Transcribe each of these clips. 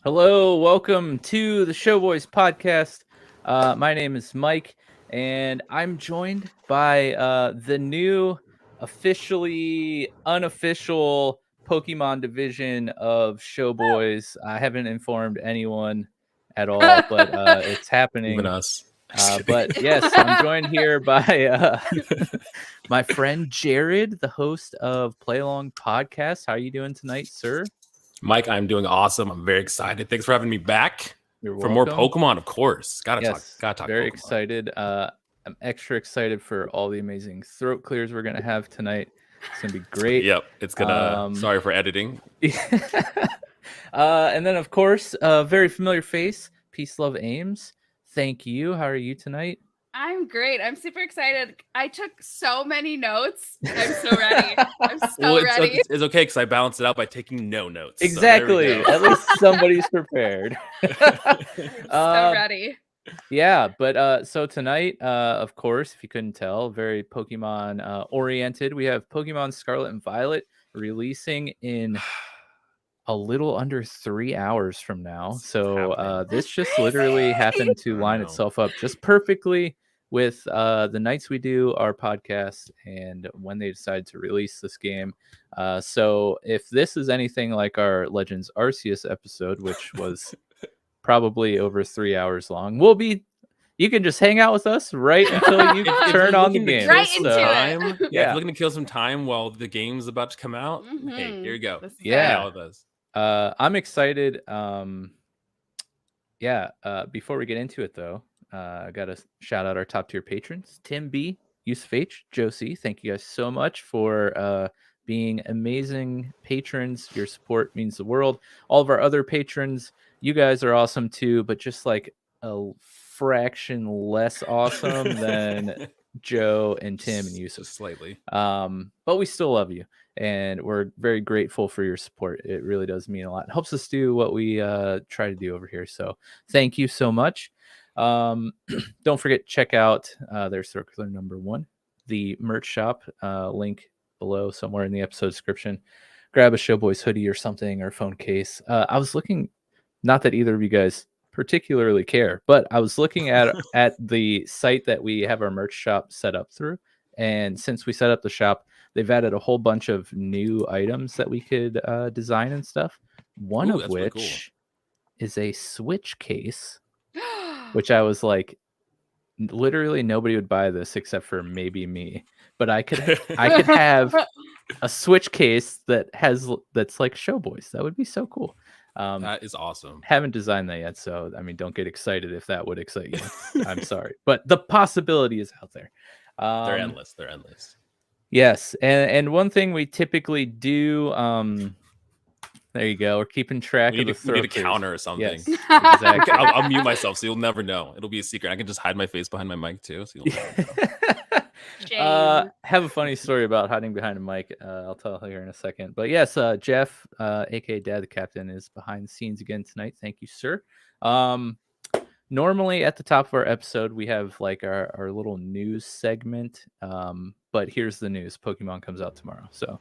Hello, welcome to the Showboys podcast. My name is Mike, and I'm joined by the new, officially unofficial Pokemon division of Showboys. I haven't informed anyone at all, but it's Even happening. us. But yes, I'm joined here by my friend Jared, the host of Play Along Podcast. How are you doing tonight, sir? Mike, I'm doing awesome. I'm very excited. Thanks for having me back. You're For more welcome. Pokemon, of course. Gotta Yes, talk very Pokemon. excited. I'm extra excited for all the amazing throat clears we're gonna have tonight. It's gonna be great. Yep, it's gonna. Sorry for editing. And then of course, very familiar face, Peaceloveames. Thank you. How are you tonight? I'm great. I'm super excited. I took so many notes. I'm so ready. I'm so ready. It's okay because I balanced it out by taking no notes. Exactly. So At least somebody's prepared. So ready. Yeah, but so tonight, of course, if you couldn't tell, very Pokemon oriented. We have Pokemon Scarlet and Violet releasing in a little under 3 hours from now. So this That's just crazy. Literally happened to I line know. itself up just perfectly with the nights we do our podcast and when they decide to release this game. So if this is anything like our Legends Arceus episode, which was probably over 3 hours long, you can just hang out with us right until you turn on the game. Right into it. If you're looking to kill some time while the game's about to come out, hey, here you go. Yeah. Hang out with us. I'm excited. Before we get into it though, I gotta shout out our top tier patrons: Tim B, Yusuf H, Josie. Thank you guys so much for being amazing patrons. Your support means the world. All of our other patrons, you guys are awesome too, but just like a fraction less awesome than Joe and Tim and Yusuf. Just slightly. But we still love you, and we're very grateful for your support. It really does mean a lot. It helps us do what we try to do over here. So thank you so much. Don't forget to check out their circular number 1, the merch shop, link below somewhere in the episode description. Grab a Showboys hoodie or something, or phone case. I was looking, not that either of you guys particularly care, but I was looking at the site that we have our merch shop set up through, and since we set up the shop, they've added a whole bunch of new items that we could design and stuff. One of which really cool. is a Switch case, which I was like, literally nobody would buy this except for maybe me, but I could have a Switch case that's like Showboys. That would be so cool. That is awesome. Haven't designed that yet, so I mean, don't get excited if that would excite you. I'm sorry, but the possibility is out there. They're endless. They're endless. Yes, and one thing we typically do. There you go. We're keeping track of the we need a counter or something. Yes, exactly. I'll mute myself so you'll never know. It'll be a secret. I can just hide my face behind my mic too, so you'll never know. Have a funny story about hiding behind a mic. I'll tell here in a second. But yes, Jeff, aka Dad the Captain, is behind the scenes again tonight. Thank you, sir. Normally at the top of our episode, we have like our little news segment. But here's the news: Pokemon comes out tomorrow. So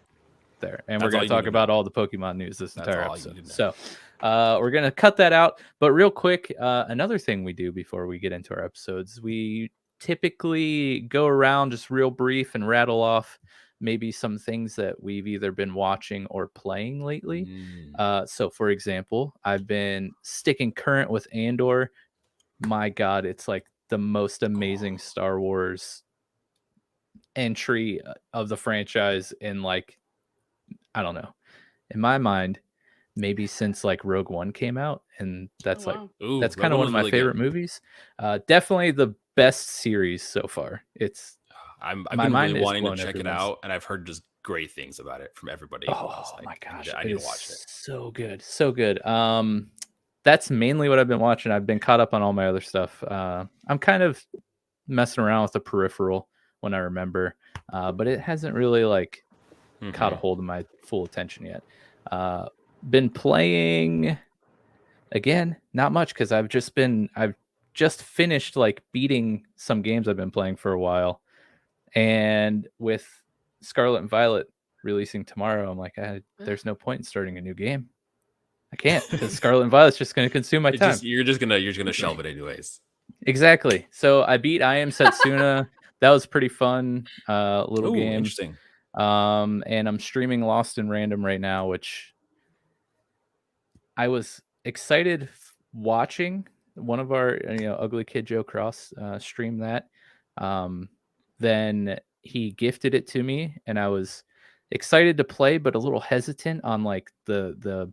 there, and we're going to talk about all the Pokemon news this entire episode. So we're going to cut that out. But real quick, another thing we do before we get into our episodes, we typically go around just real brief and rattle off maybe some things that we've either been watching or playing lately. So for example, I've been sticking current with Andor. My God, it's like the most amazing Star Wars entry of the franchise in, like, I don't know, in my mind, maybe since like Rogue One came out, and that's that's kind of one of my favorite movies. Definitely the best series so far. I've been really wanting to check it out, and I've heard just great things about it from everybody. Oh my gosh, I need to watch it. So good, so good. That's mainly what I've been watching. I've been caught up on all my other stuff. I'm kind of messing around with the peripheral when I remember, but it hasn't really like caught a hold of my full attention yet. Been playing again, not much, because I've just finished like beating some games I've been playing for a while, and with Scarlet and Violet releasing tomorrow, I'm like, there's no point in starting a new game. I can't because Scarlet and Violet's just going to consume my time. You're just gonna shelve it anyways. Exactly. So I beat I Am Setsuna. That was pretty fun. Little game. Interesting. And I'm streaming Lost in Random right now, which I was excited watching. One of our Ugly Kid Joe Cross stream that. Then he gifted it to me, and I was excited to play, but a little hesitant on like the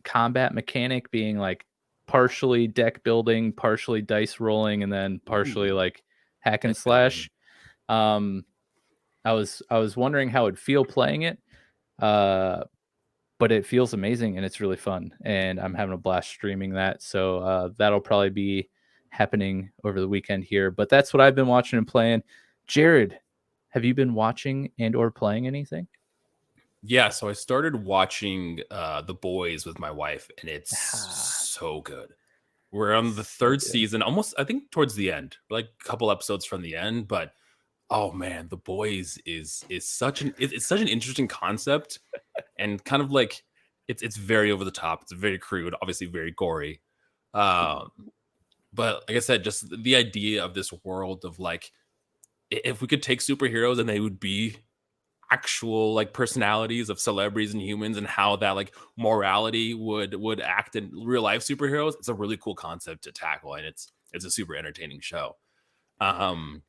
combat mechanic being like partially deck building, partially dice rolling, and then partially like hack and slash. I was wondering how it'd feel playing it, but it feels amazing and it's really fun, and I'm having a blast streaming that. So that'll probably be happening over the weekend here. But that's what I've been watching and playing. Jared, have you been watching and or playing anything? Yeah, so I started watching The Boys with my wife, and it's so good. We're on the third season, almost I think towards the end, like a couple episodes from the end. But oh man, The Boys is such an interesting concept, and kind of like it's very over the top. It's very crude, obviously very gory. But like I said, just the idea of this world of like, if we could take superheroes and they would be actual like personalities of celebrities and humans, and how that like morality would act in real life superheroes, it's a really cool concept to tackle, and it's a super entertaining show. So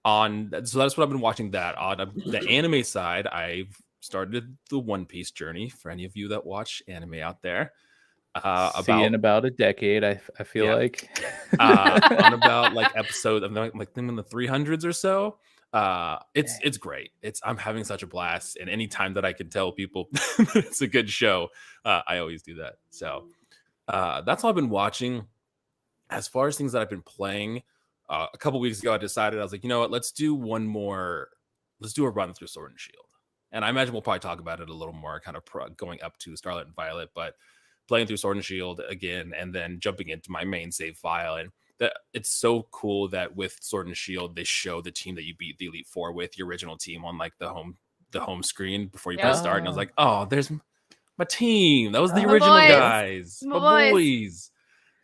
that's what I've been watching. That on the anime side, I've started the One Piece journey. For any of you that watch anime out there, in about a decade, I feel like on about like episode, I'm like in the 300s or so. It's great. I'm having such a blast, and anytime that I can tell people it's a good show, I always do that. So that's all I've been watching. As far as things that I've been playing, a couple weeks ago I decided, I was like, you know what, let's do a run through Sword and Shield, and I imagine we'll probably talk about it a little more, kind of going up to Scarlet and Violet, but playing through Sword and Shield again, and then jumping into my main save file. And that it's so cool that with Sword and Shield, they show the team that you beat the Elite Four with, your original team, on like the home screen before you press start. And I was like, oh, there's my team. That was the original guys. My boys.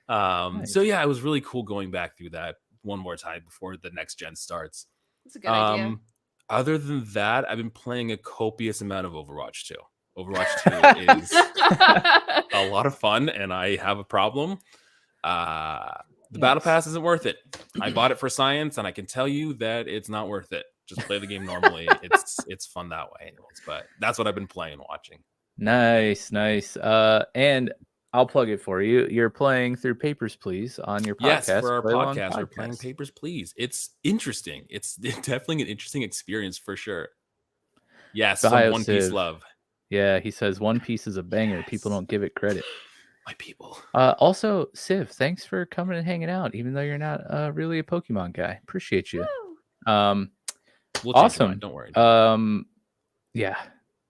Nice. So yeah, it was really cool going back through that one more time before the next gen starts. That's a good idea. Other than that, I've been playing a copious amount of Overwatch 2. Overwatch 2 is a lot of fun, and I have a problem. The battle pass isn't worth it. I bought it for science, and I can tell you that it's not worth it. Just play the game normally. It's fun that way anyways. But that's what I've been playing and watching. Nice. And I'll plug it for you. You're playing through Papers, Please on your podcast. Yes, for our podcast, we're playing Papers, Please. It's interesting. It's definitely an interesting experience for sure. Yes, some One Piece love. Yeah, he says One Piece is a banger. Yes. People don't give it credit. My people. Also, Civ, thanks for coming and hanging out, even though you're not really a Pokemon guy. Appreciate you. We'll awesome. Don't worry. Yeah,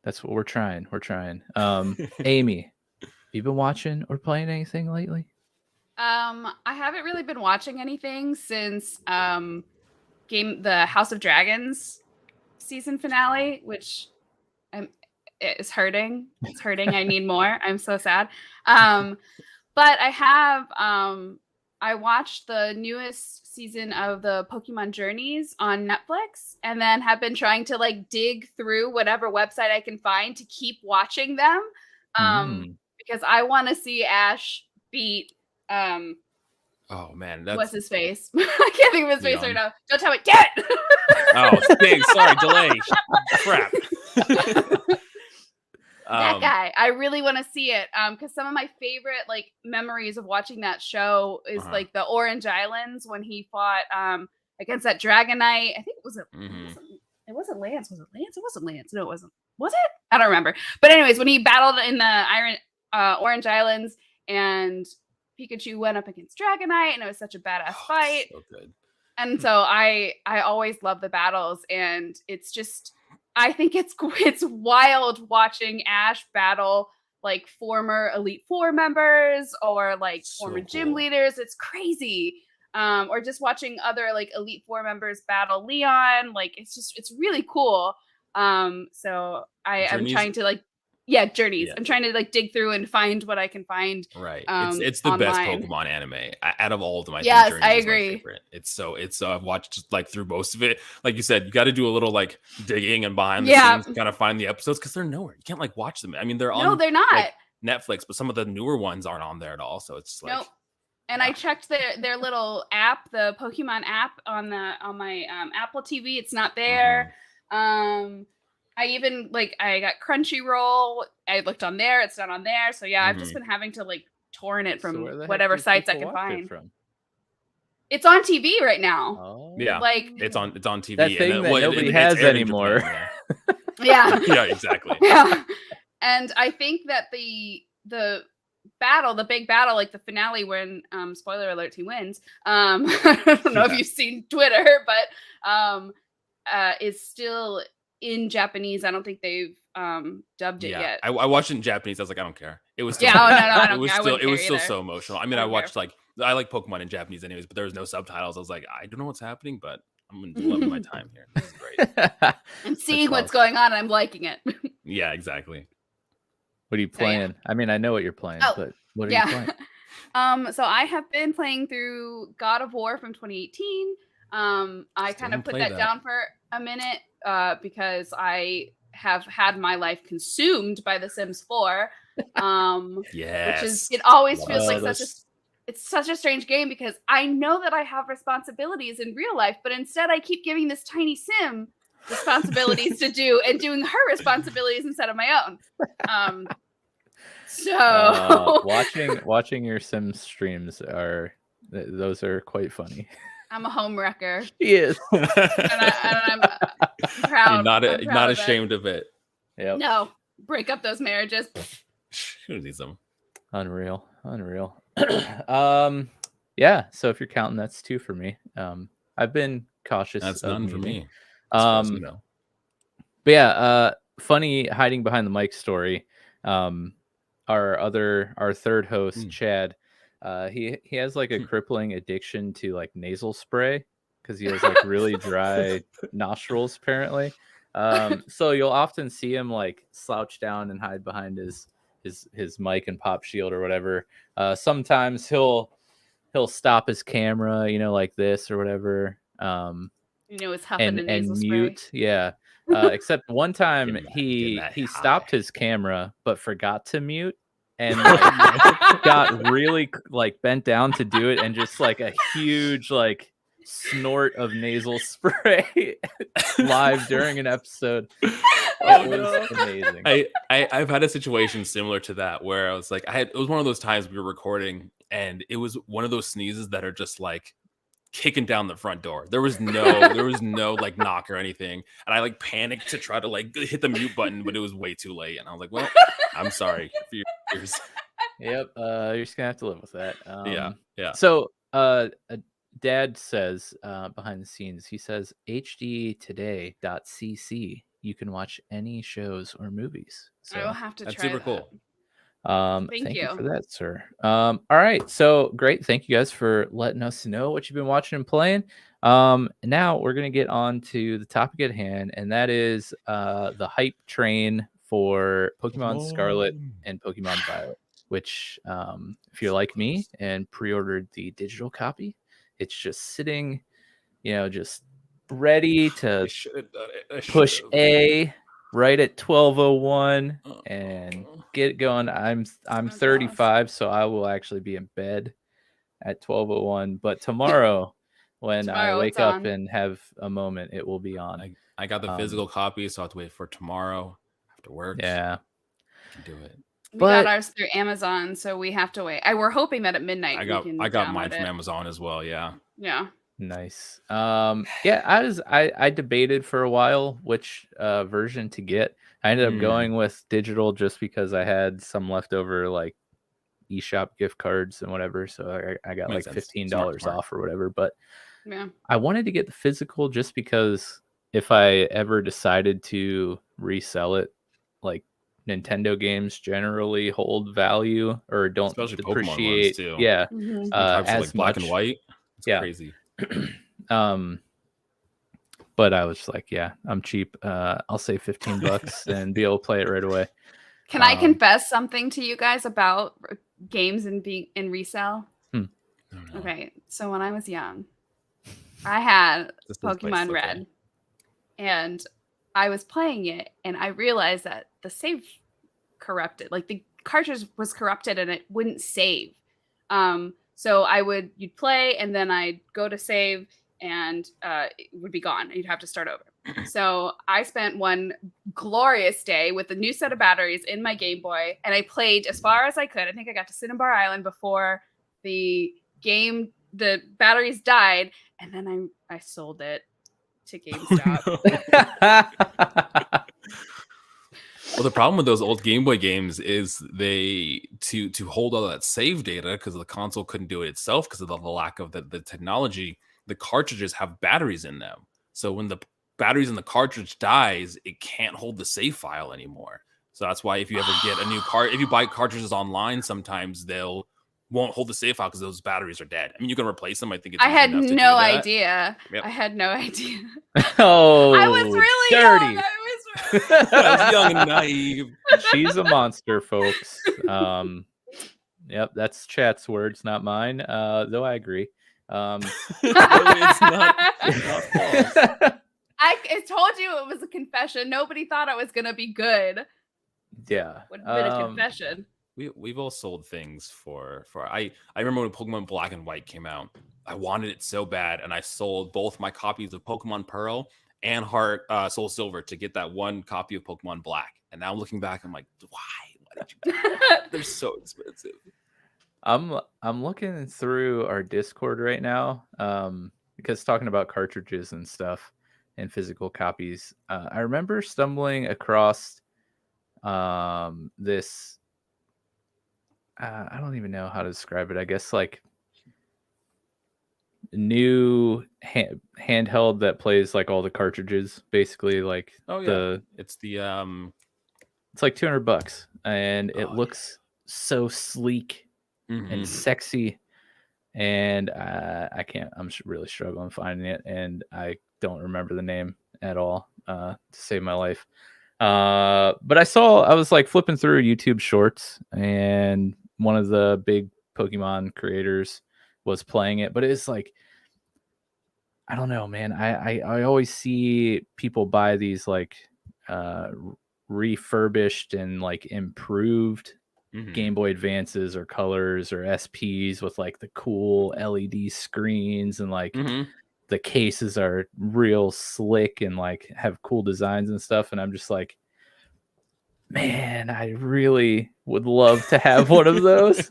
that's what we're trying. Amy, have you been watching or playing anything lately? I haven't really been watching anything since the House of Dragons season finale, which it's hurting. It's hurting. I need more. I'm so sad. But I have I watched the newest season of the Pokemon Journeys on Netflix, and then have been trying to like dig through whatever website I can find to keep watching them. Because I want to see Ash beat oh man, what's his face? I can't think of his face right now. Don't tell me. Damn it! Oh, dang, sorry, delay. Crap. That guy, I really want to see it. Because some of my favorite like memories of watching that show is like the Orange Islands when he fought against that Dragonite. I think it wasn't Lance. Was it Lance? It wasn't Lance. No, it wasn't. Was it? I don't remember. But anyways, when he battled in the Orange Islands and Pikachu went up against Dragonite, and it was such a badass fight. So good. And so I always love the battles, and it's just, I think it's wild watching Ash battle like former Elite Four members or like former gym leaders. It's crazy. Or just watching other like Elite Four members battle Leon. Like it's really cool. So I'm trying to like Journeys. I'm trying to like dig through and find what I can find. Right. It's the best Pokemon anime out of all of them. I think Journeys I agree. My favorite. It's so I've watched like through most of it. Like you said, you got to do a little like digging and behind the scenes to kind of find the episodes because they're nowhere. You can't like watch them. I mean, they're on. No, they're not. Like, Netflix, but some of the newer ones aren't on there at all. So it's like And I checked their little app, the Pokemon app on my Apple TV. It's not there. I even I got Crunchyroll. I looked on there. It's not on there. So yeah, I've just been having to like torrent it from whatever sites I can find. It's on TV right now. Oh. Yeah, like it's on TV. That thing that nobody has anymore. Yeah. Yeah, exactly. Yeah, and I think that the big battle, like the finale when spoiler alert, he wins. I don't know if you've seen Twitter, but is still in Japanese. I don't think they've dubbed it yet. I watched it in Japanese. I was like, I don't care. It was still, it was still so emotional. I mean, I watched I like Pokemon in Japanese anyways, but there was no subtitles. I was like, I don't know what's happening, but I'm loving my time here. This is great. I'm seeing what's going on and I'm liking it. Yeah, exactly. What are you playing? I mean, I know what you're playing, but what are you playing? So I have been playing through God of War from 2018. I kind of put that down for a minute because I have had my life consumed by The Sims 4. Yes. Which is, it always feels like it's such a strange game because I know that I have responsibilities in real life, but instead I keep giving this tiny Sim responsibilities to do and doing her responsibilities instead of my own. Watching your Sims streams those are quite funny. I'm a home wrecker. She is. and I'm proud. You're not ashamed of it. Yep. No, break up those marriages. Who needs them? Unreal. Yeah. So if you're counting, that's 2 for me. I've been cautious. That's none for me. But yeah, funny hiding behind the mic story. Our third host, Chad, he has like a crippling addiction to like nasal spray because he has like really dry nostrils apparently. So you'll often see him like slouch down and hide behind his mic and pop shield or whatever. Sometimes he'll stop his camera, like this or whatever. It's huffing and mute spray. Yeah. Except one time he stopped his camera but forgot to mute and got really like bent down to do it and just like a huge like snort of nasal spray live during an episode. It was amazing. I've had a situation similar to that where I was like, it was one of those times we were recording and it was one of those sneezes that are just like kicking down the front door. There was no like knock or anything, and I like panicked to try to like hit the mute button, but it was way too late. And I was like, well, I'm sorry for your ears. Yep, you're just gonna have to live with that. Yeah. So Dad says behind the scenes, he says hdtoday.cc. You can watch any shows or movies. So I will have to try. That's super cool. Thank you for that, sir. All right, so great. Thank you guys for letting us know what you've been watching and playing. Now we're gonna get on to the topic at hand, and that is the hype train for Pokemon Scarlet and Pokemon Violet. Which, if you're like me and pre-ordered the digital copy, it's just sitting, just ready to push A right at 12:01 and get it going. I'm 35, so I will actually be in bed at 12:01. But tomorrow, when I wake up and have a moment, it will be on. I got the physical copy, so I have to wait for tomorrow after work. Yeah, I can do it. We got ours through Amazon, so we have to wait. We're hoping that at midnight I got mine from Amazon as well. Yeah. Nice. I debated for a while which version to get. I ended up going with digital just because I had some leftover like eShop gift cards and whatever, so I got like $15 off or whatever. But I wanted to get the physical just because if I ever decided to resell it, like Nintendo games generally hold value or don't depreciate. Too. Yeah, as like black and white. It's crazy. But I was like, I'm cheap. I'll save $15 and be able to play it right away. Can I confess something to you guys about games and being in resale? Okay, so when I was young, I had Pokemon Red, and I was playing it, and I realized that the save corrupted, like the cartridge was corrupted, and it wouldn't save. So you'd play, and then I'd go to save, and it would be gone. You'd have to start over. So I spent one glorious day with a new set of batteries in my Game Boy, and I played as far as I could. I think I got to Cinnabar Island before the batteries died, and then I sold it to GameStop. Well, the problem with those old Game Boy games is to hold all that save data, because the console couldn't do it itself because of the lack of the technology. The cartridges have batteries in them, so when the batteries in the cartridge dies, it can't hold the save file anymore. So that's why if you ever get a new if you buy cartridges online, sometimes won't hold the save file because those batteries are dead. I mean, you can replace them. I think I had no idea. Yep. I had no idea. Oh, I was really dirty. young. I was young and naive. She's a monster, folks. Yep, that's chat's words, not mine. Though I agree. It's not false. I told you it was a confession. Nobody thought I was gonna be good. Yeah, Would have been a confession. We've all sold things for I remember when Pokemon Black and White came out. I wanted it so bad, and I sold both my copies of Pokemon Pearl and Soul Silver to get that one copy of Pokemon Black. And now looking back, I'm like, why did you do that? They're so expensive. I'm looking through our Discord right now, because talking about cartridges and stuff and physical copies, I remember stumbling across this. I don't even know how to describe it. I guess like new handheld that plays like all the cartridges, basically. Like it's like $200, and it looks so sleek and sexy, and I'm really struggling finding it, and I don't remember the name at all to save my life. But I was like flipping through YouTube shorts, and one of the big Pokemon creators was playing it, but it's like, I don't know, man. I always see people buy these like refurbished and like improved Game Boy Advances or Colors or SPs with like the cool LED screens, and like the cases are real slick and like have cool designs and stuff. And I'm just like, man, I really would love to have one of those.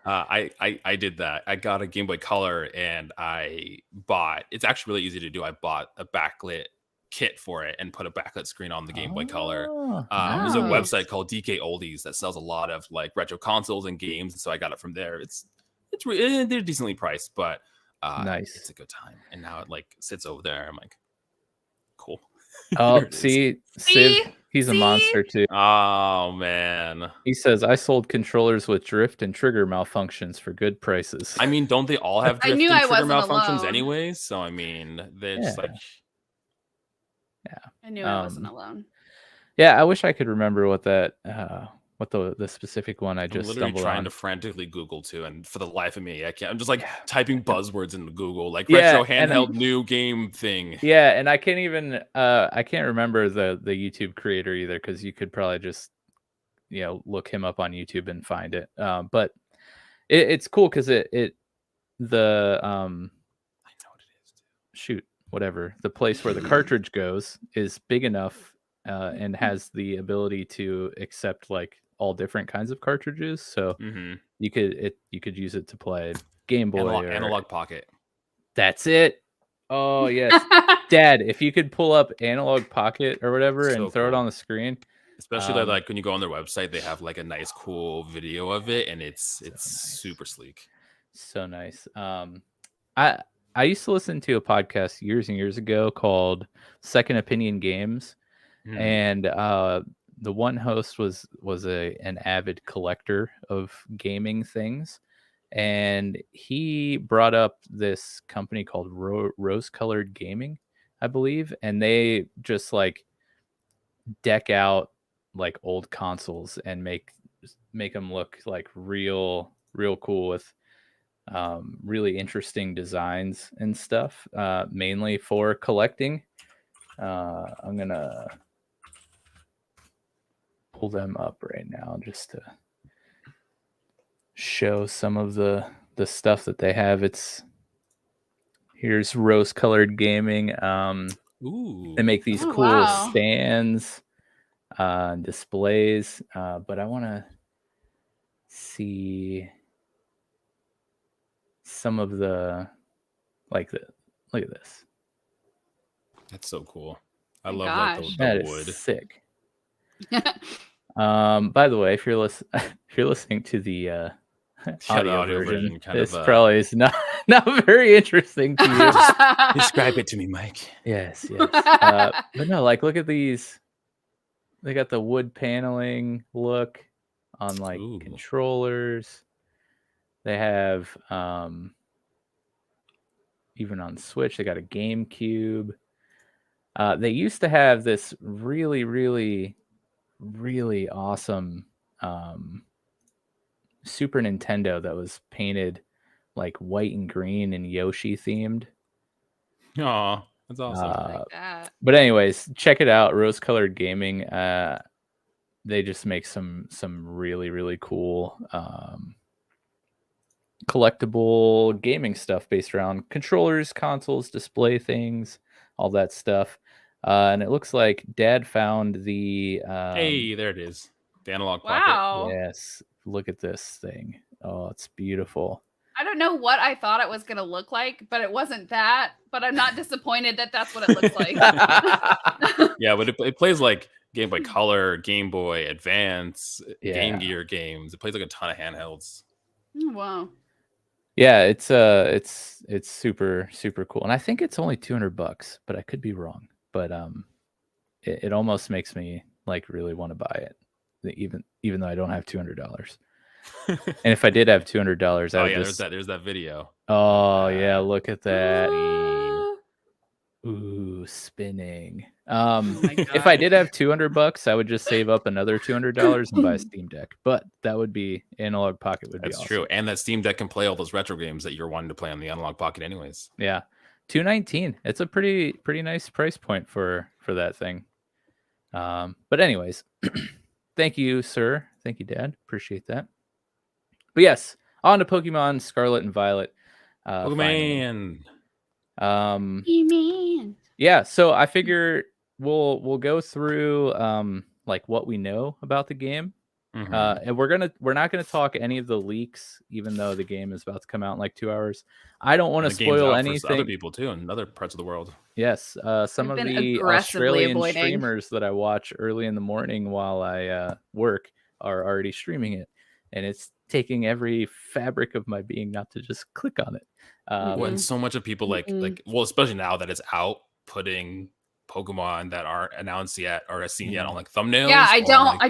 I did that. I got a Game Boy Color, and it's actually really easy to do. I bought a backlit kit for it and put a backlit screen on the Game Boy Color. There's a website called DK Oldies that sells a lot of like retro consoles and games, so I got it from there. They're decently priced, but nice. It's a good time. And now it like sits over there. I'm like, cool. Oh, see, Civ, he's a monster too. Oh man, he says, I sold controllers with drift and trigger malfunctions for good prices. I mean, don't they all have drift and trigger malfunctions anyways? So I mean, they're just like, I knew I wasn't alone. Yeah, I wish I could remember what that what the specific one I just literally stumbled trying on. to frantically Google too, and for the life of me, I can't. I'm just like typing buzzwords into Google, like retro handheld new game thing. Yeah, and I can't even I can't remember the YouTube creator either, because you could probably just look him up on YouTube and find it. But it's cool because I know what it is too. Shoot, whatever. The place where the cartridge goes is big enough and has the ability to accept like all different kinds of cartridges. So you could use it to play Game Boy Analog Pocket. That's it. Oh yes. Dad, if you could pull up Analog Pocket or whatever and throw it on the screen. Especially like when you go on their website, they have like a nice cool video of it, and it's super sleek. So nice. I used to listen to a podcast years and years ago called Second Opinion Games, and the one host was an avid collector of gaming things, and he brought up this company called Rose Colored Gaming, I believe, and they just like deck out like old consoles and make them look like real cool with really interesting designs and stuff, mainly for collecting. I'm gonna pull them up right now just to show some of the stuff that they have. Here's Rose Colored Gaming. Ooh. They make these cool stands, displays, but I want to see some of the look at this. That's so cool. I love like that the wood. Is sick. By the way, if you're listening to the audio version this probably is not very interesting to you. Describe it to me, Mike. Yes. But no, like look at these. They got the wood paneling look on like controllers. They have even on Switch, they got a GameCube. They used to have this really, really, really awesome Super Nintendo that was painted like white and green and Yoshi themed. Aw, that's awesome. Like that. But anyways, check it out, Rose Colored Gaming. They just make some really, really cool collectible gaming stuff based around controllers, consoles, display things, all that stuff. And it looks like Dad found the hey, there it is. The analog pocket. Wow. Yes. Look at this thing. Oh, it's beautiful. I don't know what I thought it was going to look like, but it wasn't that. But I'm not disappointed that that's what it looks like. Yeah, but it plays like Game Boy Color, Game Boy Advance, Game Gear games. It plays like a ton of handhelds. Wow. Yeah, it's super, super cool. And I think it's only $200, but I could be wrong. But it almost makes me like really want to buy it. Even though I don't have $200, and if I did have $200, there's that video. Oh yeah, look at that. Ooh, spinning. If I did have $200, I would just save up another $200 and buy a Steam Deck. But that would be Analog Pocket. That's awesome. True, and that Steam Deck can play all those retro games that you're wanting to play on the Analog Pocket, anyways. Yeah, $219. It's a pretty nice price point for that thing. But anyways. Thank you, sir. Thank you, Dad. Appreciate that. But yes, on to Pokemon Scarlet and Violet. Pokemon. Yeah, so I figure we'll go through like what we know about the game. And we're not gonna talk any of the leaks, even though the game is about to come out in like 2 hours. I don't want to spoil anything. For other people too in other parts of the world. Yes, some of the Australian streamers that I watch early in the morning while I work are already streaming it, and it's taking every fabric of my being not to just click on it. And so much of people like especially now that it's out, putting Pokemon that aren't announced yet or seen yet on like thumbnails. Yeah, I don't.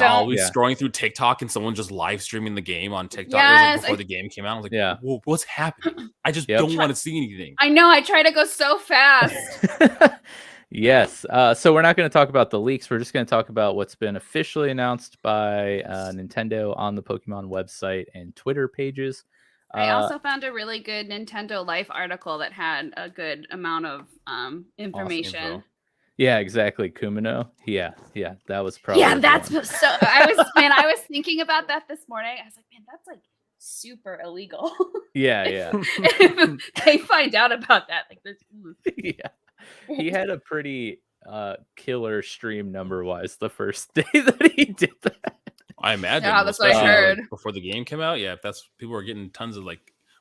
Always scrolling through TikTok and someone just live streaming the game on TikTok. Yes, it was like before the game came out. I was like, whoa, what's happening? I just don't want to see anything. I know. I try to go so fast. Yes. So we're not going to talk about the leaks. We're just going to talk about what's been officially announced by Nintendo on the Pokemon website and Twitter pages. I also found a really good Nintendo Life article that had a good amount of information. Awesome. Yeah, exactly. Kumino. Yeah, that was probably. Yeah, that's so. I was thinking about that this morning. I was like, man, that's like super illegal. Yeah. If they find out about that, like this. Yeah, he had a pretty killer stream number wise the first day that he did that. I imagine. Yeah, that's what I heard. Before the game came out, if that's people were getting tons of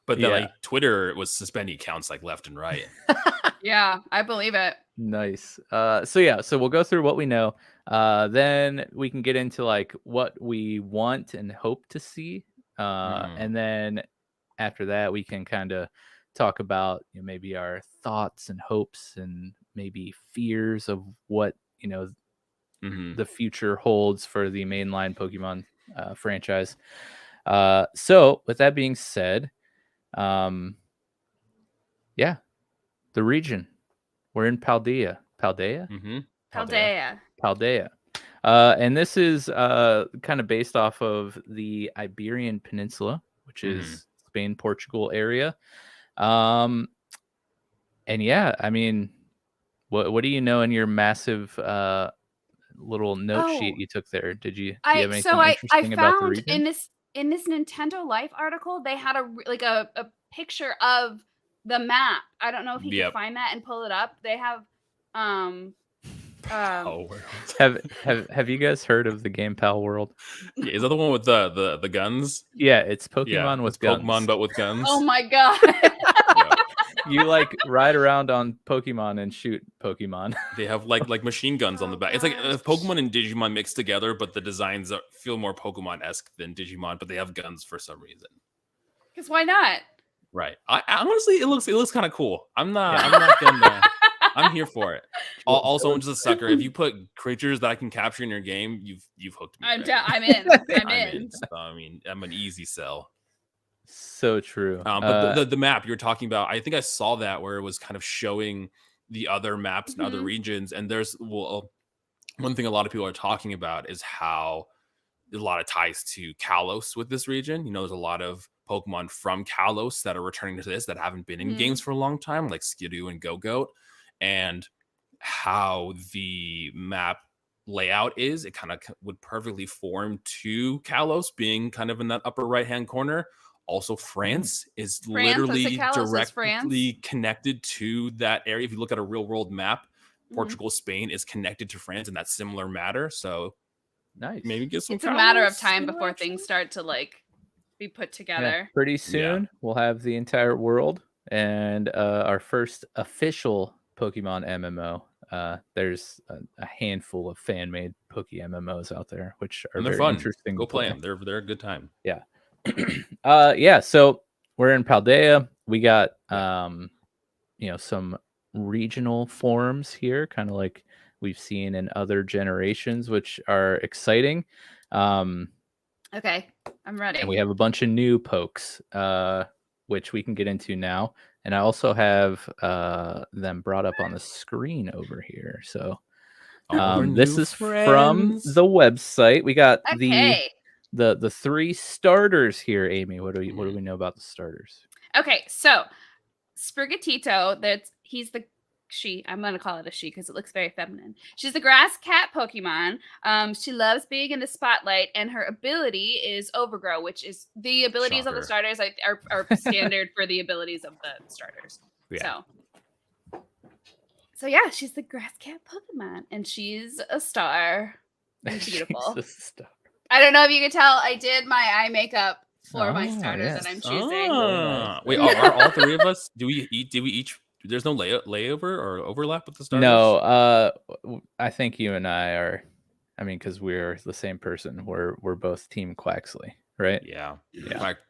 but like Twitter was suspending accounts like left and right. Yeah, I believe it. Nice. So we'll go through what we know. Then we can get into like what we want and hope to see. And then after that, we can kind of talk about maybe our thoughts and hopes and maybe fears of what the future holds for the mainline Pokemon franchise. So with that being said, the region, we're in Paldea. Paldea. And this is kind of based off of the Iberian Peninsula, which is Spain, Portugal area. And yeah, I mean, what do you know in your massive little note sheet you took there? Do you have anything interesting about the region? in this Nintendo Life article, they had a picture of the map. I don't know if you can find that and pull it up. They have have you guys heard of the game Pal World? Yeah, is that the one with the guns? Yeah, it's Pokemon with guns. Pokemon but with guns. Oh my god. You like ride around on Pokemon and shoot Pokemon. They have like machine guns on the back. It's like Pokemon and Digimon mixed together, but the designs feel more Pokemon-esque than Digimon, but they have guns for some reason. Because why not? Right. I honestly, it looks kind of cool. I'm not gonna. I'm here for it. Also, I'm just a sucker. If you put creatures that I can capture in your game, you've hooked me. I'm in. I'm in. So, I mean, I'm an easy sell. So true. But the map you're talking about, I think I saw that where it was kind of showing the other maps and other regions. And there's one thing a lot of people are talking about is how there's a lot of ties to Kalos with this region. You know, there's a lot of Pokemon from Kalos that are returning to this that haven't been in games for a long time, like Skidoo and Go-Goat. And how the map layout is, it kind of would perfectly form to Kalos being kind of in that upper right-hand corner. Also, France is literally directly connected to that area. If you look at a real-world map, Portugal, Spain is connected to France in that similar matter. So, nice. Maybe get some. It's a matter of time before things start to be put together. Yeah, pretty soon, we'll have the entire world and our first official Pokemon MMO. There's a handful of fan-made Poke-MMOs out there, which are very fun. interesting. Go play them. They're a good time. Yeah. Yeah, so we're in Paldea. We got some regional forums here, kind of like we've seen in other generations, which are exciting. Okay, I'm ready. And we have a bunch of new pokes, which we can get into now. And I also have them brought up on the screen over here. So this is from the website. We got the three starters here, Amy. What do we know about the starters? Okay, so Sprigatito, he's the she. I'm gonna call it a she because it looks very feminine. She's the grass cat Pokemon. She loves being in the spotlight, and her ability is Overgrow, which is the abilities of the starters are standard for the abilities of the starters. Yeah. So yeah, she's the grass cat Pokemon, and she's a star. And beautiful. I don't know if you can tell. I did my eye makeup for my starter that I'm choosing. Wait, are all three of us? Do we each? There's no layover or overlap with the starters? No, I think you and I are. I mean, because we're the same person. We're both Team Quaxley, right? Yeah.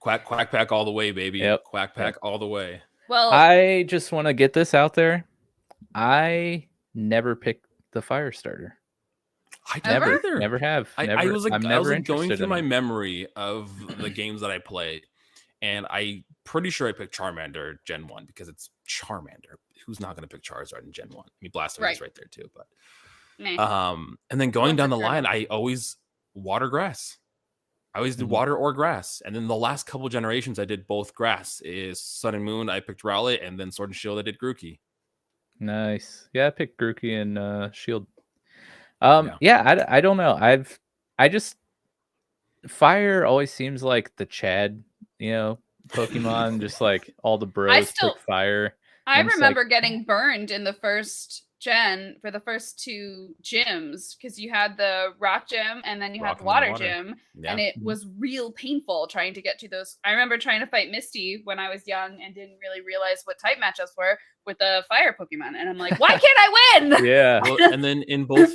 Quack pack all the way, baby. Yep. Quack pack all the way. Well, I just want to get this out there. I never picked the fire starter. I never have. I was going through my memory of the games that I played, and I'm pretty sure I picked Charmander Gen 1 because it's Charmander. Who's not going to pick Charizard in Gen 1? I mean, Blastoise is right there too, but and then going down the line, I always water grass. I always did water or grass, and then the last couple generations I did both grass. Is Sun and Moon I picked Rowlet, and then Sword and Shield I did Grookey. Nice. Yeah, I picked Grookey and Shield. I don't know. I just fire always seems like the Chad, Pokemon, just like all the bros pick fire. I remember getting burned in the first gen for the first two gyms because you had the rock gym and then you had the water gym, and it was real painful trying to get to those. I remember trying to fight Misty when I was young and didn't really realize what type matchups were with the fire Pokemon, and I'm like, why can't I win? Yeah. Well, and then in both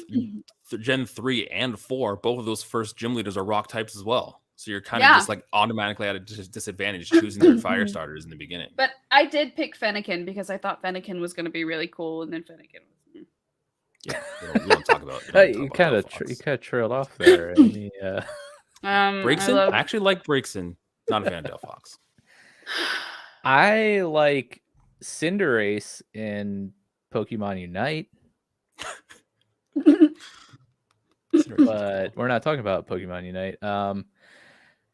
Gen 3 and 4, both of those first gym leaders are rock types as well. So you're kind of just like automatically at a disadvantage choosing their fire starters in the beginning. But I did pick Fennekin because I thought Fennekin was going to be really cool, and then Fennekin was. Yeah, we don't talk about. You kind of trailed off there. Braixen? I actually like Braixen. Not a fan of Delphox. I like Cinderace in Pokemon Unite. Cinderace but we're not talking about Pokemon Unite.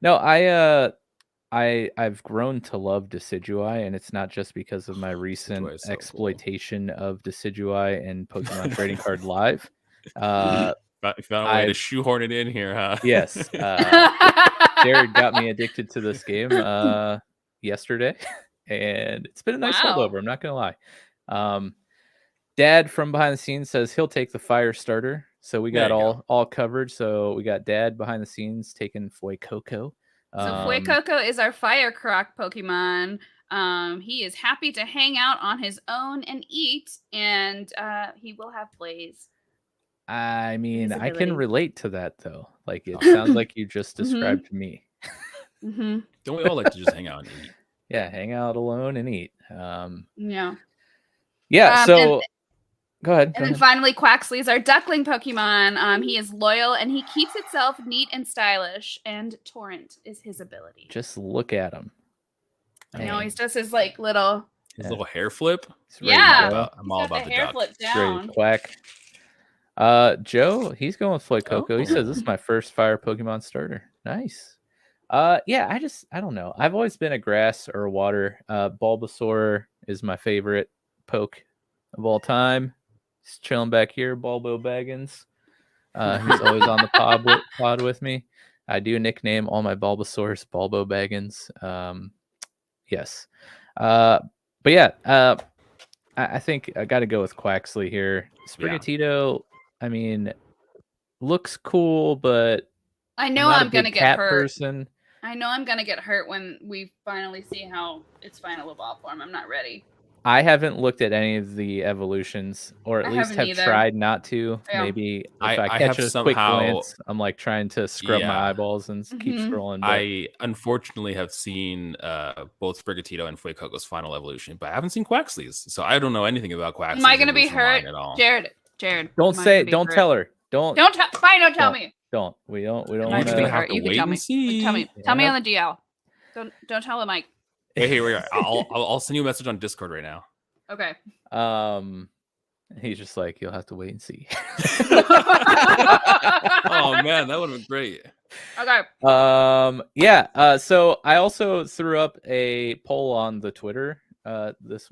No, I've grown to love Decidueye, and it's not just because of my recent Decidueye is so exploitation of Decidueye in Pokemon Trading Card Live. You found a way to shoehorn it in here, huh? Yes. Jared got me addicted to this game yesterday, and it's been a nice holdover. I'm not gonna lie. Dad from behind the scenes says he'll take the fire starter, so we got all covered. So we got Dad behind the scenes taking Fuecoco. So Fuecoco is our fire croc Pokemon. He is happy to hang out on his own and eat, and he will have Blaze. I mean, I can relate to that though. Like it sounds like you just described me. Don't we all like to just hang out and eat? Yeah, hang out alone and eat. Yeah. So go ahead. And then finally, Quaxley is our duckling Pokemon. He is loyal and he keeps itself neat and stylish. And Torrent is his ability. Just look at him. He always does his like little hair flip. Yeah, I'm all about the hair duck. flip down. Quack. Joe, he's going with Fuecoco. He says this is my first fire Pokemon starter. Nice. Yeah, I don't know. I've always been a grass or a water. Bulbasaur is my favorite poke of all time. He's chilling back here, Bulbo Baggins. He's always on the pod with me. I do nickname all my Bulbasaurs Bulbo Baggins. Yes. But yeah, I think I got to go with Quaxley here. Sprigatito, I mean, looks cool, but I know I'm gonna get hurt. Person. I know I'm gonna get hurt when we finally see how its final evolve form. I'm not ready. I haven't looked at any of the evolutions, or at least have tried not to. Yeah. Maybe if I catch a quick glance, I'm like trying to scrub my eyeballs and keep scrolling. But I unfortunately have seen both Sprigatito and Fuecoco's final evolution, but I haven't seen Quaxley's, so I don't know anything about Quaxley's. Am I going to be hurt, Jared? Don't say. Don't tell her. Don't. Fine. Don't tell me. Don't. We don't. We don't want to have to wait and see. Tell me on the DL. Don't tell the mic. Wait, here we are. I'll send you a message on Discord right now. Okay. He's just like, you'll have to wait and see. Oh man, that would have been great. Okay. Yeah. So I also threw up a poll on the Twitter this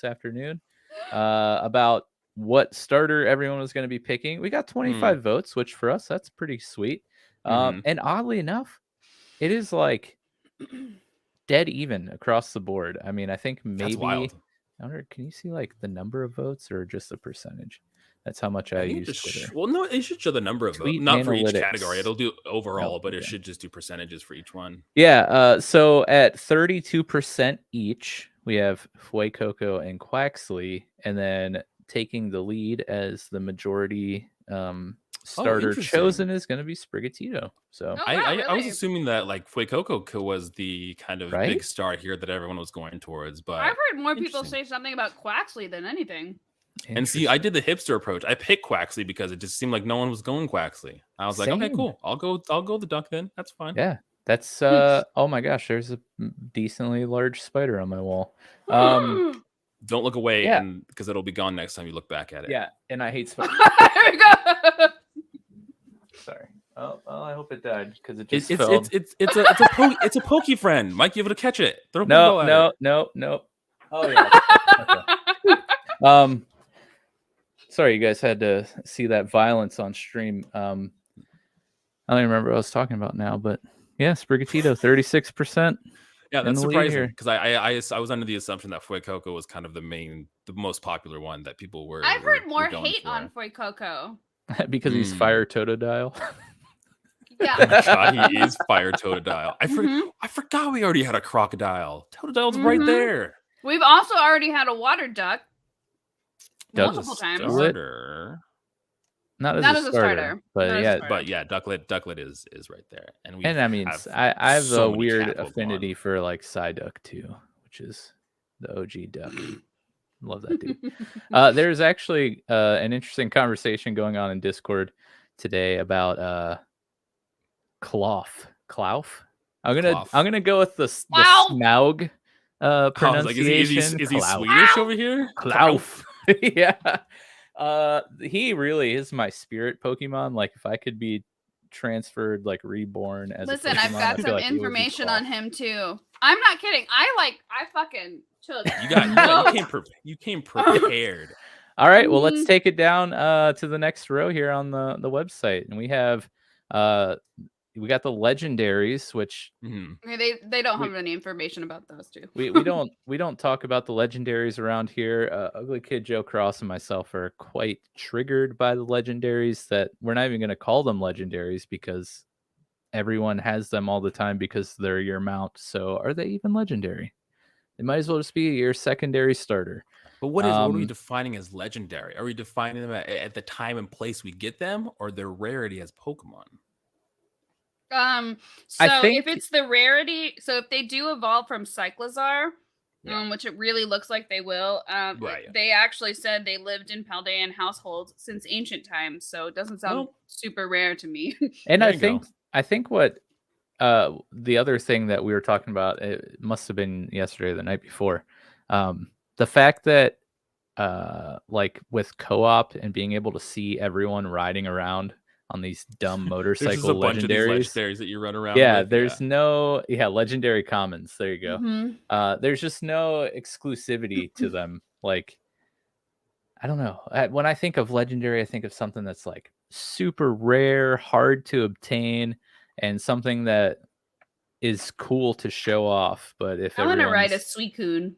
afternoon, about what starter everyone was going to be picking. We got 25 votes, which for us that's pretty sweet. And oddly enough, it is like dead even across the board. I mean, I think maybe. That's wild. I wonder, can you see like the number of votes or just the percentage? That's how much I use Twitter. Well, no, it should show the number of votes, not for each category. It'll do overall, but it should just do percentages for each one. Yeah. So at 32% each, we have Fuecoco and Quaxley, and then taking the lead as the majority starter chosen is going to be Sprigatito. So I was assuming that like Fuecoco was the kind of big star here that everyone was going towards, but I've heard more people say something about Quaxley than anything. And see, I did the hipster approach. I picked Quaxley because it just seemed like no one was going Quaxley. I was like, okay, cool. I'll go the duck then. That's fine. Yeah. That's oh my gosh, there's a decently large spider on my wall. Don't look away, and because it'll be gone next time you look back at it. Yeah, and I hate spiders. There we go. Sorry. Oh, I hope it died because it just it's a pokey friend. Mike, you able to catch it? No. Oh yeah. Okay. Sorry, you guys had to see that violence on stream. I don't even remember what I was talking about now, but yeah, Sprigatito, 36%. Yeah, that's surprising because I was under the assumption that Fuecoco was kind of the most popular one that people were. I've heard more hate on Fuecoco because he's Fire Totodile. Yeah, oh my God, he is Fire Totodile. I forgot we already had a crocodile. Totodile's right there. We've also already had a water duck multiple times. Not as a starter, but Ducklet is right there, and I mean, I have a weird affinity for like Psyduck too, which is the OG duck. Love that dude. There's actually an interesting conversation going on in Discord today about Klawf. I'm gonna go with the Smaug pronunciation. Is he Swedish over here? Klawf. Yeah. He really is my spirit Pokemon. Like, if I could be transferred, like reborn as Listen, a Pokemon, I've got some information on him too. I'm not kidding. I fucking took. You came prepared. All right, well, let's take it down to the next row here on the website, and we have we got the legendaries, which they don't have any information about those two. we don't talk about the legendaries around here. Ugly Kid Joe Cross and myself are quite triggered by the legendaries. That we're not even going to call them legendaries because everyone has them all the time because they're your mount. So are they even legendary? They might as well just be your secondary starter. But what are we defining as legendary? Are we defining them at the time and place we get them, or their rarity as Pokemon? So if it's the rarity, so if they do evolve from Cyclizar, which it really looks like they will, they actually said they lived in Paldean households since ancient times, so it doesn't sound super rare to me. And I think what the other thing that we were talking about, it must have been yesterday or the night before, the fact that like with co-op and being able to see everyone riding around on these dumb motorcycle legendaries that you run around with. There's no legendary commons. There you go. There's just no exclusivity to them. Like, I don't know. When I think of legendary, I think of something that's like super rare, hard to obtain, and something that is cool to show off. But if I want to ride a Suicune.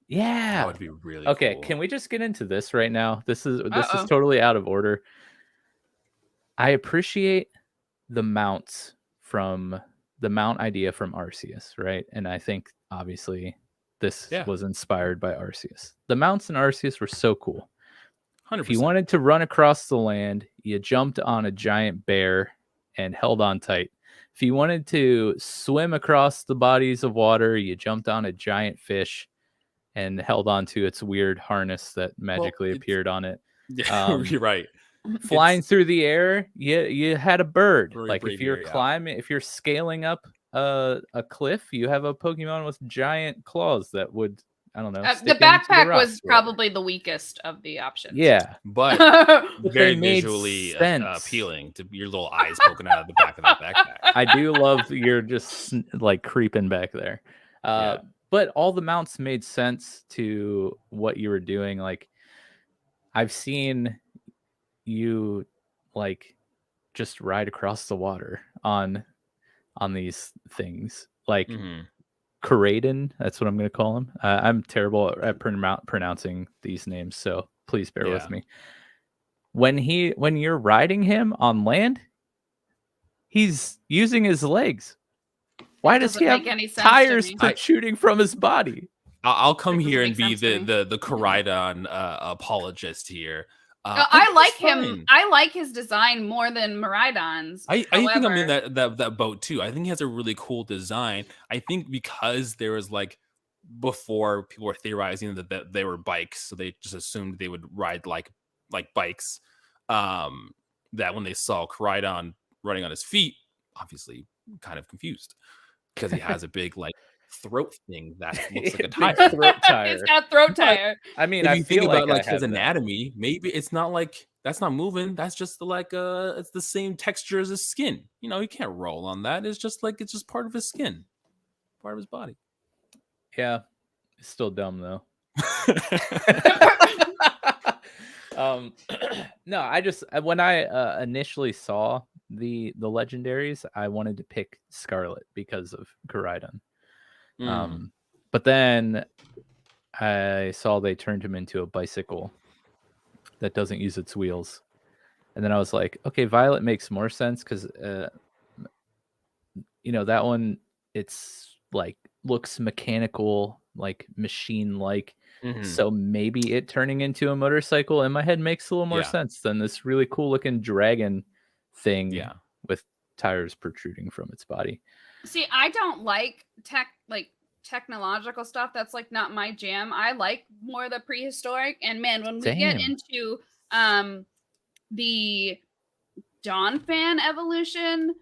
Yeah, that would be really okay. Cool. Can we just get into this right now? This is totally out of order. I appreciate the mounts from the mount idea from Arceus, right? And I think obviously this was inspired by Arceus. The mounts in Arceus were so cool. 100%. If you wanted to run across the land, you jumped on a giant bear and held on tight. If you wanted to swim across the bodies of water, you jumped on a giant fish and held on to its weird harness that magically appeared on it. You're right. Flying through the air, you had a bird. Like if you're climbing, if you're scaling up a cliff, you have a Pokemon with giant claws that would, I don't know. The backpack was probably the weakest of the options. Yeah, but very visually appealing to your little eyes poking out of the back of that backpack. I do love you're just like creeping back there. But all the mounts made sense to what you were doing. Like, I've seen you like just ride across the water on these things, like Koraidon, that's what I'm going to call him. I'm terrible at pronouncing these names, so please bear with me. When you're riding him on land, he's using his legs. Why does he have tires protruding from his body? I'll come here and be the Koraidon apologist here. I like him. I like his design more than Miraidon's. I think I'm in that boat too. I think he has a really cool design. I think because there was like before people were theorizing that they were bikes, so they just assumed they would ride like bikes. That when they saw Koraidon running on his feet, obviously kind of confused because he has a big like throat thing that looks like a tire. Throat tire. He's got a throat tire. I mean, if you think about like his anatomy, maybe it's not like that's not moving. That's just like it's the same texture as his skin. You know, you can't roll on that. It's just part of his skin, part of his body. Yeah, it's still dumb though. No, I just when I initially saw the legendaries, I wanted to pick Scarlet because of Koraidon. But then I saw they turned him into a bicycle that doesn't use its wheels. And then I was like, okay, Violet makes more sense because, that one, it's like looks mechanical, like machine-like. So maybe it turning into a motorcycle in my head makes a little more sense than this really cool-looking dragon thing with tires protruding from its body. See, I don't like technological stuff. That's like not my jam. I like more the prehistoric. And man, when we get into the Donphan evolution,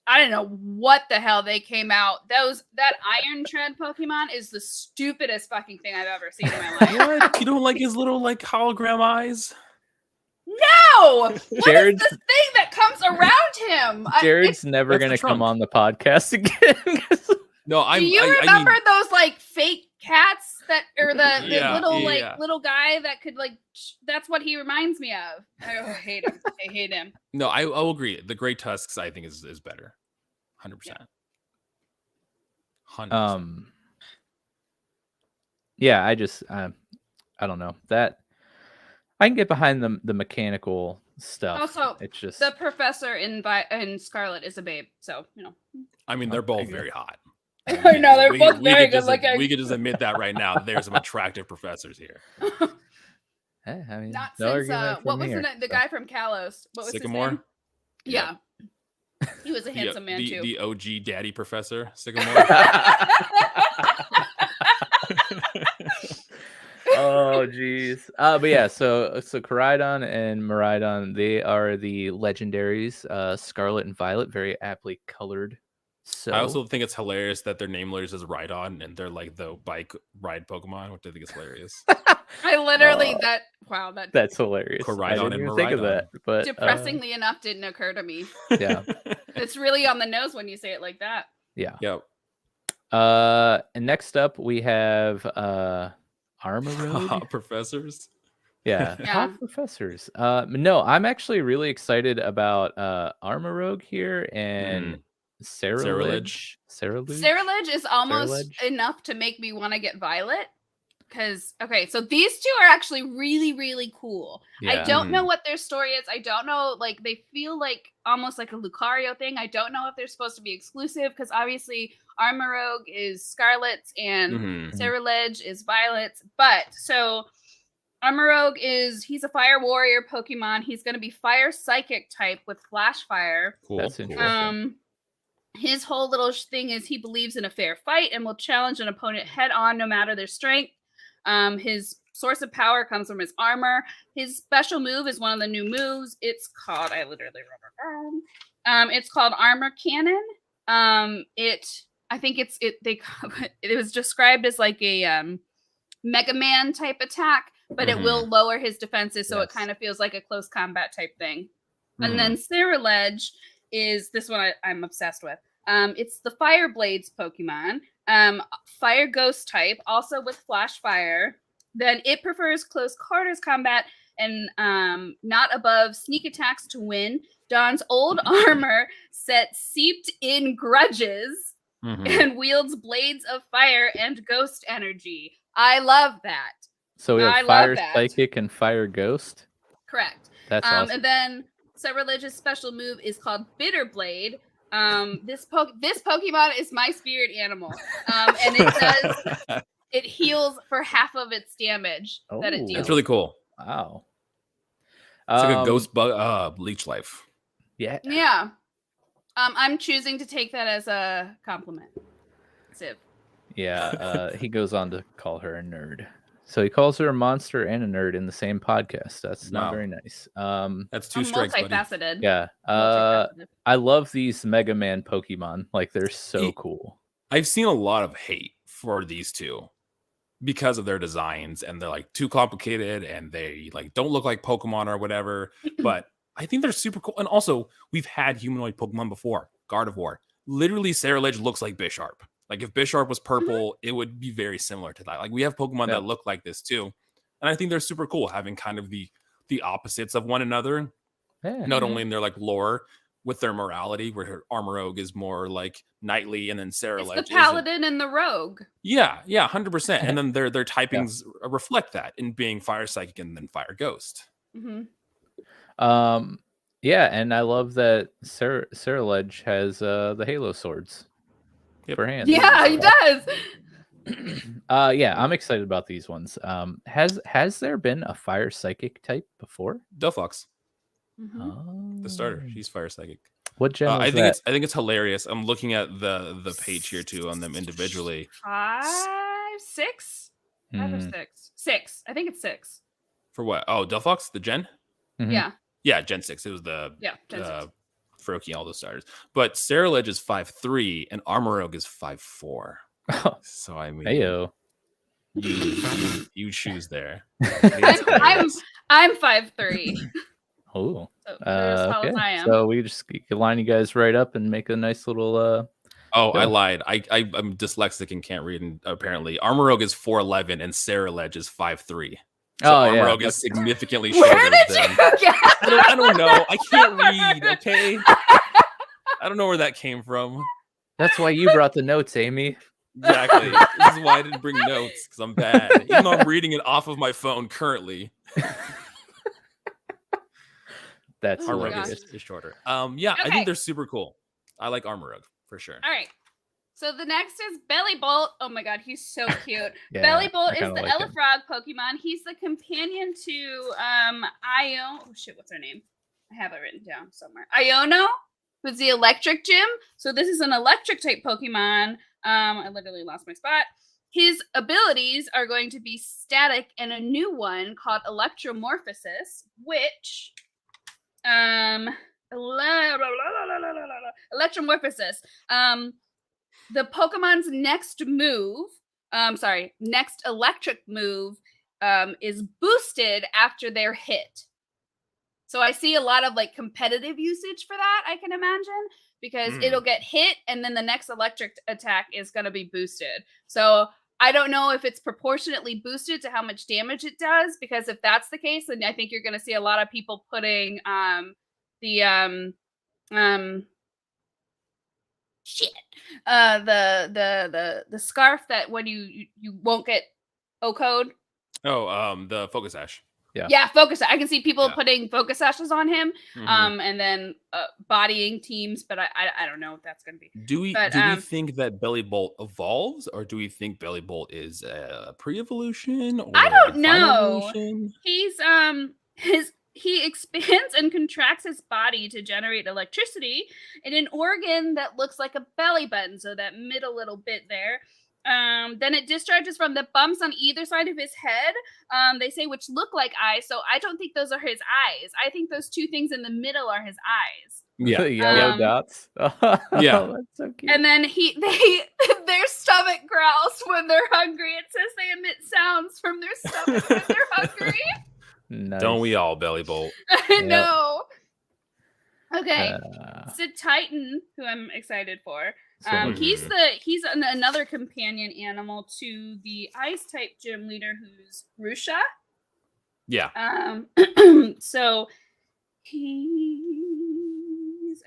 I don't know what the hell they came out. That Iron Tread Pokemon is the stupidest fucking thing I've ever seen in my life. What? You don't like his little like hologram eyes? No! What is this thing that comes around him? Jared's never going to come on the podcast again. No, Do you remember those like fake cats that, or the little guy that could like? That's what he reminds me of. I hate him. I hate him. No, I will agree. The Great Tusks, I think, is better. 100%. 100%. Yeah, I don't know that. I can get behind the mechanical stuff. Also, it's just the professor in Scarlet is a babe, so you know. I mean, they're both very hot. I know they're both very good looking. We could just admit that right now. There's some attractive professors here. Hey, I mean, not since what was the guy from Kalos? What was Sycamore? His name? Yeah. He was a handsome man too. The OG daddy professor, Sycamore. Oh geez. But yeah, so Koraidon and Miraidon, they are the legendaries, Scarlet and Violet, very aptly colored. So I also think it's hilarious that their name letters is Rhydon and they're like the bike ride Pokemon, which I think is hilarious. I literally that's hilarious. Koraidon and Miraidon. Think of that, but depressingly enough didn't occur to me. Yeah. It's really on the nose when you say it like that. Yeah. Yep. And next up we have Armarogue. Professors. Yeah. Hot professors. No, I'm actually really excited about Armarogue here and Cerulege. Cerulege is almost enough to make me want to get Violet. Because, okay, so these two are actually really, really cool. Yeah. I don't know what their story is. I don't know, like, they feel like almost like a Lucario thing. I don't know if they're supposed to be exclusive, because obviously Armarogue is Scarlet's and Cerulege is Violet's. But, so Armarogue he's a Fire Warrior Pokemon. He's going to be Fire Psychic type with Flash Fire. Cool. That's interesting. His whole little thing is he believes in a fair fight and will challenge an opponent head on no matter their strength. His source of power comes from his armor. His special move is one of the new moves. It's called, I literally wrote it down. It's called Armor Cannon. It was described as like a Mega Man type attack, but it will lower his defenses, so it kind of feels like a close combat type thing. And then Cerulege is this one I'm obsessed with. It's the Fire Blades Pokemon. Fire Ghost type, also with Flash Fire. Then it prefers close quarters combat and not above sneak attacks to win. Dons old armor set seeped in grudges and wields blades of fire and ghost energy. I love that. So we have Fire Psychic and Fire Ghost? Correct. That's awesome. And then Cerulege's special move is called Bitter Blade. This Pokemon is my spirit animal. And it heals for half of its damage that it deals. That's really cool. Wow. It's like a ghost bug leech life. Yeah. Yeah. I'm choosing to take that as a compliment. Civ. Yeah, he goes on to call her a nerd. So he calls her a monster and a nerd in the same podcast. That's not very nice. That's two strikes, multifaceted. buddy. Yeah. I love these Mega Man Pokemon. Like, they're so cool. I've seen a lot of hate for these two because of their designs, and they're like too complicated and they like don't look like Pokemon or whatever. But I think they're super cool. And also, we've had humanoid Pokemon before. Gardevoir. Literally, Cerulege looks like Bisharp. Like, if Bisharp was purple, it would be very similar to that. Like, we have Pokemon that look like this too. And I think they're super cool, having kind of the opposites of one another. Yeah. Not only in their like lore with their morality, where her Armarogue is more like knightly, and then Cerulege is the paladin and the rogue. Yeah, 100%. And then their typings reflect that in being Fire Psychic and then Fire Ghost. Yeah, and I love that Cerulege has the Halo swords for hands. Yeah, he does. Yeah, I'm excited about these ones. Has there been a Fire Psychic type before? Delphox. The starter. She's Fire Psychic. What gen? I think it's hilarious. I'm looking at the page here too on them individually. 5, 6, 5 or 6. 6. I think it's 6. For what? Oh, Delphox, the gen? Yeah, Gen 6. It was the Gen 6. Froakie, all those starters. But Cerulege is 5'3" and Armarogue is 5'4". So I mean, heyo. You choose there. I'm 5'3". Oh, So they're as tall as I am. So we just line you guys right up and make a nice little. I lied. I'm dyslexic and can't read. And apparently, Armorogue is 4'11" and Saraledge is 5'3". So Armorogue is significantly shorter than. I don't know. I can't read. Okay. I don't know where that came from. That's why you brought the notes, Amy. Exactly. This is why I didn't bring notes, because I'm bad. Even though I'm reading it off of my phone currently. That's Armorogue is shorter. Yeah, I think they're super cool. I like Armorogue for sure. All right. So the next is Bellybolt. Oh my god, he's so cute. Bellybolt is the Elefrog Pokemon. He's the companion to Io. Oh shit, what's her name? I have it written down somewhere. Iono, who's the electric gym. So this is an electric type Pokemon. I literally lost my spot. His abilities are going to be static and a new one called Electromorphosis, which Electromorphosis. The Pokemon's next electric move is boosted after they're hit. So I see a lot of like competitive usage for that, I can imagine, because it'll get hit and then the next electric attack is going to be boosted. So I don't know if it's proportionately boosted to how much damage it does, because if that's the case, then I think you're going to see a lot of people putting the scarf that when you won't get O-code. The Focus Sash. Yeah, Focus. I can see people putting Focus Sashes on him, and then bodying teams, but I don't know if that's going to be. Do we think that Bellybolt evolves, or do we think Bellybolt is a pre-evolution? Or I don't know. Evolution? He expands and contracts his body to generate electricity in an organ that looks like a belly button, so that middle little bit there. Then it discharges from the bumps on either side of his head, they say, which look like eyes. So I don't think those are his eyes. I think those two things in the middle are his eyes. Yeah, yellow dots. Yeah, that's so cute. And then their stomach growls when they're hungry. It says they emit sounds from their stomach when they're hungry. Nice. Don't we all, Bellybolt? I know. Okay, Titan, who I'm excited for. He's another companion animal to the ice type gym leader, who's Rusha. Yeah. So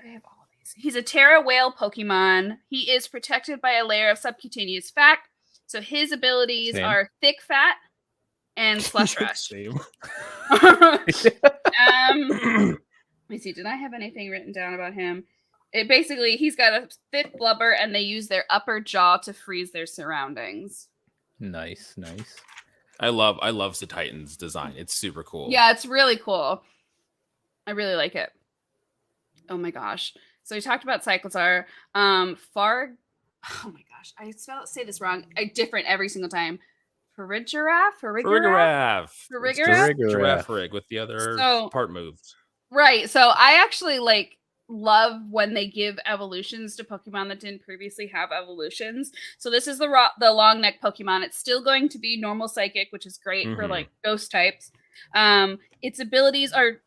I have all of these. He's a Terra whale Pokemon. He is protected by a layer of subcutaneous fat. So his abilities are Thick Fat and Slush Rush. Let me see. Did I have anything written down about him? He's got a thick blubber, and they use their upper jaw to freeze their surroundings. Nice. I love Titan's design. It's super cool. Yeah, it's really cool. I really like it. Oh my gosh. So we talked about Cyclizar. Oh my gosh. I say this wrong. Different every single time. Farigiraf with the other part moved. Right. So I actually love when they give evolutions to Pokemon that didn't previously have evolutions. So this is the long neck Pokemon. It's still going to be normal psychic, which is great for ghost types. Its abilities are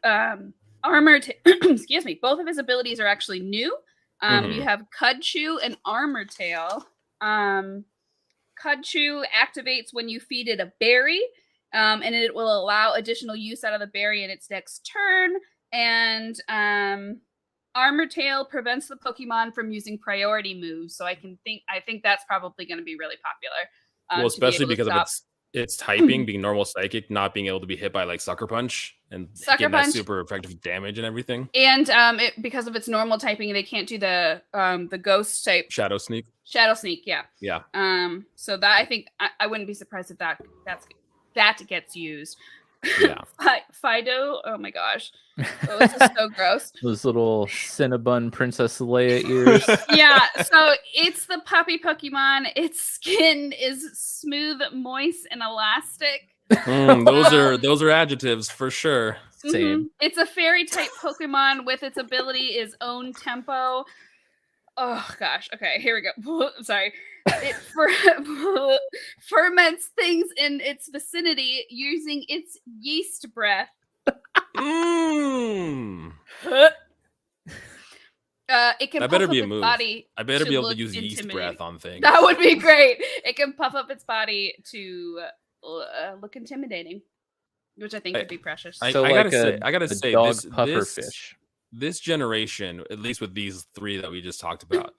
armor. Excuse me. Both of his abilities are actually new. You have Cudchew and Armor Tail. Cudchew activates when you feed it a berry, and it will allow additional use out of the berry in its next turn. And Armor Tail prevents the Pokemon from using priority moves. So I think that's probably going to be really popular. Well, especially because of its typing being normal psychic, not being able to be hit by Sucker Punch and getting that super effective damage and everything. And because of its normal typing, they can't do the ghost type. Shadow Sneak, yeah. Yeah. So that I think I wouldn't be surprised if that gets used. Yeah. Fido. Oh my gosh. Oh, this is so gross. Those little Cinnabon Princess Leia ears. Yeah. So it's the puppy Pokemon. Its skin is smooth, moist, and elastic. Those are adjectives for sure. Same. It's a fairy type Pokemon with its ability is own tempo. Oh gosh. Okay, here we go. I'm sorry. It ferments things in its vicinity using its yeast breath. It can That puff better up be a its move. body. I better be able to look use yeast intimidating. breath on things. That would be great. It can puff up its body to look intimidating, which I think would be precious. So I like gotta say, dog puffer fish. This generation, at least with these three that we just talked about,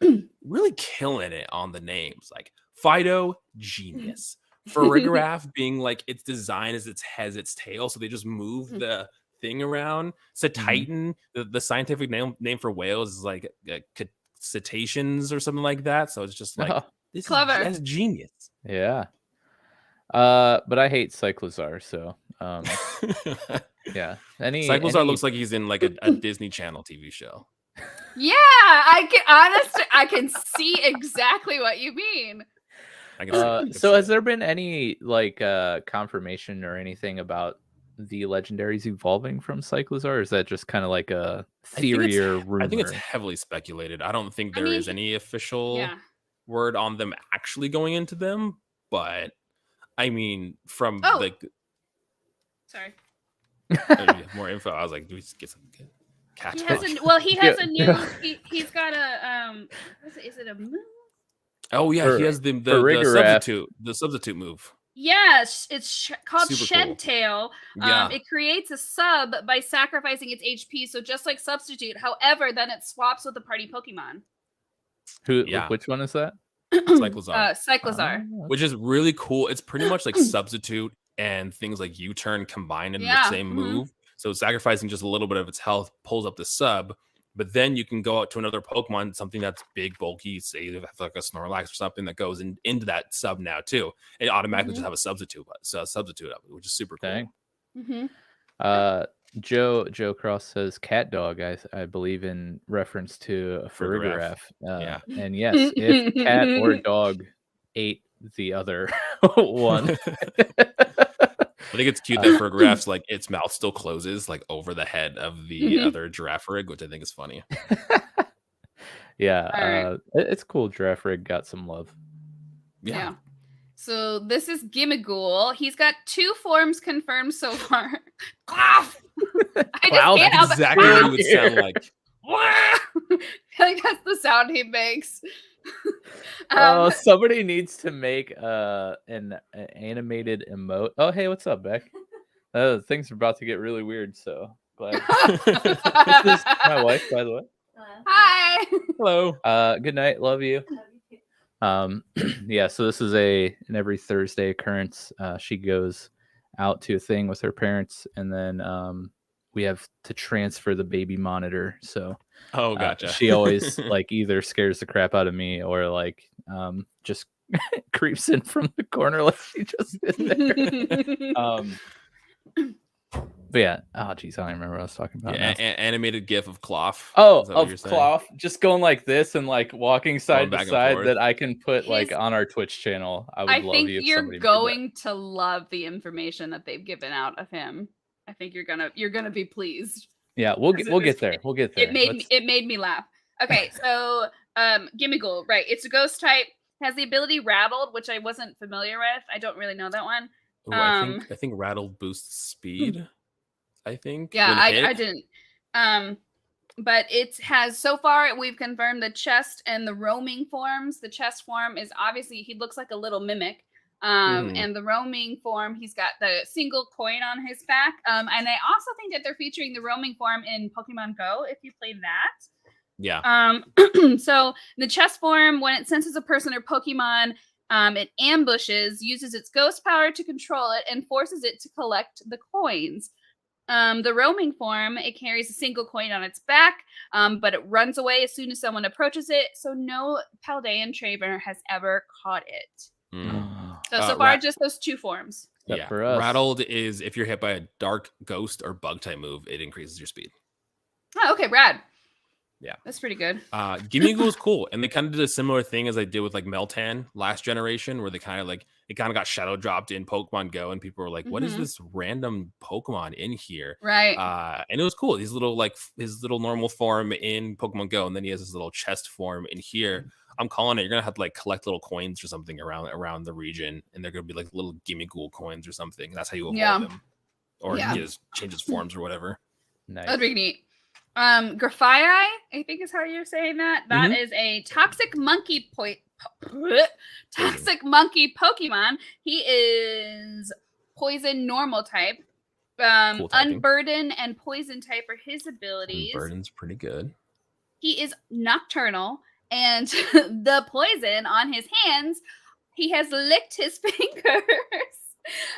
really killing it on the names. Like Fido, genius. Farigiraf being like its design has its tail, so they just move the thing around. Cetitan, the scientific name for whales is like cetaceans or something like that. So it's just like this clever. that's genius. Yeah. But I hate Cyclozar, so yeah. Cyclozar looks like he's in like a Disney Channel TV show. Yeah, I can see exactly what you mean. I can see so has there been any like confirmation or anything about the legendaries evolving from Cyclozar, or is that just kind of like a theory or rumor? I think it's heavily speculated. I don't think there is any official word on them actually going into them, but I mean, from like, sorry, more info. I was like, do we get some cat? He has a new. He's got a Is it a move? Oh yeah, he has the substitute move. Yes, it's called Shed cool. Tail. It creates a sub by sacrificing its HP, so just like Substitute. However, then it swaps with the party Pokemon. Which one is that? Cyclozar. Cyclozar. Which is really cool. It's pretty much like Substitute and things like U-Turn combined in the same move. So sacrificing just a little bit of its health pulls up the sub. But then you can go out to another Pokemon, something that's big, bulky, say you have like a Snorlax or something that goes into that sub now too. It automatically just have a substitute of it, which is super cool. Joe Cross says cat dog. I believe in reference to a Farigiraf. And yes, if cat or dog ate the other one. I think it's cute that Farigiraf's like its mouth still closes like over the head of the other Girafarig, which I think is funny. It's cool. Girafarig got some love. Yeah. So this is Gimmighoul. He's got 2 forms confirmed so far. Cough! That's exactly what he would sound like. I think that's the sound he makes. Somebody needs to make an animated emote. Oh, hey, what's up, Beck? Things are about to get really weird, so glad. This is my wife, by the way. Hi. Hello. Good night. Love you. So this is an every Thursday occurrence. She goes out to a thing with her parents, and then we have to transfer the baby monitor. So gotcha. She always like either scares the crap out of me or like just creeps in from the corner like she just did there. But yeah, geez, I don't remember what I was talking about. Animated GIF of Cloth. Of Cloth, just going like this and like walking side to side that I can put like on our Twitch channel. I think you're going to love the information that they've given out of him. I think you're gonna be pleased. Yeah, we'll get there. We'll get there. It made me laugh. Okay, so Gimmighoul, right? It's a ghost type. Has the ability Rattled, which I wasn't familiar with. I don't really know that one. Ooh, I think Rattled boosts speed. I think. Yeah, I didn't. But it has so far we've confirmed the chest and the roaming forms. The chest form is obviously he looks like a little mimic. And the roaming form, he's got the single coin on his back. And I also think that they're featuring the roaming form in Pokemon Go if you played that. Yeah. So the chest form, when it senses a person or Pokemon, it ambushes, uses its ghost power to control it, and forces it to collect the coins. The roaming form, it carries a single coin on its back, but it runs away as soon as someone approaches it. So no Paldean trainer has ever caught it. So far, just those 2 forms. Yeah, for us. Rattled is if you're hit by a dark, ghost, or bug type move, it increases your speed. Oh, okay, rad. Yeah, that's pretty good. Gimmighoul is cool, and they kind of did a similar thing as I did with like Meltan last generation, where they kind of got shadow dropped in Pokemon Go, and people were like, "What is this random Pokemon in here?" Right. And it was cool. His little normal form in Pokemon Go, and then he has his little chest form in here. I'm calling it. You're gonna have to like collect little coins or something around the region, and they're gonna be like little Gimmighoul coins or something. That's how you evolve them. or changes forms or whatever. Nice. That'd be neat. Grafii, I think is how you're saying that. That is a toxic monkey monkey Pokemon. He is poison normal type. Cool Unburden and poison type are his abilities. Unburden's pretty good. He is nocturnal, and the poison on his hands, he has licked his fingers.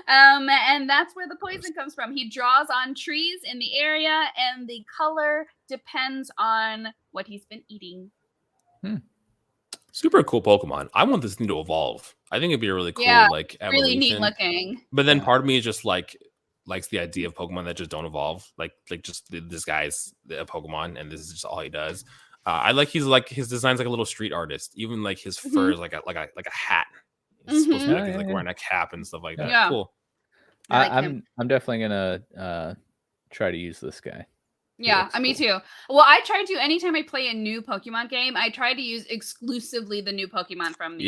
And that's where the poison comes from. He draws on trees in the area, and the color depends on what he's been eating. Super cool Pokemon. I want this thing to evolve. I think it'd be a really cool, like, evolution. Really neat looking. But then part of me is just like likes the idea of Pokemon that just don't evolve. Like just this guy's a Pokemon, and this is just all he does. I like his design's like a little street artist. Even like his fur is like a hat. It's supposed to be like, wearing a cap and stuff like that. Yeah. Cool. I'm definitely gonna try to use this guy. Yeah, me too. Well, I try to anytime I play a new Pokemon game, I try to use exclusively the new Pokemon from the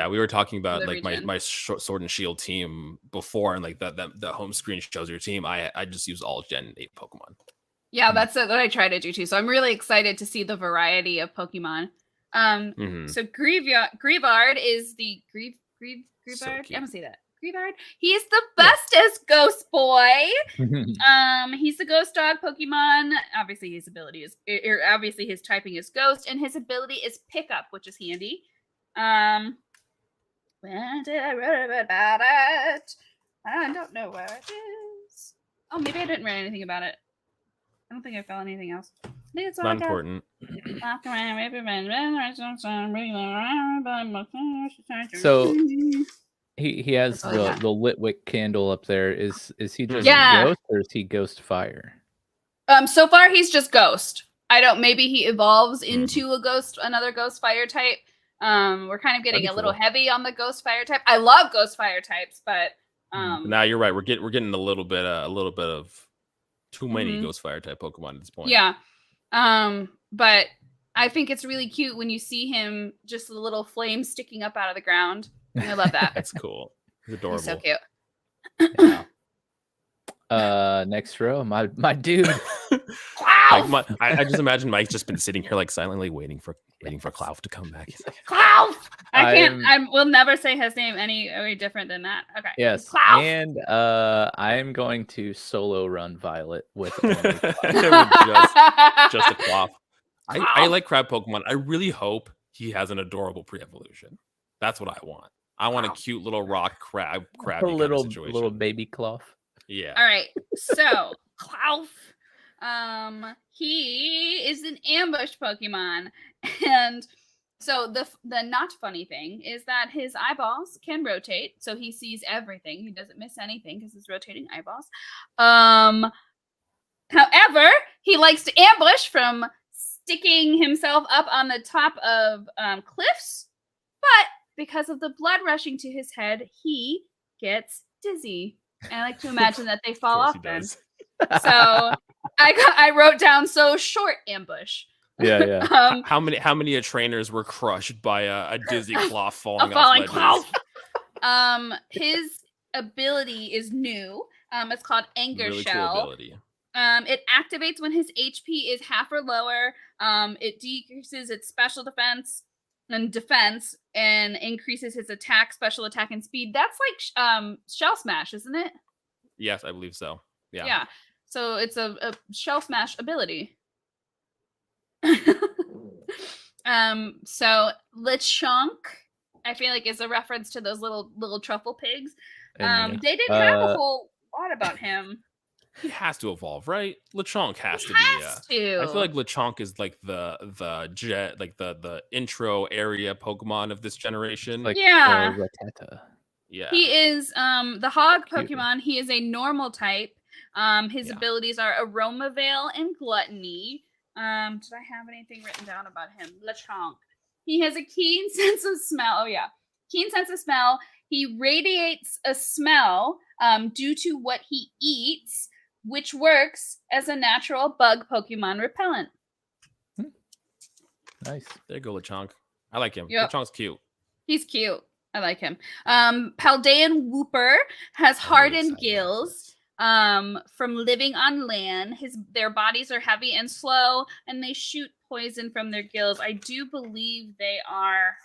we were talking about like region. my Sword and Shield team before, and like the home screen shows your team. I just use all Gen 8 Pokemon. Yeah, that's what I try to do too. So I'm really excited to see the variety of Pokemon. So Grievard is the Grievard. So I'm gonna say that. Grievard. He's the bestest ghost boy. He's the ghost dog Pokemon. Obviously, his ability is obviously his typing is ghost, and his ability is pickup, which is handy. When did I write about it? I don't know where it is. Oh, maybe I didn't write anything about it. I don't think I found anything else. I think it's all not important. So he has the Litwick candle up there. Is he just ghost, or is he ghost fire? So far he's just ghost. Maybe he evolves into another ghost fire type. We're kind of getting a little heavy on the ghost fire type. I love ghost fire types, but now you're right. We're getting a little bit of too many ghost fire type Pokemon at this point. Yeah. But I think it's really cute when you see him, just a little flame sticking up out of the ground. I love that. That's cool. He's adorable. He's so cute. Next row, my dude. Clouf! I just imagine Mike's just been sitting here like silently waiting for Clouf to come back. He's like, Clouf! I will never say his name any different than that. Okay. Yes. Clouf! And I'm going to solo run Violet with only just a Clouf. I like crab Pokemon. I really hope he has an adorable pre-evolution. That's what I want. I want a cute little rock crab a little baby Clouf. Yeah. All right. So Clouf, he is an ambush Pokemon, and so the not funny thing is that his eyeballs can rotate, so he sees everything. He doesn't miss anything because he's rotating eyeballs. However, he likes to ambush from sticking himself up on the top of cliffs, but because of the blood rushing to his head, he gets dizzy. And I like to imagine that they fall off then. So I wrote down short ambush. Yeah. How many trainers were crushed by a dizzy Clouf falling off ledges? His ability is new. It's called Anger really Shell. Cool ability. It activates when his HP is half or lower. It decreases its special defense and increases his attack, special attack, and speed. That's like Shell Smash, isn't it? Yes, I believe so. Yeah. Yeah. So it's a Shell Smash ability. So Lechonk, I feel like is a reference to those little truffle pigs. They didn't have a whole lot about him. He has to evolve, right? Lechonk has to be. I feel like Lechonk is like the intro area Pokemon of this generation. Like Yeah. He is the hog Pokemon. He is a normal type. His abilities are Aroma Veil and Gluttony. Did I have anything written down about him? Lechonk. He has a keen sense of smell. Oh yeah. Keen sense of smell. He radiates a smell due to what he eats, which works as a natural bug Pokemon repellent. Nice. There you go, Lechonk. I like him. Yep. Lechonk's cute. He's cute. I like him. Paldean Wooper has hardened gills. from living on land. Their bodies are heavy and slow, and they shoot poison from their gills. I do believe they are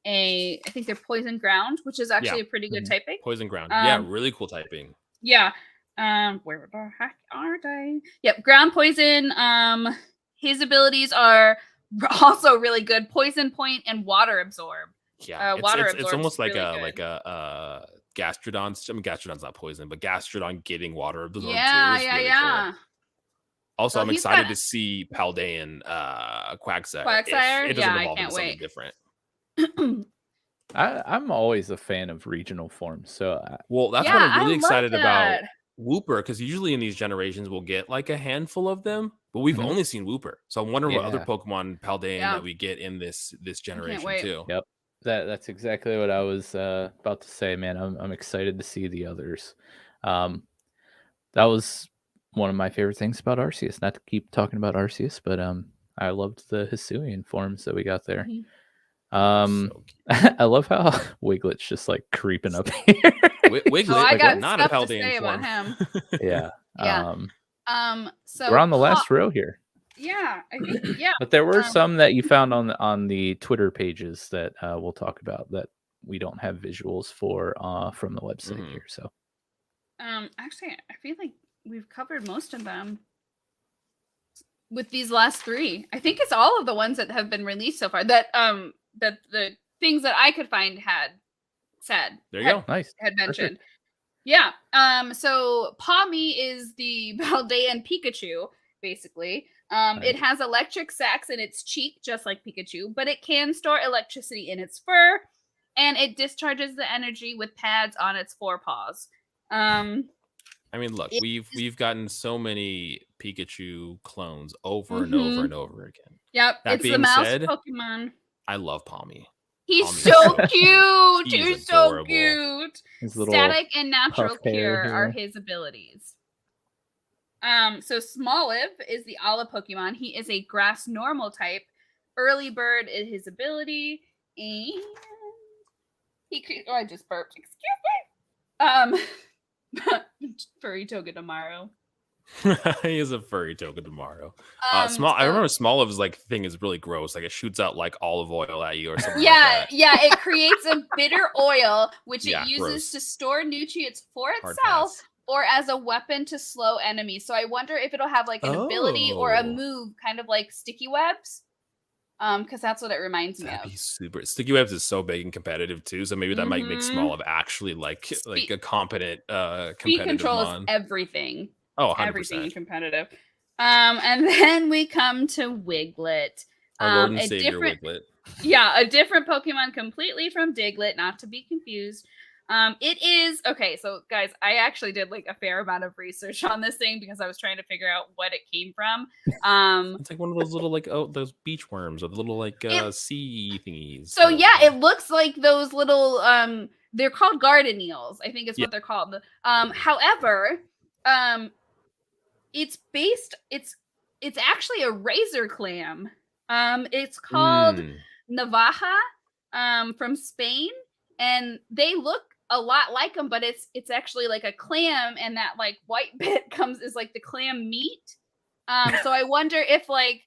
I think they're poison ground, which is actually a pretty good typing. Poison ground. Yeah, really cool typing. Yeah. Where the heck are they? Yep, ground poison. His abilities are also really good. Poison point and water absorb. Yeah, it's almost like a Gastrodon. I mean, Gastrodon's not poison, but Gastrodon getting water absorb too. Cool. Also, I'm excited to see Paldean Quagsire. It doesn't evolve into something different. I'm always a fan of regional forms. So that's what I'm really excited about Wooper, because usually in these generations we'll get like a handful of them, but we've only seen Wooper. So I'm wondering what other Pokemon Paldean that we get in this generation too. Yep. That's exactly what I was about to say, man. I'm excited to see the others. That was one of my favorite things about Arceus. Not to keep talking about Arceus, but I loved the Hisuian forms that we got there. I love how Wiglet's just like creeping up here. Wiglet, I got not stuff a Paldean to say form. about him. So we're on the last row here. Yeah, I think But there were some that you found on the Twitter pages that we'll talk about that we don't have visuals for from the website here. So actually, I feel like we've covered most of them with these last 3. I think it's all of the ones that have been released so far that the things that I could find had said. There you go. Nice. Had mentioned. Perfect. Yeah. So Pawmi is the Paldean Pikachu, basically. It has electric sacs in its cheek, just like Pikachu, but it can store electricity in its fur, and it discharges the energy with pads on its forepaws. I mean, look, we've gotten so many Pikachu clones over and over and over again. Yep, it's the mouse Pokemon. I love Pawmi. He's so cute. He's so cute. Static and natural cure are his abilities. So Smoliv is the Ala Pokemon. He is a grass normal type. Early Bird is his ability, and I just burped. Excuse me. Furry Togedemaru. He is a furry Togedemaru. I remember Smoliv's like thing is really gross. Like it shoots out like olive oil at you or something. Yeah. It creates a bitter oil which it uses to store nutrients for itself or as a weapon to slow enemies. So I wonder if it'll have like an ability or a move, kind of like Sticky Webs. Because that's what it reminds me of. That'd be super. Sticky Webs is so big and competitive too, so maybe that might make Smoliv actually like a competent competitive Speed control mon. is everything. Oh, 100%. Everything competitive. And then we come to Wiglet. Our Lord and Savior Wiglet. Yeah, a different Pokemon completely from Diglett, not to be confused. It is okay. So, guys, I actually did like a fair amount of research on this thing because I was trying to figure out what it came from. It's like one of those little like those beach worms or the little like sea thingies. So yeah, it looks like those little they're called garden eels. I think is what they're called. However, it's actually a razor clam. It's called Navaja from Spain, and they look a lot like them, but it's actually like a clam, and that like white bit is like the clam meat. So I wonder if like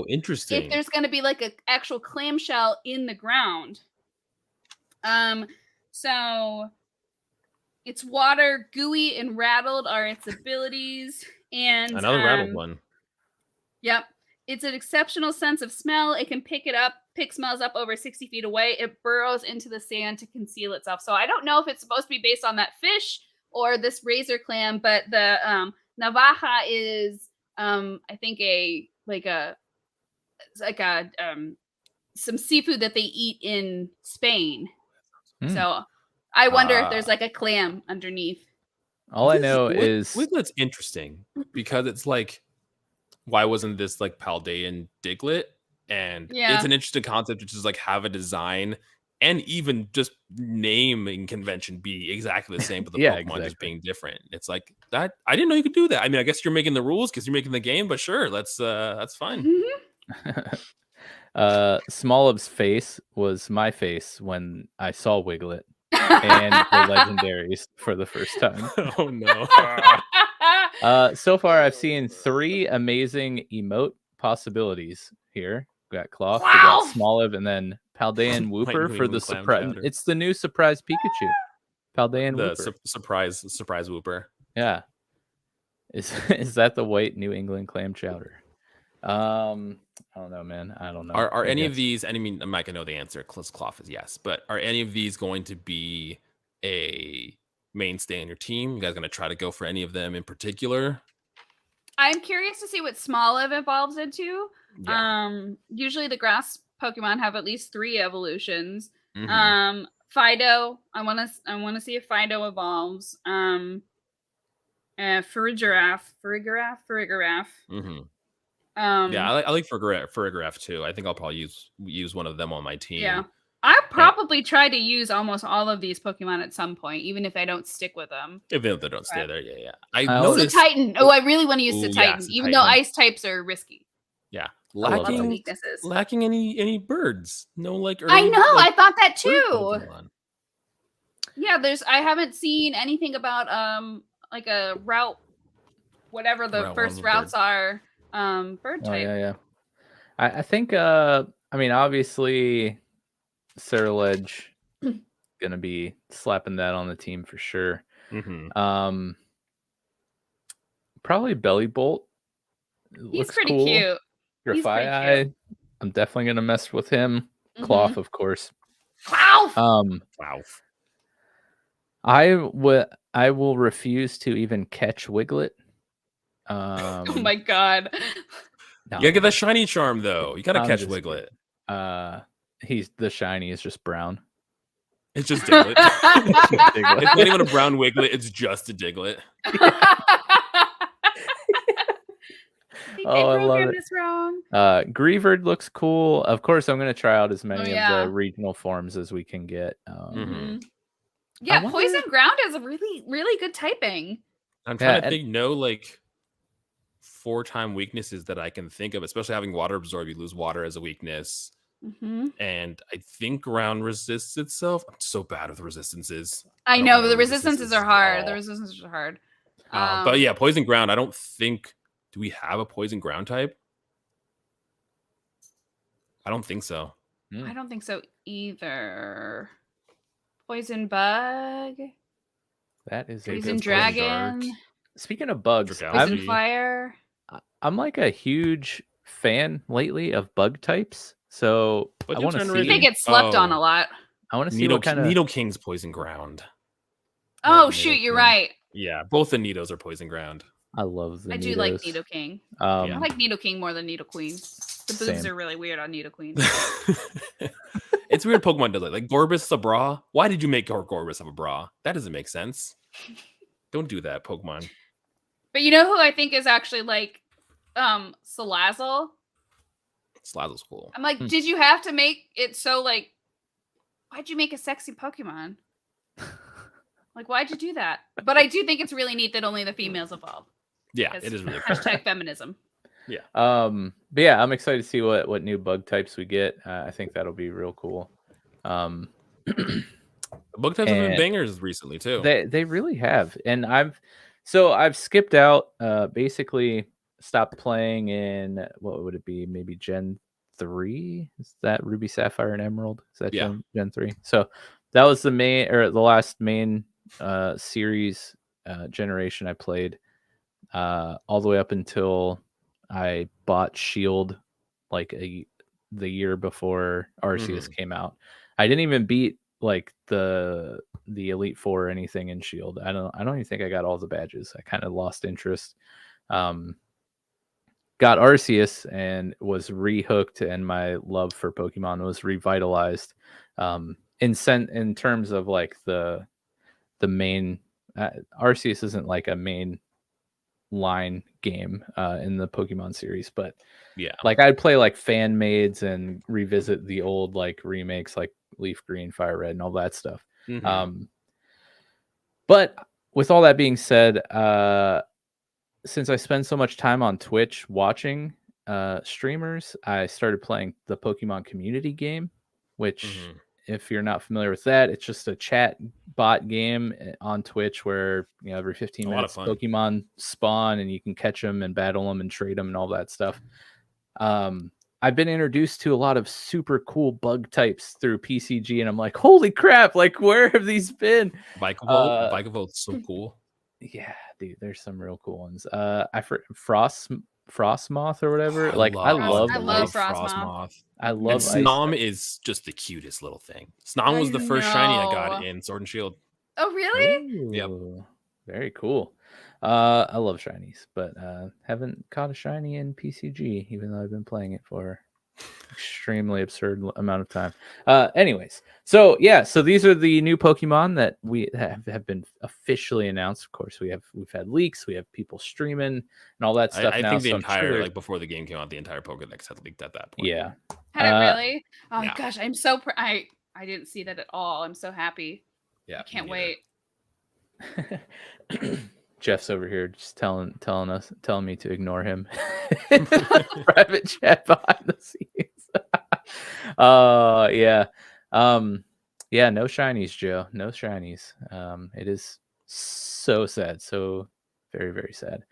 interesting, if there's going to be like an actual clamshell in the ground. So it's water, gooey, and rattled are its abilities, and another rattled one. Yep. It's an exceptional sense of smell. It can pick smells up over 60 feet away. It burrows into the sand to conceal itself. So I don't know if it's supposed to be based on that fish or this razor clam, but the Navaja is I think some seafood that they eat in Spain. So I wonder if there's like a clam underneath. All I know is Wiglet's interesting because it's like, why wasn't this like Paldean Diglett? And it's an interesting concept, which is like have a design and even just naming convention be exactly the same, but the Pokemon just being different. It's like that. I didn't know you could do that. I mean, I guess you're making the rules because you're making the game, but sure, that's fine. Smoliv's face was my face when I saw Wiglet. and the legendaries for the first time. Oh no. So far, I've seen 3 amazing emote possibilities here. We got Cloth, we got Smoliv, and then Paldean Wooper for the surprise. It's the new surprise Pikachu. Paldean Wooper. Surprise Wooper. Yeah. Is that the white New England clam chowder? I don't know, man. I don't know. Are any of these? And I mean, Mike, I know the answer. Cloth is yes, but are any of these going to be a mainstay in your team? You guys going to try to go for any of them in particular? I'm curious to see what Smoliv evolves into. Yeah. Usually the grass Pokemon have at least 3 evolutions. Mm-hmm. Fido, I want to see if Fido evolves. Farigiraf. Mm-hmm. Yeah, I like Farigiraf too. I think I'll probably use one of them on my team. Yeah, I probably try to use almost all of these Pokemon at some point, even if I don't stick with them. Even if they don't stay there, yeah. I noticed Titan. Oh, I really want to use Titan, even though ice types are risky. Yeah, lacking any birds. No, like I know. I thought that too. Yeah, I haven't seen anything about like a route, whatever the first routes are. Bird type. Yeah. I think I mean, obviously Cerulege gonna be slapping that on the team for sure. Mm-hmm. Probably Bellybolt. He's pretty cool. Cute. Grafai, I'm definitely gonna mess with him. Mm-hmm. Cloth, of course. Wow. I will refuse to even catch Wiglet. Oh my god! No. You gotta get that shiny charm though. You gotta catch Wiglet. He's the shiny is just brown. It's just Diglett. It's not even a brown Wiglet. It's just a Diglett. I love it. Wrong. Greavard looks cool. Of course, I'm gonna try out as many of the regional forms as we can get. Yeah, Poison Ground is a really, really good typing. I'm trying to think. No, like 4-time weaknesses that I can think of, especially having Water Absorb. You lose water as a weakness. Mm-hmm. And I think ground resists itself. I'm so bad with resistances. I know the resistances are hard. The resistances are hard. But yeah, Poison Ground. I don't think. Do we have a Poison Ground type? I don't think so. I don't think so either. Poison Bug. That is Poison Dragon. Speaking of bugs, Poison Fire. I'm like a huge fan lately of bug types. So I want to see. I think it's slept on a lot. I want to see what kind of Nidoking's Poison Ground. Oh shoot, you're right. Yeah, both the Nidos are Poison Ground. I love the Nidos. I do like Nidoking. I like Nidoking more than Nidoqueen. The boobs are really weird on Nidoqueen. It's weird Pokemon does it. Like Gorbis a bra. Why did you make Gorbis have a bra? That doesn't make sense. Don't do that, Pokemon. But you know who I think is actually like Salazzle? Salazzle's cool. I'm like, did you have to make it so like why'd you make a sexy Pokemon? Like, why'd you do that? But I do think it's really neat that only the females evolve. Yeah, it is really cool. Hashtag feminism. Yeah. But yeah, I'm excited to see what new bug types we get. I think that'll be real cool. Bug types have been bangers recently too. They really have. And I've skipped out, basically stopped playing in what would it be? Maybe Gen 3? Is that Ruby, Sapphire, and Emerald? Is that Gen 3? So that was the last main series generation I played all the way up until I bought Shield like the year before Arceus came out. I didn't even beat like the Elite Four or anything in Shield. I don't even think I got all the badges. I kind of lost interest. Got Arceus and was rehooked, and my love for Pokemon was revitalized. In terms of like the main Arceus isn't like a main line game in the Pokemon series, but like I'd play like fan maids and revisit the old like remakes like Leaf Green, Fire Red, and all that stuff. But with all that being said, since I spend so much time on Twitch watching streamers, I started playing the Pokemon community game, which if you're not familiar with that, it's just a chat bot game on Twitch where every 15 minutes Pokemon spawn and you can catch them and battle them and trade them and all that stuff. I've been introduced to a lot of super cool bug types through PCG, and I'm like, holy crap! Like, where have these been? Vikavolt, so cool. Yeah, dude, there's some real cool ones. Frost Moth or whatever. I love Frost Moth. I love Snom is just the cutest little thing. Snom was the first shiny I got in Sword and Shield. Oh, really? Ooh, yep. Very cool. I love shinies, but haven't caught a shiny in PCG, even though I've been playing it for extremely absurd amount of time. Anyways, so these are the new Pokemon that we have been officially announced. Of course, we've had leaks, we have people streaming and all that stuff. I think the entire before the game came out, the entire Pokedex had leaked at that point. Yeah. Had it really? Oh yeah. Gosh, I'm so I didn't see that at all. I'm so happy. Yeah, I can't wait. Jeff's over here just telling me to ignore him in the private chat behind the scenes. Yeah. No shinies, Joe. No shinies. It is so sad. So very, very sad.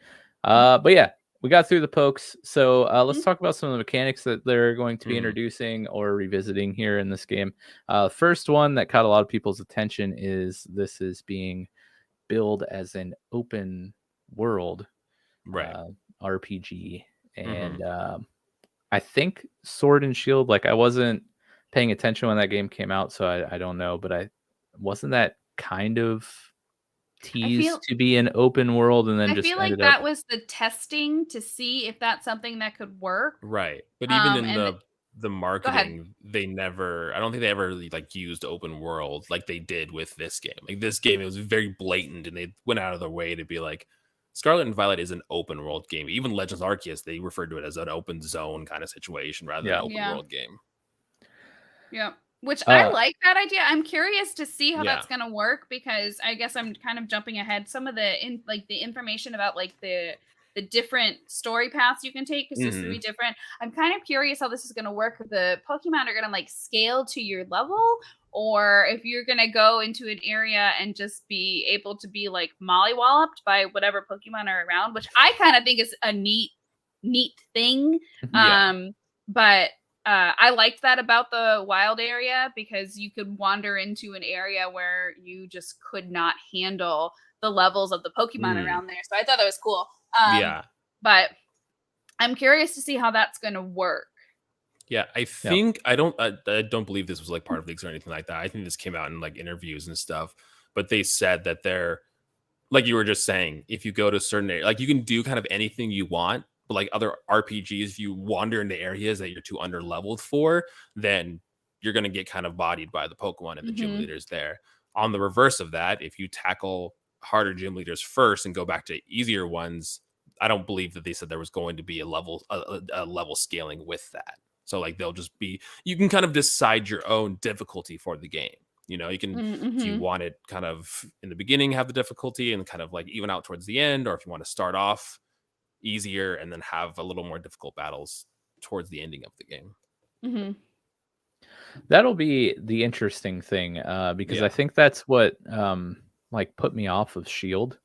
But yeah, we got through the pokes. So let's talk about some of the mechanics that they're going to be introducing or revisiting here in this game. First one that caught a lot of people's attention is this is being billed as an open world RPG. And I think Sword and Shield, like I wasn't paying attention when that game came out, so I don't know, but wasn't that kind of teased to be an open world, and then I feel like that was the testing to see if that's something that could work. Right. But even in the marketing, I don't think they ever really used open world like they did with this game. Like this game, it was very blatant, and they went out of their way to be like, Scarlet and Violet is an open world game. Even Legends Arceus, they referred to it as an open zone kind of situation rather than an open world game. Yeah. Which I like that idea. I'm curious to see how that's going to work, because I guess I'm kind of jumping ahead. Some of the the information about the different story paths you can take, because there's 3 different. I'm kind of curious how this is going to work. If the Pokemon are going to scale to your level, or if you're going to go into an area and just be able to be mollywalloped by whatever Pokemon are around, which I kind of think is a neat thing. But I liked that about the wild area, because you could wander into an area where you just could not handle the levels of the Pokemon around there. So I thought that was cool. But I'm curious to see how that's going to work. Yeah, I think I don't believe this was part of leaks or anything like that. I think this came out in interviews and stuff. But they said that they're, like you were just saying, if you go to a certain area, you can do kind of anything you want. But other RPGs, if you wander into areas that you're too under leveled for, then you're going to get kind of bodied by the Pokemon and the gym leaders there. On the reverse of that, if you tackle harder gym leaders first and go back to easier ones, I don't believe that they said there was going to be a level scaling with that. So they'll just be, you can kind of decide your own difficulty for the game. You can, if you want it kind of in the beginning, have the difficulty and kind of even out towards the end, or if you want to start off easier and then have a little more difficult battles towards the ending of the game. That'll be the interesting thing, because I think that's what put me off of Shield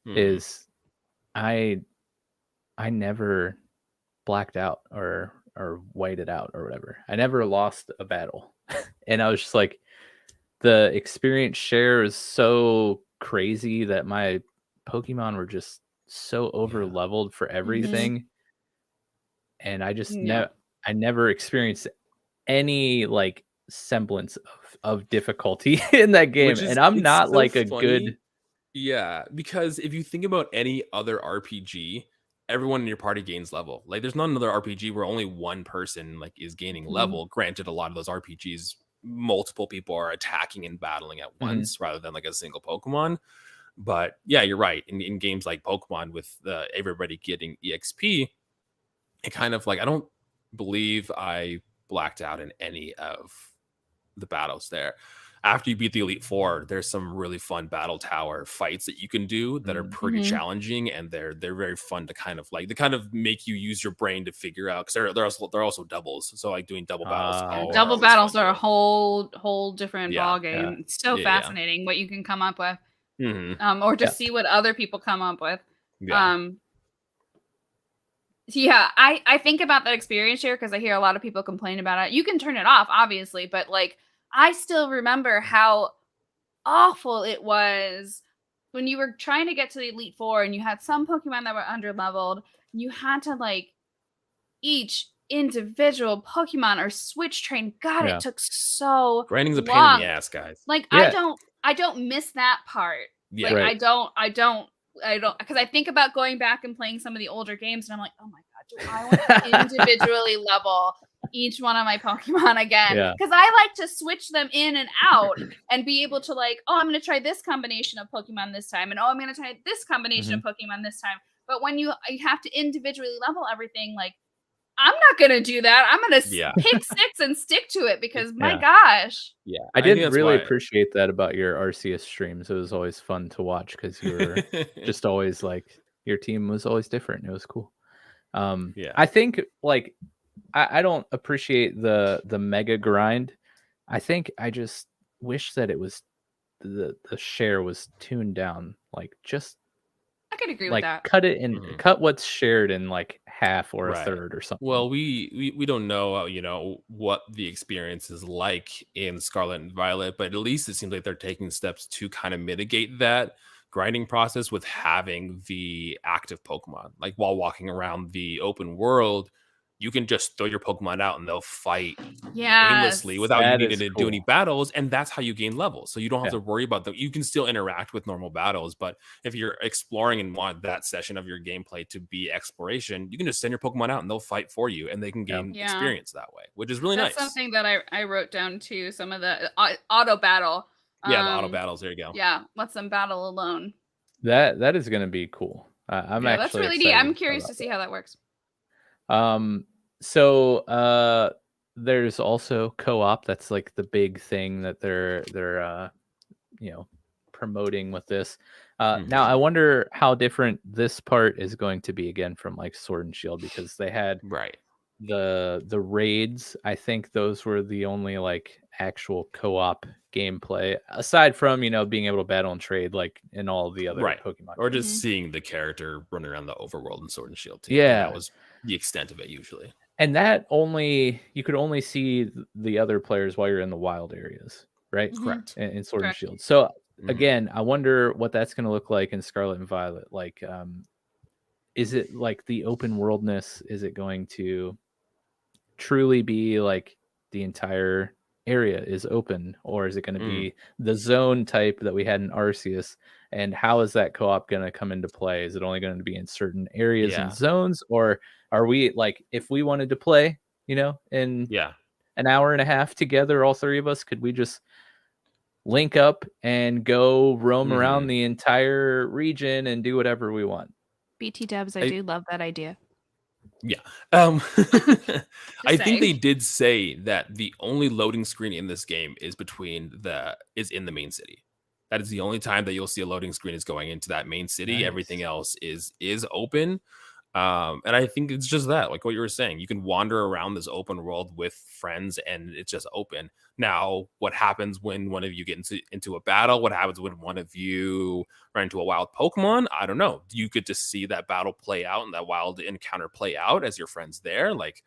is I never blacked out or whited out or whatever. I never lost a battle. And I was just the experience share is so crazy that my Pokemon were just so over leveled for everything. And I just I never experienced any semblance of difficulty in that game. And I'm not so a good because if you think about any other RPG, everyone in your party gains level. There's not another RPG where only one person is gaining level. Granted, a lot of those RPGs, multiple people are attacking and battling at once rather than a single Pokemon. But yeah, you're right. In games like Pokemon with everybody getting EXP, it kind of I don't believe I blacked out in any of the battles there. after you beat the Elite Four, there's some really fun battle tower fights that you can do that are pretty challenging, and they're very fun to kind of make you use your brain to figure out, because they're also doubles. So like doing double battles. Double battles are a whole different ball game. Yeah. It's so fascinating what you can come up with, or just see what other people come up with. I think about that experience here because I hear a lot of people complain about it. You can turn it off, obviously, but like I still remember how awful it was when you were trying to get to the Elite Four and you had some Pokemon that were under-leveled. You had to like each individual Pokemon or switch train. God, it took so grinding's a long. pain in the ass, guys. Like I don't miss that part. Yeah. Like I don't because I think about going back and playing some of the older games and I'm like, oh my god, do I want to individually level each one of my Pokemon again? Because I like to switch them in and out and be able to like, oh, I'm going to try this combination of Pokemon this time, and oh, I'm going to try this combination of Pokemon this time. But when you have to individually level everything, like I'm not going to do that. I'm going to pick 6 and stick to it because my gosh. Yeah, I did really appreciate that about your Arceus streams. It was always fun to watch because you were just always like your team was always different. It was cool. I think like I don't appreciate the mega grind. I think I just wish that it was the share was tuned down, like just. I could agree like with that. Cut it in, cut what's shared in like half or a third or something. Well, we don't know, what the experience is like in Scarlet and Violet, but at least it seems like they're taking steps to kind of mitigate that grinding process with having the active Pokemon. Like while walking around the open world, you can just throw your Pokemon out and they'll fight aimlessly without you needing to do any battles. And that's how you gain levels. So you don't have to worry about them. You can still interact with normal battles. But if you're exploring and want that session of your gameplay to be exploration, you can just send your Pokemon out and they'll fight for you and they can gain experience that way, which is really nice. That's something that I wrote down too. Some of the auto battle. The auto battles. There you go. Yeah. Let them battle alone. That is going to be cool. I'm actually that's really neat. I'm curious to see how that works. So there's also co-op. That's like the big thing that they're promoting with this. Now I wonder how different this part is going to be again from like Sword and Shield, because they had the raids. I think those were the only like actual co-op gameplay aside from being able to battle and trade like in all the other Pokemon or just seeing the character running around the overworld in Sword and Shield too. Yeah, that was the extent of it usually. And that you could only see the other players while you're in the wild areas, right? Correct. In Sword and Shield. So again, I wonder what that's going to look like in Scarlet and Violet. Like, is it like the open worldness? Is it going to truly be like the entire area is open, or is it going to be the zone type that we had in Arceus? And how is that co-op going to come into play? Is it only going to be in certain areas and zones, or are we like, if we wanted to play, in an hour and a half together, all three of us, could we just link up and go roam around the entire region and do whatever we want? BT dubs, I do love that idea. Yeah. I think they did say that the only loading screen in this game is in the main city. That is the only time that you'll see a loading screen is going into that main city. Nice. Everything else is open. And I think it's just that, like what you were saying, you can wander around this open world with friends and it's just open. Now, what happens when one of you get into a battle? What happens when one of you run into a wild Pokemon? I don't know. You could just see that battle play out and that wild encounter play out as your friend's there. Like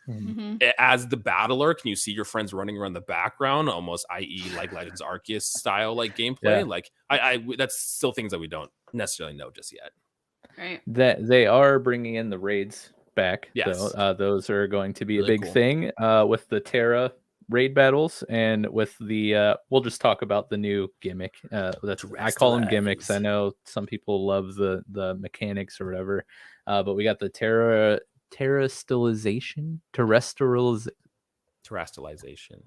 as the battler, can you see your friends running around the background, almost i.e. like Legends Arceus style like gameplay? Yeah. Like that's still things that we don't necessarily know just yet. Right. That they are bringing in the raids back. Yes. So, those are going to be really a big thing with the Terra raid battles, and with the we'll just talk about the new gimmick. I call them gimmicks. I know some people love the mechanics or whatever, but we got the terrestrialization.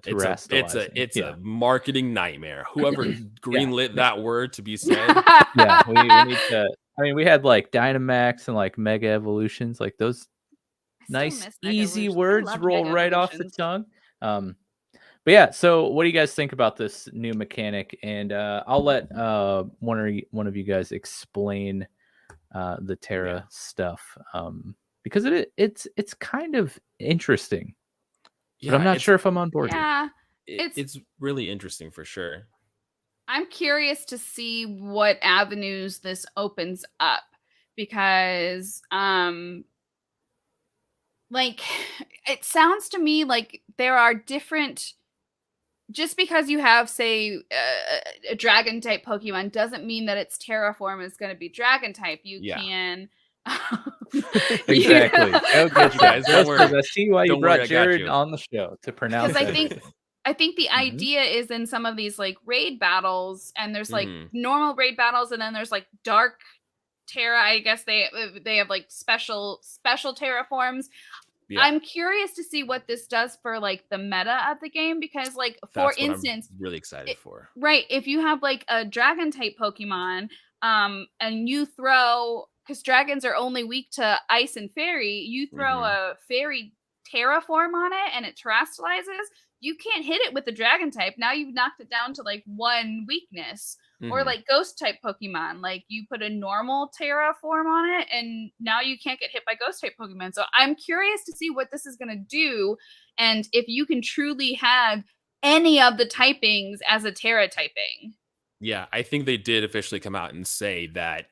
It's a marketing nightmare. Whoever greenlit that word to be said. Yeah, we need to. I mean, we had like Dynamax and like Mega Evolutions, like those nice, easy words roll right off the tongue. But yeah, so what do you guys think about this new mechanic? And I'll let one of you guys explain the Terra stuff, because it's kind of interesting. Yeah, but I'm not sure if I'm on board. Yeah, it's really interesting for sure. I'm curious to see what avenues this opens up, because like it sounds to me like there are different, just because you have, say, a dragon type Pokemon doesn't mean that its Terraform is going to be dragon type. You can exactly. Okay, guys, I see why you brought Jared you on the show to pronounce it. I think the idea is in some of these like raid battles, and there's like normal raid battles, and then there's like dark Terra. I guess they have like special Terraforms. Yeah. I'm curious to see what this does for like the meta of the game, because like for instance, I'm really excited for. Right, if you have like a dragon type Pokemon, and you throw, because dragons are only weak to ice and fairy, you throw a fairy Terraform on it and it terastallizes, you can't hit it with the dragon type. Now you've knocked it down to like one weakness. Or like ghost type Pokemon, like you put a normal Terraform on it and now you can't get hit by ghost type Pokemon. So I'm curious to see what this is going to do, and if you can truly have any of the typings as a Terra typing. Yeah, I think they did officially come out and say that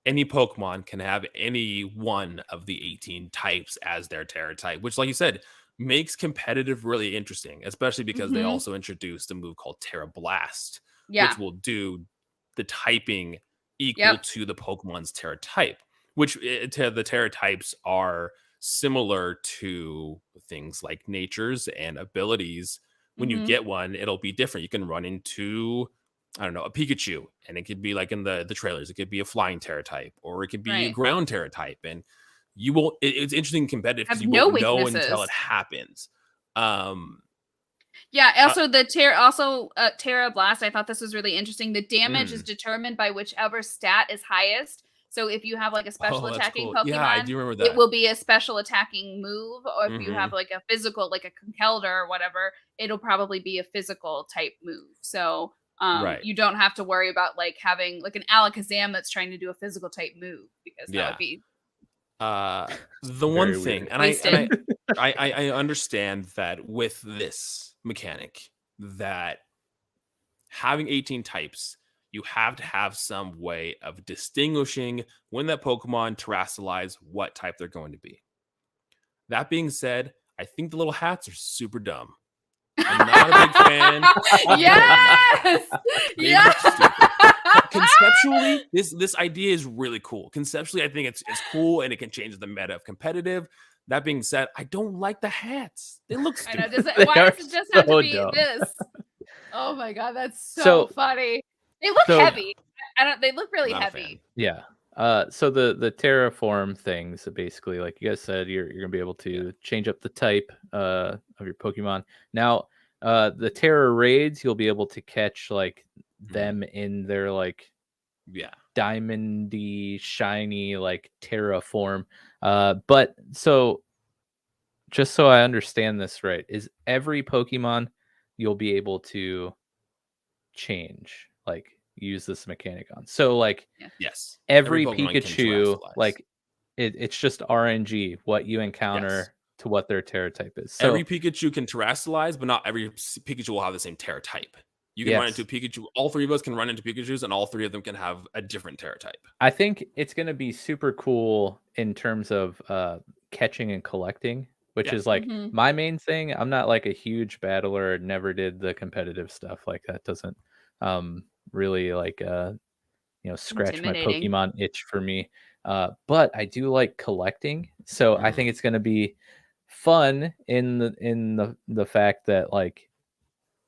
any Pokemon can have any one of the 18 types as their Terra type, which, like you said, makes competitive really interesting, especially because they also introduced a move called Terra Blast, which will do the typing equal to the Pokemon's Terra type, which the Terra types are similar to things like natures and abilities. When you get one, it'll be different. You can run into, I don't know, a Pikachu, and it could be like in the trailers, it could be a flying Terra type, or it could be a ground Terra type, and you won't. It's interesting and competitive because you won't know until it happens. Yeah, also the Terra Blast, I thought this was really interesting. The damage is determined by whichever stat is highest. So if you have like a special attacking Pokemon, I do remember that. It will be a special attacking move. Or if you have like a physical, like a Conkeldurr or whatever, it'll probably be a physical type move. So you don't have to worry about like having like an Alakazam that's trying to do a physical type move, because that would be the one thing. And I understand that with this mechanic, that having 18 types, you have to have some way of distinguishing when that Pokemon terastallize what type they're going to be. That being said, I think the little hats are super dumb. I'm not a big fan. Conceptually, this idea is really cool. Conceptually, I think it's cool, and it can change the meta of competitive. That being said, I don't like the hats. They look stupid. I know. Why does it just have to be this? Oh my god, that's so funny. They look heavy. They look really heavy. Yeah. So the Terraform things, so basically, like you guys said, you're gonna be able to change up the type of your Pokemon. Now, the Terra raids, you'll be able to catch like them in their like diamondy, shiny like Terra form. But so just so I understand this right, is every Pokemon you'll be able to change, like use this mechanic on? So like every Pikachu, like it's just RNG what you encounter to what their Terra type is. So every Pikachu can terastallize, but not every Pikachu will have the same Terra type. You can run into a Pikachu. All three of us can run into Pikachus, and all three of them can have a different Terra type. I think it's going to be super cool in terms of catching and collecting, which is like my main thing. I'm not like a huge battler, never did the competitive stuff. Like that doesn't really like scratch my Pokemon itch for me. But I do like collecting, so I think it's going to be fun in the fact that like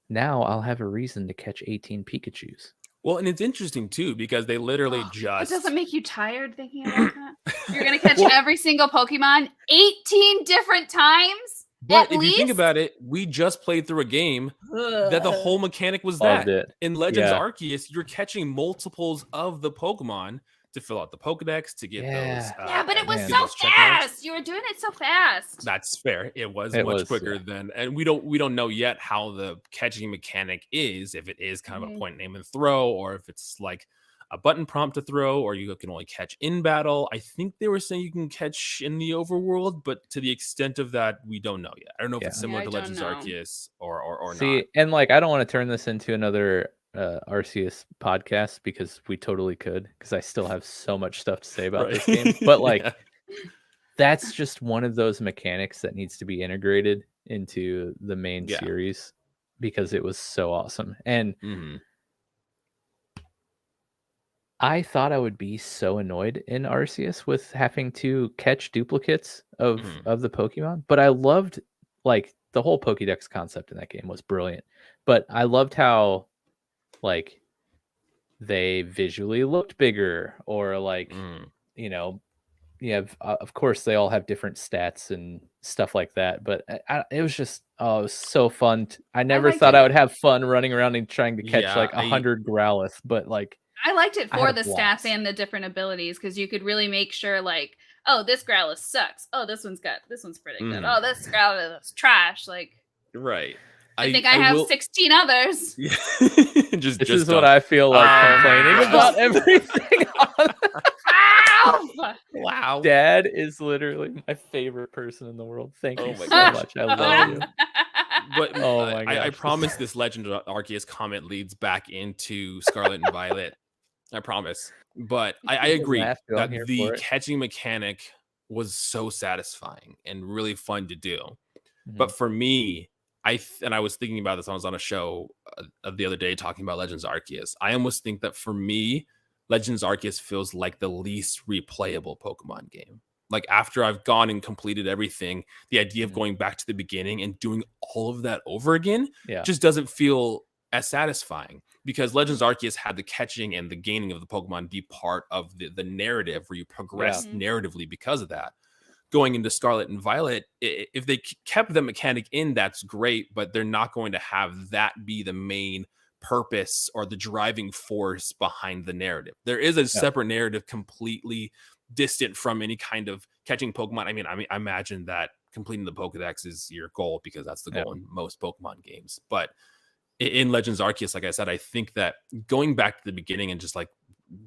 now I'll have a reason to catch 18 Pikachus. Well, and it's interesting too, because they literally just... It doesn't make you tired thinking about that? You're going to catch every single Pokemon 18 different times? But if you think about it, we just played through a game that the whole mechanic was that. In Legends Arceus, you're catching multiples of the Pokemon to fill out the Pokedex to get those. Yeah, but it was man. so fast. You were doing it so fast. That's fair. It was much quicker than, and we don't know yet how the catching mechanic is. If it is kind of a point, name, and throw, or if it's like a button prompt to throw, or you can only catch in battle. I think they were saying you can catch in the overworld, but to the extent of that, we don't know yet. I don't know if it's similar to Legends Arceus or not. And like, I don't want to turn this into another Arceus podcast because we totally could, because I still have so much stuff to say about this game. But like, that's just one of those mechanics that needs to be integrated into the main series because it was so awesome. And I thought I would be so annoyed in Arceus with having to catch duplicates of the Pokemon, but I loved like the whole Pokédex concept in that game was brilliant. But I loved how like they visually looked bigger, or like you know, you have of course they all have different stats and stuff like that. But it was just it was so fun. I never thought I would have fun running around and trying to catch like 100 Growlithe, but like. I liked it for the stats and the different abilities because you could really make sure, like, oh, this Growlithe sucks. Oh, this one's pretty good. Oh, this Growlithe is trash. Like, I think I have 16 others. Yeah. This is what I feel like complaining about everything. Wow. Dad is literally my favorite person in the world. Thank you so much. I love you. But I promise this Legend of Arceus comment leads back into Scarlet and Violet. I promise. But I agree that the catching mechanic was so satisfying and really fun to do. But for me, I was thinking about this. I was on a show the other day talking about Legends Arceus. I almost think that for me, Legends Arceus feels like the least replayable Pokemon game. Like after I've gone and completed everything, the idea of going back to the beginning and doing all of that over again just doesn't feel as satisfying, because Legends Arceus had the catching and the gaining of the Pokemon be part of the narrative where you progress narratively because of that. Going into Scarlet and Violet, if they kept the mechanic in, that's great, but they're not going to have that be the main purpose or the driving force behind the narrative. There is a separate narrative completely distant from any kind of catching Pokemon. I mean, I imagine that completing the Pokedex is your goal because that's the goal in most Pokemon games. But in Legends Arceus, like I said, I think that going back to the beginning and just like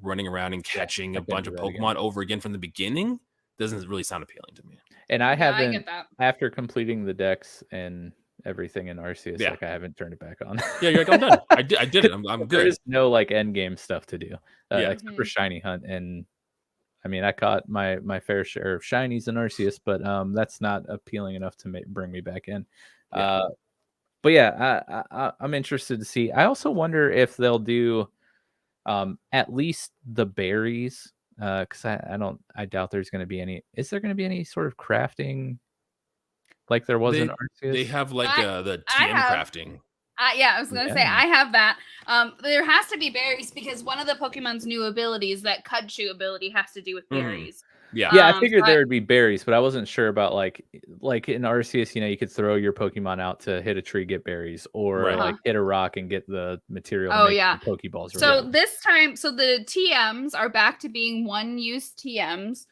running around and catching a bunch of Pokemon over again from the beginning doesn't really sound appealing to me. And I haven't, after completing the decks and everything in Arceus, like I haven't turned it back on. You're like, I'm done. I did it. I'm good. There is no like end game stuff to do, except for shiny hunt. And I mean, I caught my fair share of shinies in Arceus, but that's not appealing enough to bring me back in. But yeah, I'm interested to see. I also wonder if they'll do at least the berries, because I doubt there's going to be any. Is there going to be any sort of crafting like there was in Arceus? They have like the TM crafting. I was going to say, I have that. There has to be berries because one of the Pokemon's new abilities, that Kudchu ability, has to do with berries. I figured there would be berries, but I wasn't sure about like in Arceus, you could throw your Pokemon out to hit a tree, get berries, or like hit a rock and get the material to make the Pokeballs. So this time, the TMs are back to being one-use TMs.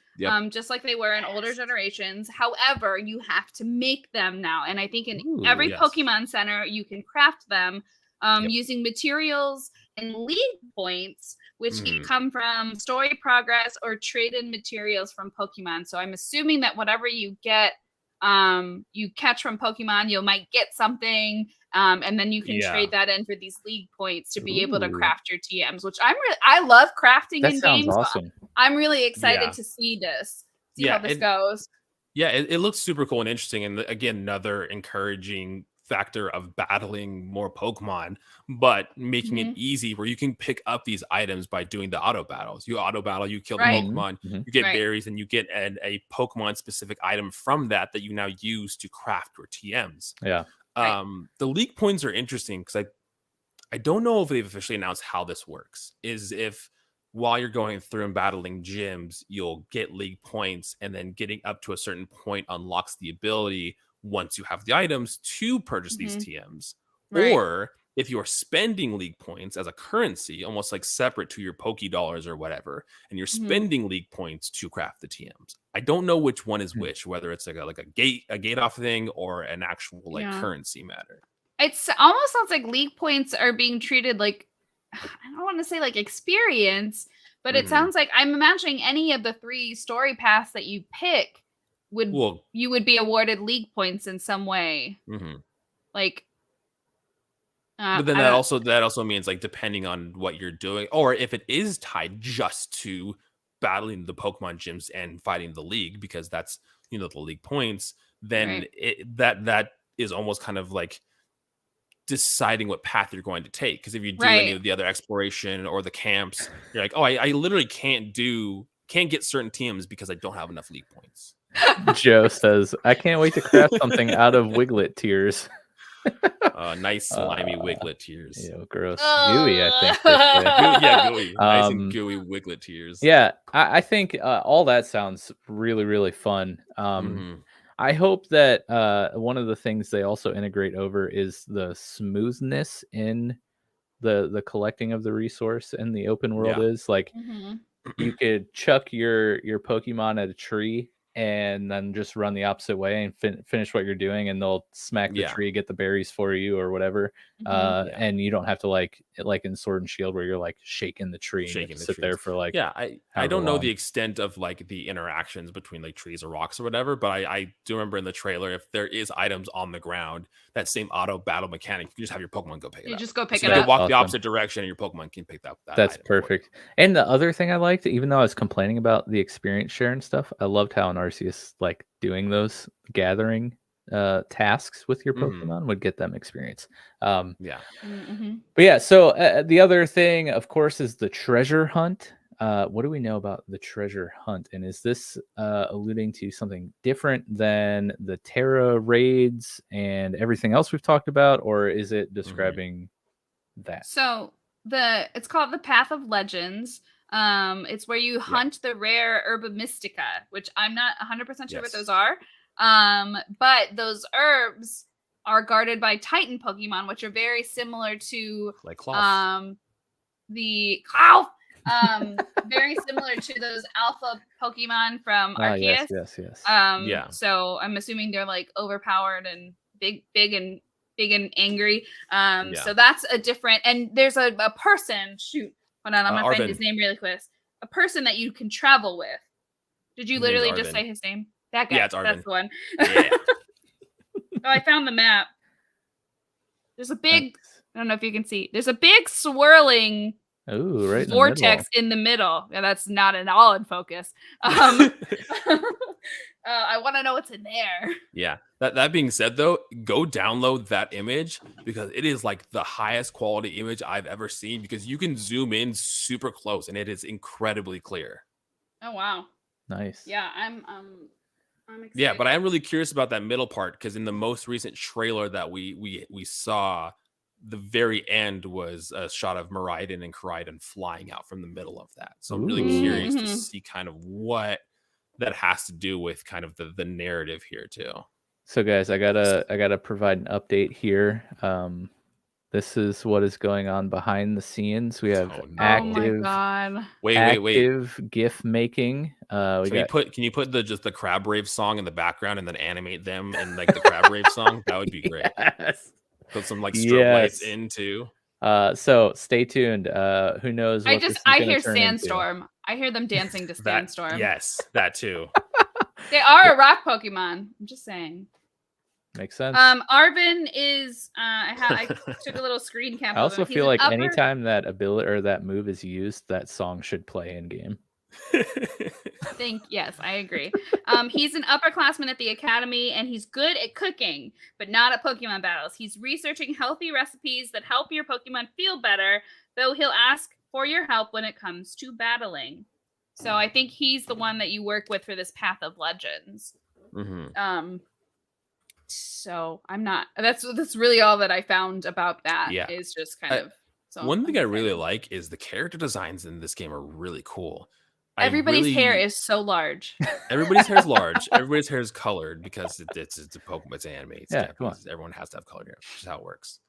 Just like they were in older generations. However, you have to make them now. And I think in every Pokemon Center, you can craft them using materials and league points, which come from story progress or trade-in materials from Pokemon. So I'm assuming that whatever you get, you catch from Pokemon, you might get something, and then you can trade that in for these league points to be able to craft your TMs, which I love crafting in games. Awesome. I'm really excited to see how this goes. Yeah, it looks super cool and interesting. And again, another encouraging factor of battling more Pokemon, but making it easy where you can pick up these items by doing the auto battles. You auto battle, you kill the Pokemon, you get berries, and you get a Pokemon specific item from that you now use to craft your TMs. The league points are interesting because I don't know if they've officially announced how this works. Is if while you're going through and battling gyms, you'll get league points, and then getting up to a certain point unlocks the ability once you have the items to purchase these TMs. Or if you're spending league points as a currency, almost like separate to your Poke Dollars or whatever, and you're spending league points to craft the TMs. I don't know which one is which, whether it's like a gate off thing or an actual like currency matter. It's almost sounds like league points are being treated like, I don't want to say like experience, but it sounds like I'm imagining any of the 3 story paths that you pick you would be awarded league points in some way. Like, but then that also means like depending on what you're doing, or if it is tied just to battling the Pokemon gyms and fighting the league, because that's the league points, then that is almost kind of like deciding what path you're going to take. Because if you do any of the other exploration or the camps, you're like, oh, I literally can't get certain teams because I don't have enough league points. Joe says, I can't wait to craft something out of Wiglet tears. Nice slimy Wiglet tears. Ew, gross. Gooey, I think. Gooey. Nice and gooey Wiglet tears. Yeah, I think all that sounds really, really fun. I hope that one of the things they also integrate over is the smoothness in the collecting of the resource in the open world is like you could chuck your Pokemon at a tree and then just run the opposite way and finish what you're doing, and they'll smack the tree, get the berries for you or whatever. And you don't have to like in Sword and Shield where you're like shaking the tree and sit there for like I don't know the extent of like the interactions between like trees or rocks or whatever, but I do remember in the trailer, if there is items on the ground, that same auto battle mechanic, you just have your Pokemon go pick it up. You just go pick so it you up. can walk the opposite direction and your Pokemon can pick that That's perfect. And the other thing I liked, even though I was complaining about the experience share and stuff, I loved how in Arceus like doing those gathering tasks with your Pokemon would get them experience. But yeah, so the other thing, of course, is the treasure hunt. What do we know about the treasure hunt? And is this alluding to something different than the Terra raids and everything else we've talked about, or is it describing that? So it's called the Path of Legends. It's where you hunt the rare Herba Mystica, which I'm not 100% sure what those are. But those herbs are guarded by Titan Pokemon, which are very similar to like Cloth. The Cloth. Very similar to those alpha Pokemon from Arceus. Yes. So I'm assuming they're like overpowered and big and angry. So that's a different, and there's a person, shoot, hold on, I'm gonna find his name really quick. A person that you can travel with. Did you literally just say his name? That guy. Yeah, it's Arvin. That's the one. Yeah. Oh, I found the map. There's a big, I don't know if you can see. There's a big swirling vortex in the middle. Yeah, that's not at all in focus. I want to know what's in there. Yeah. That being said, though, go download that image because it is like the highest quality image I've ever seen, because you can zoom in super close and it is incredibly clear. Oh wow. Nice. Yeah, I'm excited. Yeah, but I am really curious about that middle part, because in the most recent trailer that we saw, the very end was a shot of Miraidon and Koraidon flying out from the middle of that. So I'm really curious to see kind of what that has to do with kind of the narrative here too. So guys, I gotta provide an update here. This is what is going on behind the scenes. We have active GIF making. Can you put the Crab Rave song in the background and then animate them and like the Crab Rave song? That would be great. Yes. Put some like strobe lights in too. So stay tuned. Who knows? I hear Sandstorm. I hear them dancing to Sandstorm. Yes, that too. They are a rock Pokemon. I'm just saying. Makes sense. Arvin is. I took a little screen cap. I also feel like anytime that ability or that move is used, that song should play in game. Yes, I agree. He's an upperclassman at the academy, and he's good at cooking, but not at Pokemon battles. He's researching healthy recipes that help your Pokemon feel better, though he'll ask for your help when it comes to battling. So I think he's the one that you work with for this Path of Legends. So I'm not. That's really all that I found about that. Yeah. Is just kind of. So one thing I really like is the character designs in this game are really cool. Everybody's hair is so large. Everybody's hair is large. Everybody's hair is colored because it's a Pokemon. It's anime. It's Japanese. Everyone has to have colored hair. Which is how it works.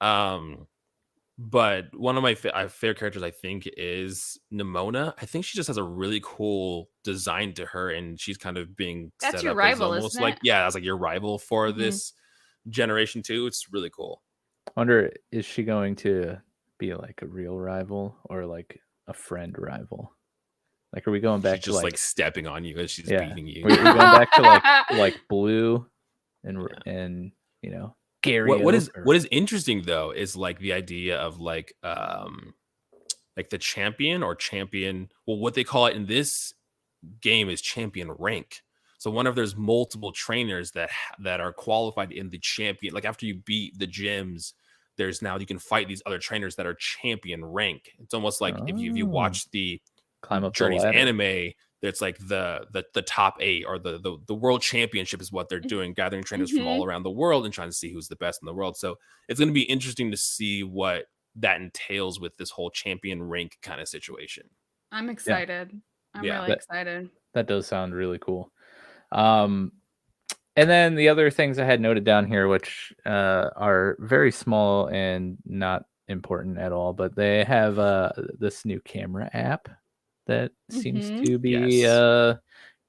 But one of my favorite characters, I think, is Nimona. I think she just has a really cool design to her, and she's kind of being set your up rival, as almost isn't like, it? yeah, as like your rival for this generation too. It's really cool. I wonder, is she going to be like a real rival or like a friend rival? Like, are we going back She's to just like stepping on you as she's beating you? We're going back to like Blue and you know, Gary. What is interesting though is like the idea of like the champion or champion. Well, what they call it in this game is champion rank. So whenever there's multiple trainers that are qualified in the champion, like after you beat the gyms, there's now you can fight these other trainers that are champion rank. It's almost like if you watch the Climb Up Journey's the ladder anime, it's like the top 8 or the world championship is what they're doing, gathering trainers from all around the world and trying to see who's the best in the world. So it's going to be interesting to see what that entails with this whole champion rank kind of situation. I'm excited. I'm really excited. That does sound really cool. And then the other things I had noted down here, which are very small and not important at all, but they have this new camera app that seems to be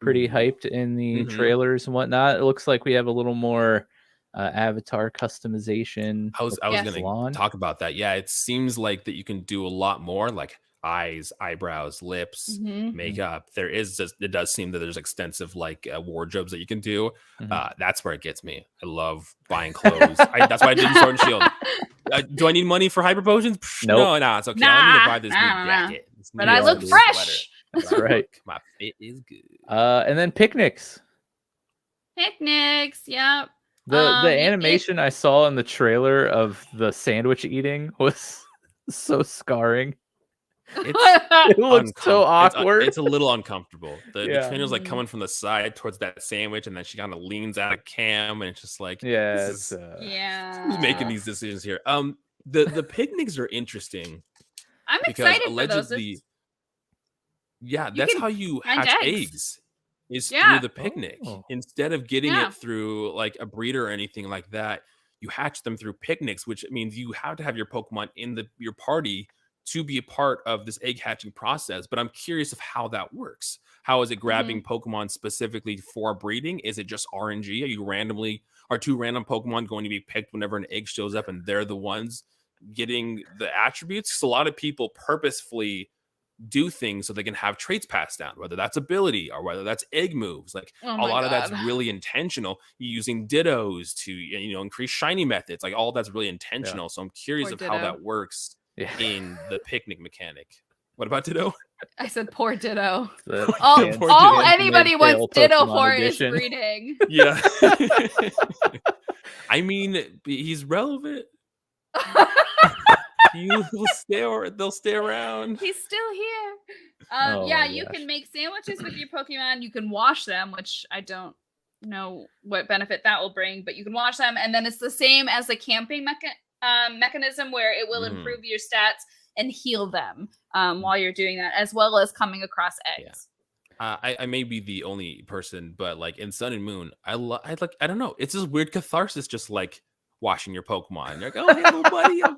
pretty hyped in the trailers and whatnot. It looks like we have a little more avatar customization. I was going to talk about that. Yeah, it seems like that you can do a lot more, like eyes, eyebrows, lips, makeup. It does seem that there's extensive like wardrobes that you can do. That's where it gets me. I love buying clothes. That's why I did Sword and Shield. Do I need money for hyper potions? Nope. No, it's okay. I need to buy this new jacket. But I look fresh. That's right. My fit is good. And then picnics. Picnics, yep. The animation I saw in the trailer of the sandwich eating was so scarring. It looks so awkward. It's a little uncomfortable. The trainer's like coming from the side towards that sandwich, and then she kind of leans out of cam, and it's just like, who's making these decisions here? The picnics are interesting. I'm excited allegedly, for those. That's how you hatch eggs. Is through the picnic. Instead of getting it through like a breeder or anything like that, you hatch them through picnics, which means you have to have your Pokemon in your party to be a part of this egg hatching process. But I'm curious of how that works. How is it grabbing Pokemon specifically for breeding? Is it just RNG? Are two random Pokemon going to be picked whenever an egg shows up and they're the ones getting the attributes? Because a lot of people purposefully do things so they can have traits passed down, whether that's ability or whether that's egg moves. Like a lot of that's really intentional. You're using dittos to increase shiny methods. Like all that's really intentional. So I'm curious of how that works in the picnic mechanic. What about Ditto? I said poor Ditto. All anybody wants Ditto for is breeding. Yeah. I mean, he's relevant. They'll stay around. He's still here. You can make sandwiches with your Pokemon. You can wash them, which I don't know what benefit that will bring, but you can wash them, and then it's the same as the camping mechanism where it will improve your stats and heal them while you're doing that, as well as coming across eggs. I may be the only person, but like in Sun and Moon, I don't know. It's this weird catharsis, just like washing your Pokemon. You're like, oh, hey, little buddy, I'll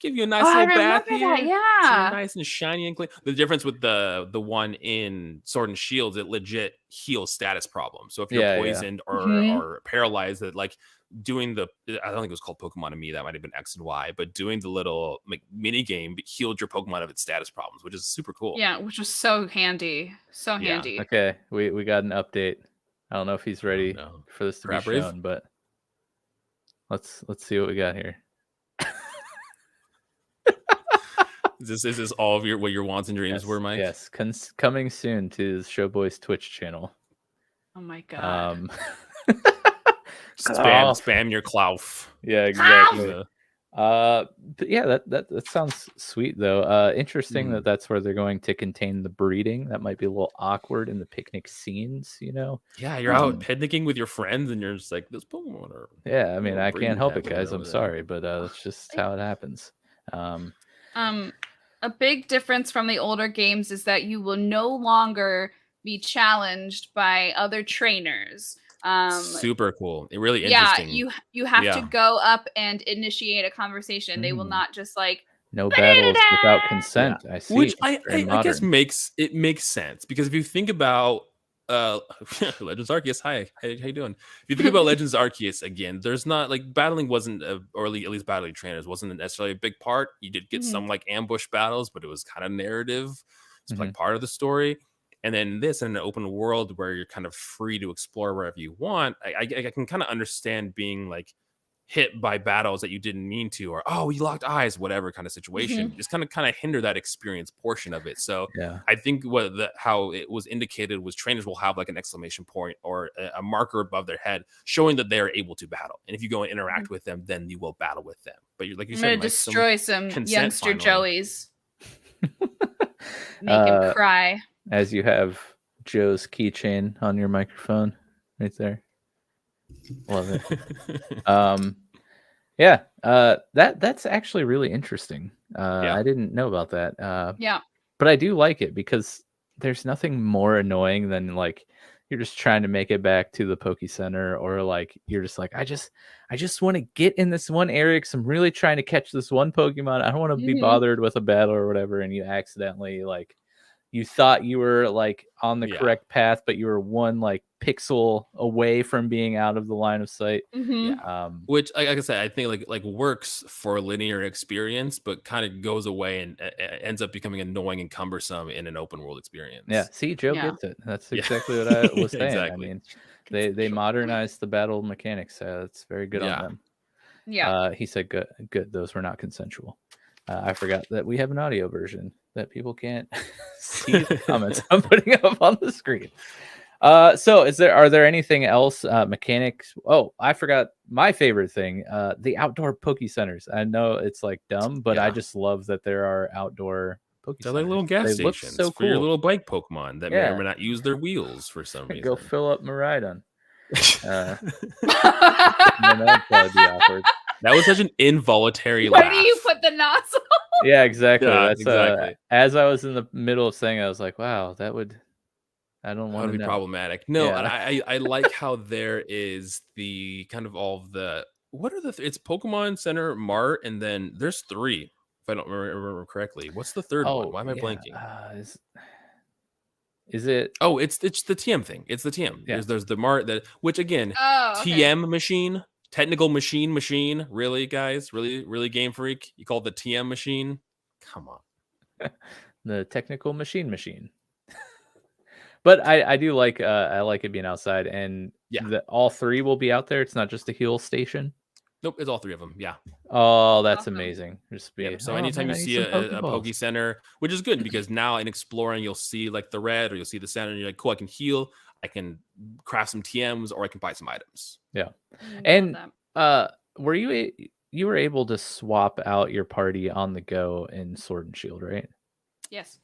give you a nice little bath here. That, so nice and shiny and clean. The difference with the one in Sword and Shield, it legit heals status problems. So if you're poisoned or paralyzed, that like doing I don't think it was called Pokemon to me, that might have been X and Y, but doing the little mini game healed your Pokemon of its status problems, which is super cool. Yeah, which was so handy. So handy. Okay, we got an update. I don't know if he's ready for this to be shown, but let's see what we got here. Is this all of what your wants and dreams were, Mike? Yes, coming soon to Showboy's Twitch channel. Oh my god. Spam your Clauf. Yeah, exactly. But yeah, that sounds sweet though. Interesting that's where they're going to contain the breeding. That might be a little awkward in the picnic scenes, Yeah, you're out picnicking with with and you're just like, this Pokemon are. Yeah, I mean, I can't help it, guys. I'm sorry, but that's just how it happens. A big difference from the older games is that you will no longer be challenged by other trainers. Super cool. It really yeah, interesting. you have to go up and initiate a conversation. They will not just like no battles without consent. Yeah. I see. Which I guess modern. makes sense, because if you think about Legends Arceus, hi, how you doing? If you think about Legends Arceus again, there's not like battling wasn't or at least battling trainers wasn't necessarily a big part. You did get some like ambush battles, but it was kind of narrative. It's like part of the story. And then this in an open world where you're kind of free to explore wherever you want, I can kind of understand being like hit by battles that you didn't mean to, or we locked eyes, whatever kind of situation. Just kind of hinder that experience portion of it. So I think how it was indicated was trainers will have like an exclamation point or a marker above their head showing that they are able to battle. And if you go and interact with them, then you will battle with them. But like you said, I'm gonna destroy some youngster Joeys. Make him cry. As you have Joe's keychain on your microphone right there. Love it. That's actually really interesting. I didn't know about that. But I do like it because there's nothing more annoying than like you're just trying to make it back to the Poke Center, or like you're just like, I just want to get in this one area because I'm really trying to catch this one Pokemon. I don't want to be bothered with a battle or whatever, and you accidentally like you thought you were like on the correct path, but you were one like pixel away from being out of the line of sight. Which, like I said, I think like works for linear experience, but kind of goes away and ends up becoming annoying and cumbersome in an open world experience. Yeah, see, Joe gets it. That's exactly what I was saying. Exactly. I mean, they modernized the battle mechanics. It's very good on them. He said good. Those were not consensual. I forgot that we have an audio version that people can't see the comments I'm putting up on the screen. So are there anything else mechanics? Oh, I forgot my favorite thing, the outdoor Poke Centers. I know it's like dumb, but I just love that there are outdoor Poke Centers. They're like little gas stations so for your little bike Pokemon that may or may not use their wheels for some reason. Go fill up Miraidon. That'd probably be awkward. That was such an involuntary laugh. Where do you put the nozzle? Yeah, exactly. Yeah, that's exactly. As I was in the middle of saying, I was like, wow, I don't want to be problematic. No, and I like how there is the kind of all of the it's Pokemon Center, Mart, and then there's 3 if I don't remember correctly. What's the third one? Why am I blanking? Is it? Oh, it's the TM thing. It's the TM. Yeah. There's the Mart which again, TM machine, technical machine. Really, guys, really game freak. You call it the TM machine? Come on. The technical machine. But I do like I like it being outside, and all 3 will be out there. It's not just a heal station. Nope, it's all 3 of them. Yeah. Oh, that's amazing. So anytime you see a Poke Center, which is good because now in exploring you'll see like the red or you'll see the center, and you're like, cool, I can heal, I can craft some TMs, or I can buy some items. Yeah. And were you were able to swap out your party on the go in Sword and Shield, right?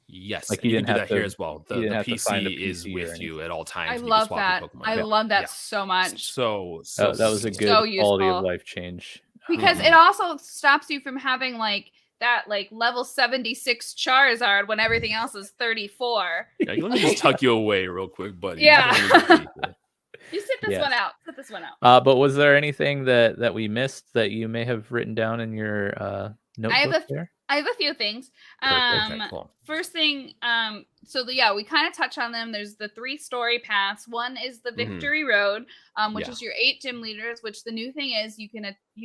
Yes. Like you can do that here as well. The PC is with you at all times. I love that. I love that so much. So that was a good quality of life change. Because it also stops you from having like that like level 76 Charizard when everything else is 34. Yeah, let me just tuck you away real quick, buddy. Yeah. You sit this one out. But was there anything that we missed that you may have written down in your notebook there? I have a few things. Cool. First thing, we kind of touch on them. There's the 3 story paths. One is the Victory Road, which is your 8 gym leaders. Which the new thing is you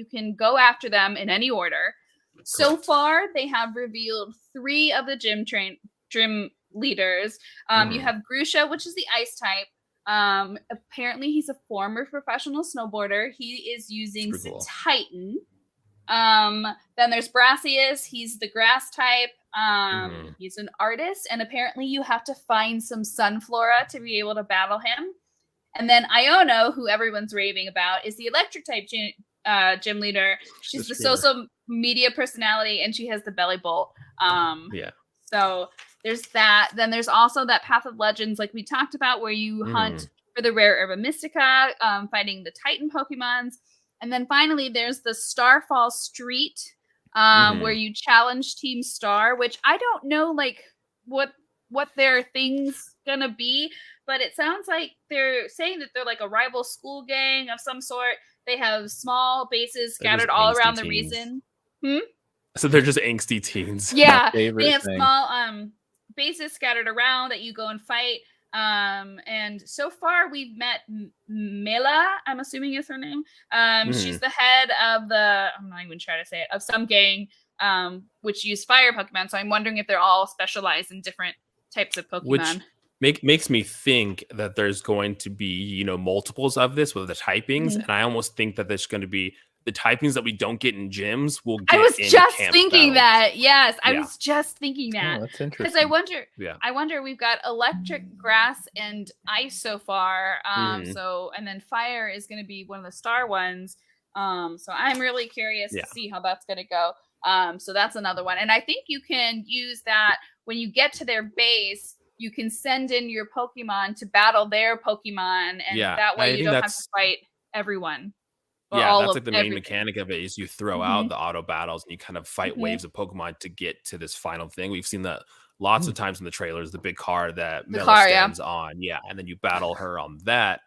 can go after them in any order. Correct. So far, they have revealed 3 of the gym leaders. You have Grusha, which is the ice type. Apparently, he's a former professional snowboarder. He is using Titan. Then there's Brassius. He's the grass type. He's an artist, and apparently you have to find some Sunflora to be able to battle him. And then Iono, who everyone's raving about, is the electric type gym leader. She's the social media personality, and she has the belly bolt. So there's that. Then there's also that Path of Legends, like we talked about, where you hunt for the rare Herba Mystica, fighting the Titan Pokemons. And then finally, there's the Starfall Street, where you challenge Team Star, which I don't know, like, what what their thing's gonna be, but it sounds like they're saying that they're like a rival school gang of some sort. They have small bases scattered all around the region. So they're just angsty teens. Yeah, they have small bases scattered around that you go and fight. And so far we've met Mela, I'm assuming is her name. She's the head of I'm not even trying to say it, of some gang which use fire Pokemon. So I'm wondering if they're all specialized in different types of Pokemon. Which makes me think that there's going to be, multiples of this with the typings. And I almost think that there's going to be the typings that we don't get in gyms will get in I was just camp thinking battles. that. Yes, I was just thinking that. Oh, that's interesting. Because I wonder, we've got electric, grass, and ice so far. So, and then fire is going to be one of the star ones. So I'm really curious to see how that's going to go. So that's another one. And I think you can use that when you get to their base, you can send in your Pokemon to battle their Pokemon. And that way you don't have to fight everyone. That's like the main mechanic of it is you throw out the auto battles and you kind of fight waves of Pokemon to get to this final thing. We've seen that lots of times in the trailers, the big car that Mela stands on. Yeah. And then you battle her on that.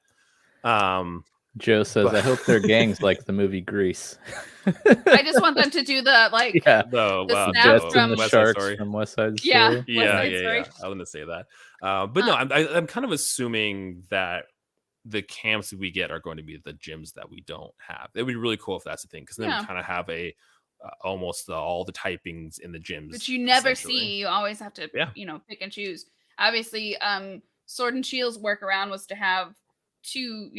Joe says, I hope their gang's like the movie Grease. I just want them to do the snaps from the Sharks from West Side Story. Yeah. I was going to say that. But no, I'm kind of assuming that the camps that we get are going to be the gyms that we don't have. It would be really cool if that's the thing, because then we kind of have almost all the typings in the gyms, which you never see. You always have to pick and choose. Obviously, Sword and Shield's workaround was to have two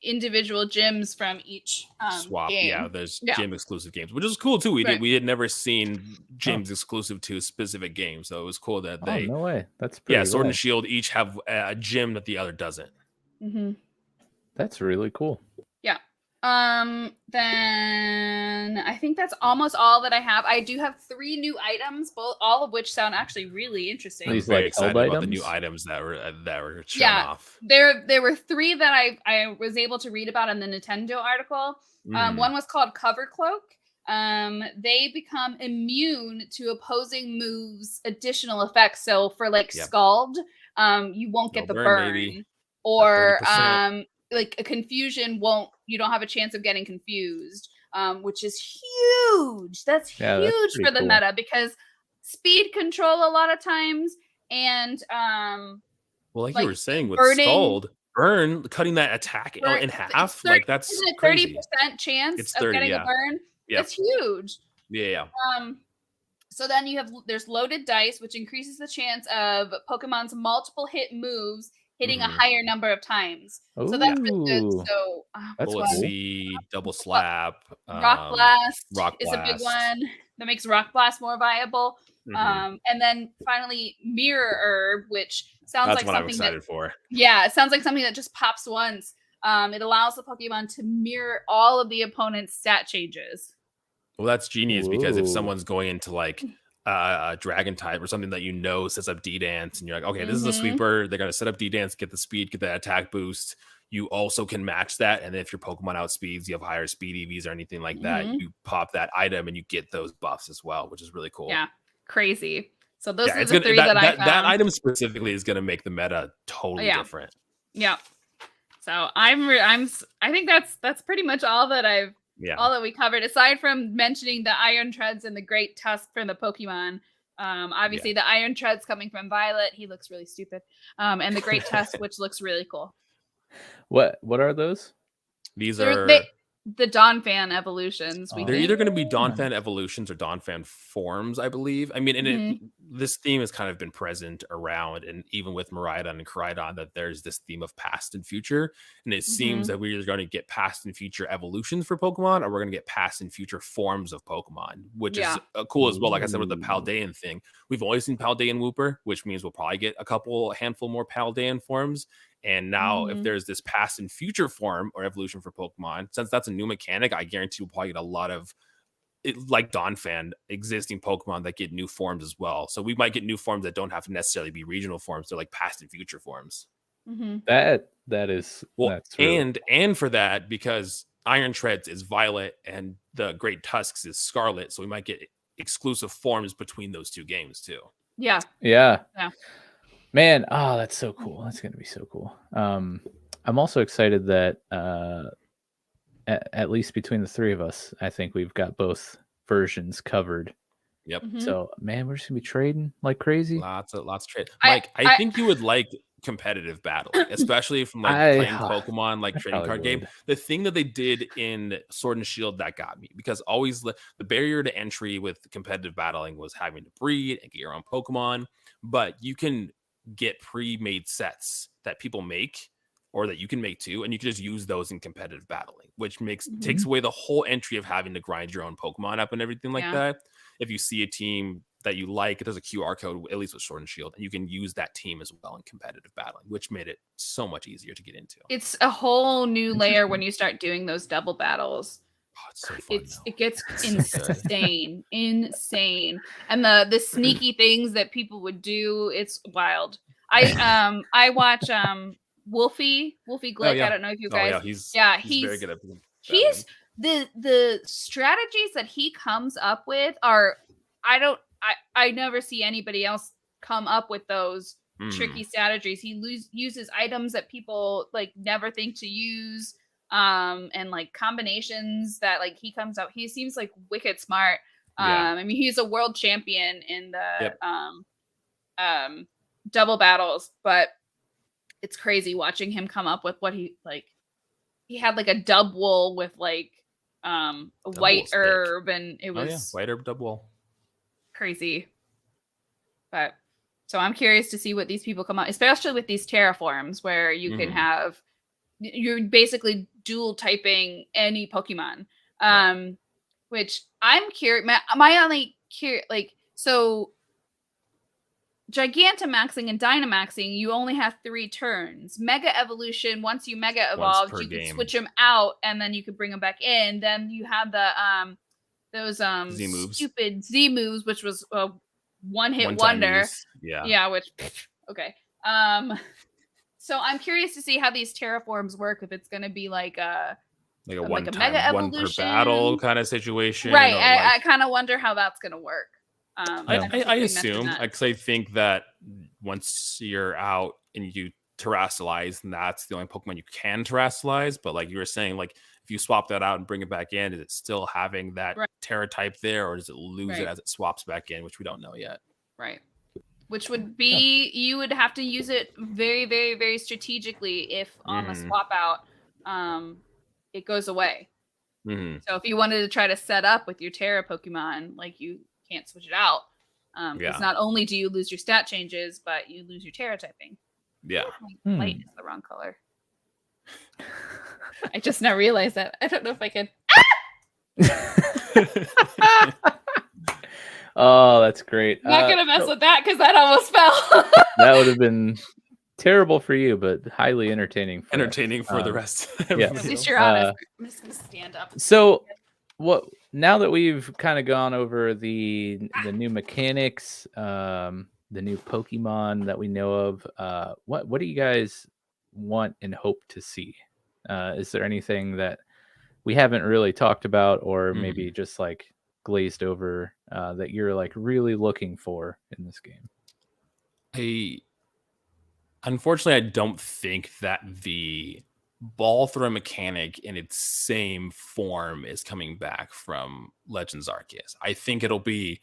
individual gyms from each swap. game. Yeah, there's gym exclusive games, which is cool too. We had never seen gyms exclusive to specific games, so it was cool that they. Oh, no way! That's pretty Sword and Shield each have a gym that the other doesn't. That's really cool. Yeah. Then I think that's almost all that I have. I do have 3 new items, all of which sound actually really interesting. I'm very excited about the new items that were shown off. There were 3 that I was able to read about in the Nintendo article. One was called Cover Cloak. They become immune to opposing moves' additional effects. So for Scald, you won't get the burn. Maybe. Or like a confusion you don't have a chance of getting confused, which is huge. That's huge for the meta, because speed control a lot of times, and like you were saying with Scald, cutting that attack in half, that's isn't it 30% chance of getting a burn. That's huge. So then there's loaded dice, which increases the chance of Pokemon's multiple hit moves hitting a higher number of times. So that's really good. So Bullet Seed, Double Slap, Rock Blast is a big one that makes Rock Blast more viable. And then finally Mirror Herb, which sounds like something I'm excited for. Yeah, it sounds like something that just pops once. It allows the Pokemon to mirror all of the opponent's stat changes. Well, that's genius, because if someone's going into a dragon type or something that sets up D-Dance, and you're like, okay, this is a sweeper, they're going to set up D-Dance, get the speed, get the attack boost, you also can match that. And if your Pokemon outspeeds, you have higher speed EVs or anything like that, you pop that item and you get those buffs as well, which is really cool. Yeah, crazy. So those are the 3 that I found. That item specifically is going to make the meta totally different. Yeah. So I think that's pretty much all that all that we covered, aside from mentioning the Iron Treads and the Great Tusk from the Pokemon. Obviously the Iron Treads coming from Violet, he looks really stupid. And the Great Tusk, which looks really cool. What are those? These are the Donphan evolutions. They're either going to be Donphan evolutions or Donphan forms, I believe. I mean, this theme has kind of been present around, and even with Miraidon and Koraidon, that there's this theme of past and future. And it seems that we're either going to get past and future evolutions for Pokemon, or we're going to get past and future forms of Pokemon, which is cool as well. Like I said, with the Paldean thing, we've always seen Paldean Wooper, which means we'll probably get a handful more Paldean forms. And now if there's this past and future form or evolution for Pokemon, since that's a new mechanic, I guarantee we'll probably get a lot of, like Donphan, existing Pokemon that get new forms as well. So we might get new forms that don't have to necessarily be regional forms. They're like past and future forms. That is that's and for that, because Iron Treads is Violet and the Great Tusks is Scarlet, so we might get exclusive forms between those 2 games too. Yeah. Man, oh, that's so cool. That's gonna be so cool. I'm also excited that at least between the three of us, I think we've got both versions covered. Yep. So, man, we're just gonna be trading like crazy. Lots of trade. Mike, I think you would like competitive battling, especially from like playing Pokemon, like trading card game. The thing that they did in Sword and Shield that got me, because always the barrier to entry with competitive battling was having to breed and get your own Pokemon. But you can get pre-made sets that people make, or that you can make too, and you can just use those in competitive battling, which takes away the whole entry of having to grind your own Pokemon up and everything like that. If you see a team that you like, there's a QR code, at least with Sword and Shield, and you can use that team as well in competitive battling, which made it so much easier to get into. It's a whole new layer when you start doing those double battles. Oh, it's so fun. It gets insane. And the sneaky things that people would do, it's wild. I watch Wolfie Glick. I don't know if you guys. He's very good at the strategies that he comes up with are I never see anybody else come up with those tricky strategies. He uses items that people like never think to use, and like combinations that like he comes up. He seems like wicked smart. I mean, he's a world champion in the double battles, but it's crazy watching him come up with what he like. He had like a dub wool with like a white herb, and it was white herb dub wool. Crazy. But so I'm curious to see what these people come out, especially with these terraforms where you can have, you're basically dual typing any Pokemon. Which I'm curious. My only like, so Gigantamaxing and Dynamaxing, you only have 3 turns. Mega Evolution, once you Mega Evolved, you can switch them out and then you could bring them back in. Then you have the those stupid Z moves, which was a one-hit wonder. Yeah, which okay. So I'm curious to see how these terraforms work, if it's gonna be like a Mega Evolution, one per battle kind of situation. Right. I kind of wonder how that's gonna work. I assume, because I think that once you're out and you terrestrialize, and that's the only Pokemon you can terrestrialize. But like you were saying, like if you swap that out and bring it back in, is it still having that Terra type there, or does it lose it as it swaps back in, which we don't know yet? Right. Which would be, you would have to use it very, very, very strategically if on the swap out, it goes away. So if you wanted to try to set up with your Terra Pokemon, like you can't switch it out. Because not only do you lose your stat changes, but you lose your Terra typing. Yeah. Light is the wrong color. I just now realized that. I don't know if I can. Oh, that's great. I'm not gonna mess with that because that almost fell. That would have been terrible for you, but highly entertaining. For the rest. Yeah. At least you're honest. I'm just gonna stand up. So, now that we've kind of gone over the new mechanics, the new Pokemon that we know of, what do you guys want and hope to see? Is there anything that we haven't really talked about, or maybe just like glazed over, that you're like really looking for in this game? Unfortunately, I don't think that the ball throw mechanic in its same form is coming back from Legends Arceus. I think it'll be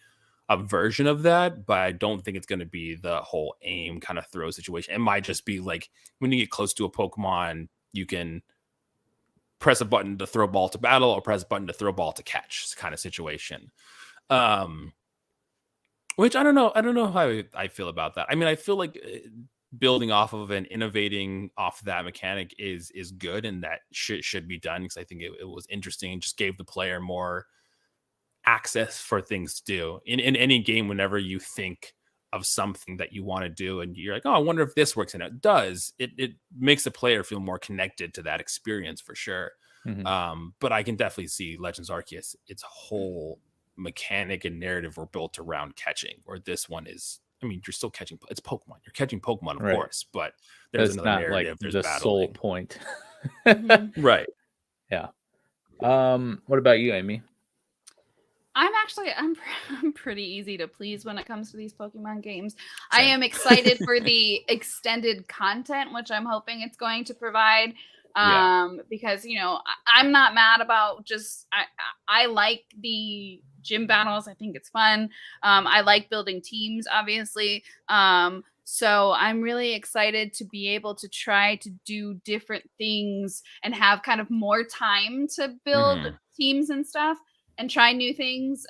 a version of that, but I don't think it's going to be the whole aim kind of throw situation. It might just be like when you get close to a Pokemon, you can press a button to throw ball to battle or press a button to throw ball to catch kind of situation. Which I don't know how I feel about that. I mean, I feel like building off of and innovating off that mechanic is good, and that should be done, because I think it was interesting and just gave the player more access for things to do in any game. Whenever you think of something that you want to do and you're like, oh, I wonder if this works, and it does, it makes the player feel more connected to that experience for sure. But I can definitely see Legends Arceus, its whole mechanic and narrative were built around catching, or this one is, I mean, you're still catching, it's Pokemon, you're catching Pokemon, of course, but there's another narrative, like there's the battling. Sole point. Right. Yeah. What about you, Amy? I'm pretty easy to please when it comes to these Pokemon games. Same. I am excited for the extended content, which I'm hoping it's going to provide. Because I'm not mad about just I like the gym battles. I think it's fun. I like building teams, obviously. So I'm really excited to be able to try to do different things and have kind of more time to build teams and stuff and try new things.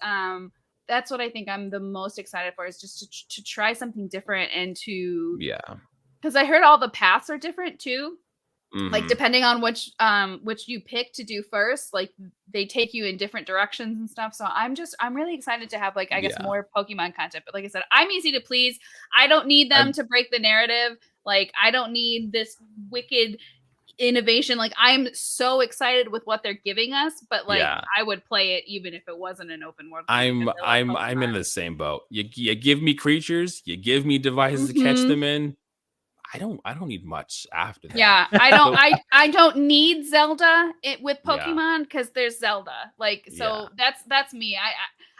That's what I think I'm the most excited for, is just to try something different and to because I heard all the paths are different too. Like depending on which you pick to do first, like they take you in different directions and stuff. So I'm really excited to have I guess more Pokemon content. But like I said, I'm easy to please. I don't need them to break the narrative. Like I don't need this wicked innovation. Like I'm so excited with what they're giving us, but I would play it even if it wasn't an open world game. I'm in the same boat. You give me creatures, you give me devices to catch them in. I don't need much after that. Yeah, I don't need Zelda with Pokemon because there's Zelda. That's me.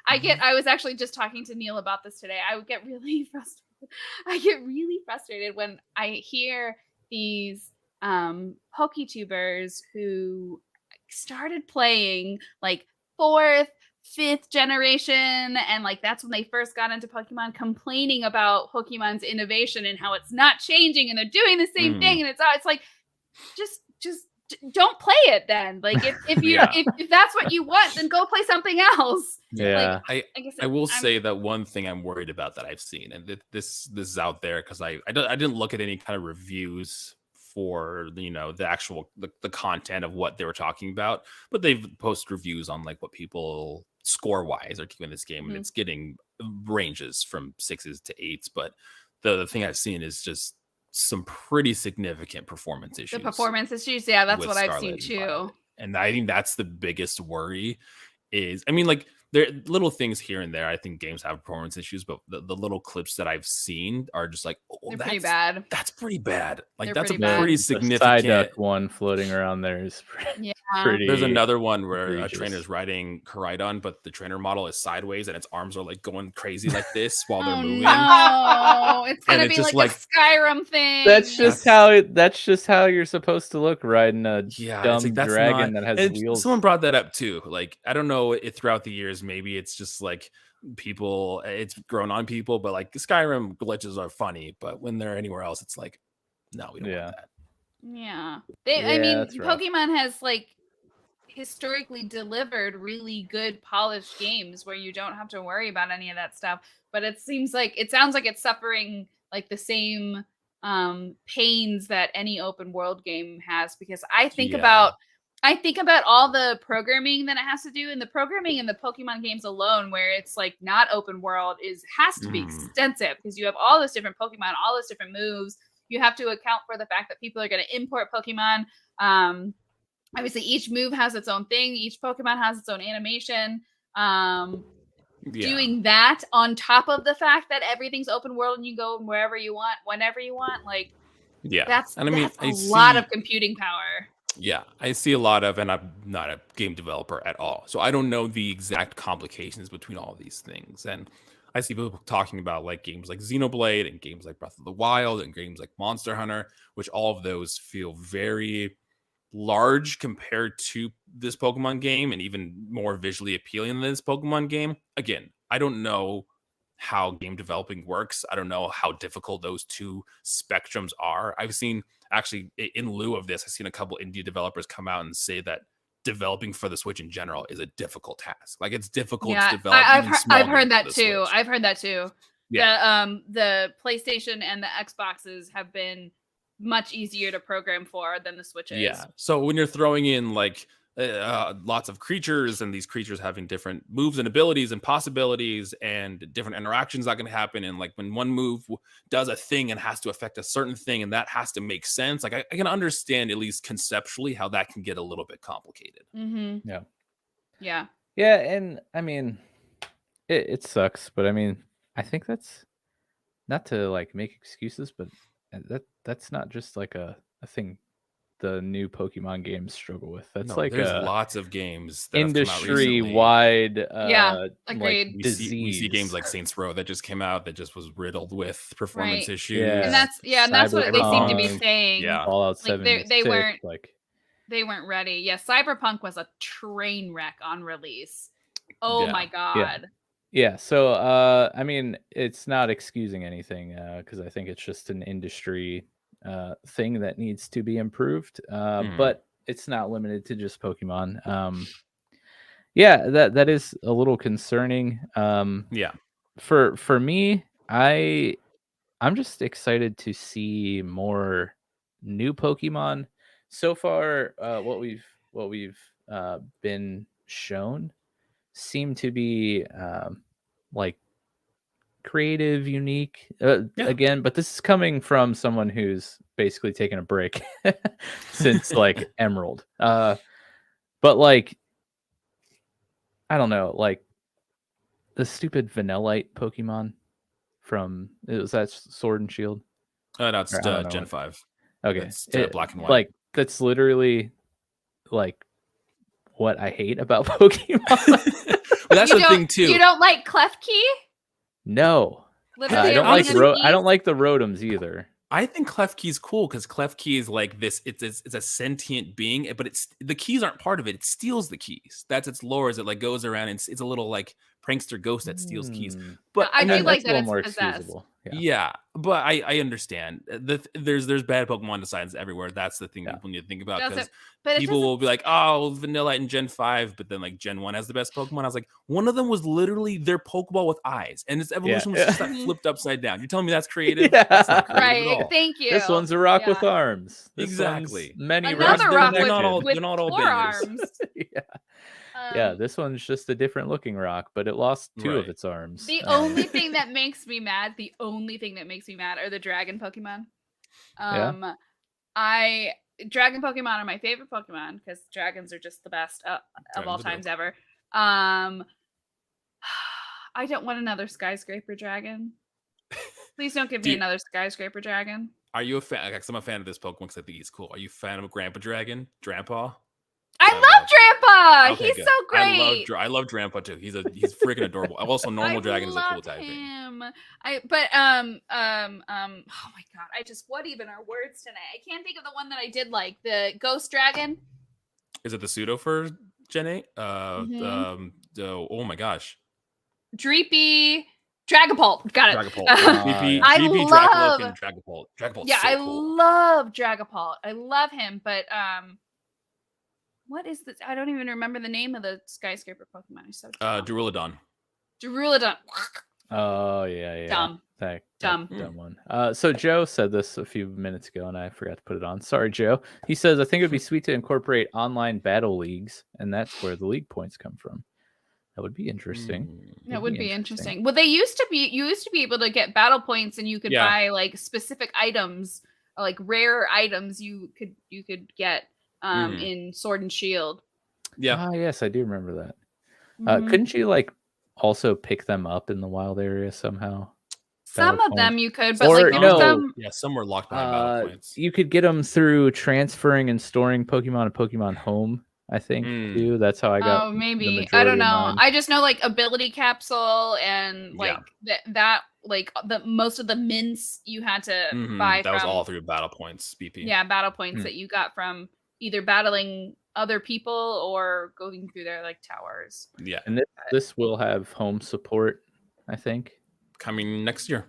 I was actually just talking to Neil about this today. I would get really frustrated. I get really frustrated when I hear these PokeTubers who started playing 4th, 5th generation, and that's when they first got into Pokemon, complaining about Pokemon's innovation and how it's not changing and they're doing the same thing, and it's just don't play it then. If that's what you want, then go play something else. I will say that one thing I'm worried about that I've seen, and this is out there because I didn't look at any kind of reviews for the actual the content of what they were talking about, but they've posted reviews on what people score wise are giving this game, and it's getting ranges from 6s to 8s. But the thing I've seen is just some pretty significant performance issues. The performance issues, that's what I've seen too. And I think that's the biggest worry. There are little things here and there. I think games have performance issues, but the little clips that I've seen are just they're pretty bad. That's pretty bad. They're that's pretty a pretty bad. significant. The Psyduck one floating around there is pretty. There's another one where egregious. A trainer's riding Koraidon, but the trainer model is sideways and its arms are going crazy like this while they're moving. No, it's gonna be like a Skyrim thing. That's just how you're supposed to look riding a dumb dragon that has wheels. Someone brought that up too. I don't know if throughout the years maybe it's just people, it's grown on people, but Skyrim glitches are funny, but when they're anywhere else, it's no, we don't want that. Yeah. Pokemon has historically delivered really good polished games where you don't have to worry about any of that stuff, but it sounds like it's suffering the same pains that any open world game has, because I think about all the programming that it has to do, and the programming in the Pokemon games alone, where it's not open world, has to be extensive, because you have all those different Pokemon, all those different moves. You have to account for the fact that people are going to import Pokemon. Obviously, each move has its own thing. Each Pokemon has its own animation. Doing that on top of the fact that everything's open world and you go wherever you want, whenever you want, that's a lot of computing power. Yeah, I see a lot of, and I'm not a game developer at all, so I don't know the exact complications between all these things. And I see people talking about games like Xenoblade and games like Breath of the Wild and games like Monster Hunter, which all of those feel very large compared to this Pokemon game, and even more visually appealing than this Pokemon game. Again, I don't know how game developing works. I don't know how difficult those two spectrums are. I've seen, actually, in lieu of this, I've seen a couple indie developers come out and say that developing for the Switch in general is a difficult task. It's difficult to develop. I've heard that too. I've heard that too. Yeah. The PlayStation and the Xboxes have been much easier to program for than the Switches. Yeah. So when you're throwing in lots of creatures, and these creatures having different moves and abilities and possibilities and different interactions that can happen, and when one move does a thing and has to affect a certain thing, and that has to make sense, I can understand, at least conceptually, how that can get a little bit complicated. Yeah, and it sucks, but I think that's not to make excuses, but that's not just a thing the new Pokemon games struggle with. That's there's lots of games that industry-wide agreed. disease. We see games like Saints Row that just came out that just was riddled with performance issues. And that's what they seem to be saying. Yeah. Fallout 76, they weren't ready. Yeah, Cyberpunk was a train wreck on release. Oh my god. Yeah, so I mean, it's not excusing anything because I think it's just an industry thing that needs to be improved. But it's not limited to just Pokemon. Yeah, that is a little concerning. For me, I'm just excited to see more new Pokemon. So far, what we've been shown seem to be like creative, unique again, but this is coming from someone who's basically taken a break since like Emerald. But like I don't know, like the stupid Vanillite Pokemon from that Sword and Shield? No, it's Gen 5. Okay, it's Black and White. Like that's literally like what I hate about Pokemon. But that's the thing too. You don't like Klefki? No, I don't like the Rotoms either. I think Klefki's cool because Klefki is like this. It's a sentient being, but the keys aren't part of it. It steals the keys. That's its lore. As it like goes around and it's a little like prankster ghost that steals keys. But I do like that's a little more possessed. excusable. Yeah, but I understand. There's bad Pokemon designs everywhere. That's the thing people need to think about because people will be like, oh, Vanillite in Gen 5, but then like Gen 1 has the best Pokemon. I was like, one of them was literally their Pokeball with eyes, and its evolution was just like flipped upside down. You're telling me that's creative? Yeah. That's not creative Right. at all. Thank you. This one's a rock with arms. Exactly. Many Another rock with they're not all four bangers. arms. Yeah, this one's just a different looking rock, but it lost two of its arms. The only thing that makes me mad, are the dragon Pokemon. Dragon Pokemon are my favorite Pokemon because dragons are just the best of all times ever. I don't want another skyscraper dragon. Please don't give me another skyscraper dragon. Are you a fan? I'm a fan of this Pokemon because I think he's cool. Are you a fan of Grandpa Dragon? Drampa? I love Drampa. Okay, He's good. so great. I love Drampa too. He's freaking adorable. Also, normal dragon is a cool type him. Oh my god! What even are words tonight? I can't think of the one that I did like the ghost dragon. Is it the pseudo for Gen 8? Oh my gosh. Dreepy Dragapult. Got it. Dragapult. I love Dragapult. Dragapult's yeah, so I cool. love Dragapult. I love him, but what is this? I don't even remember the name of the skyscraper Pokemon. I'm so dumb. Duraludon. Duraludon. Oh yeah. Dumb one. So Joe said this a few minutes ago, and I forgot to put it on. Sorry, Joe. He says, "I think it would be sweet to incorporate online battle leagues, and that's where the league points come from." That would be interesting. That would be interesting. Well, you used to be able to get battle points, and you could buy like specific items, like rare items. You could get in Sword and Shield. Yeah. Ah, yes, I do remember that. Couldn't you like also pick them up in the wild area somehow? Some of them you could, but some were locked behind battle points. You could get them through transferring and storing Pokemon at Pokemon Home. I think too. That's how I got. Oh, maybe I don't know. I just know like ability capsule and like that like the most of the mints you had to buy. That was all through battle points. BP. Yeah, battle points that you got from either battling other people or going through their like towers. Yeah, and this will have home support, I think, coming next year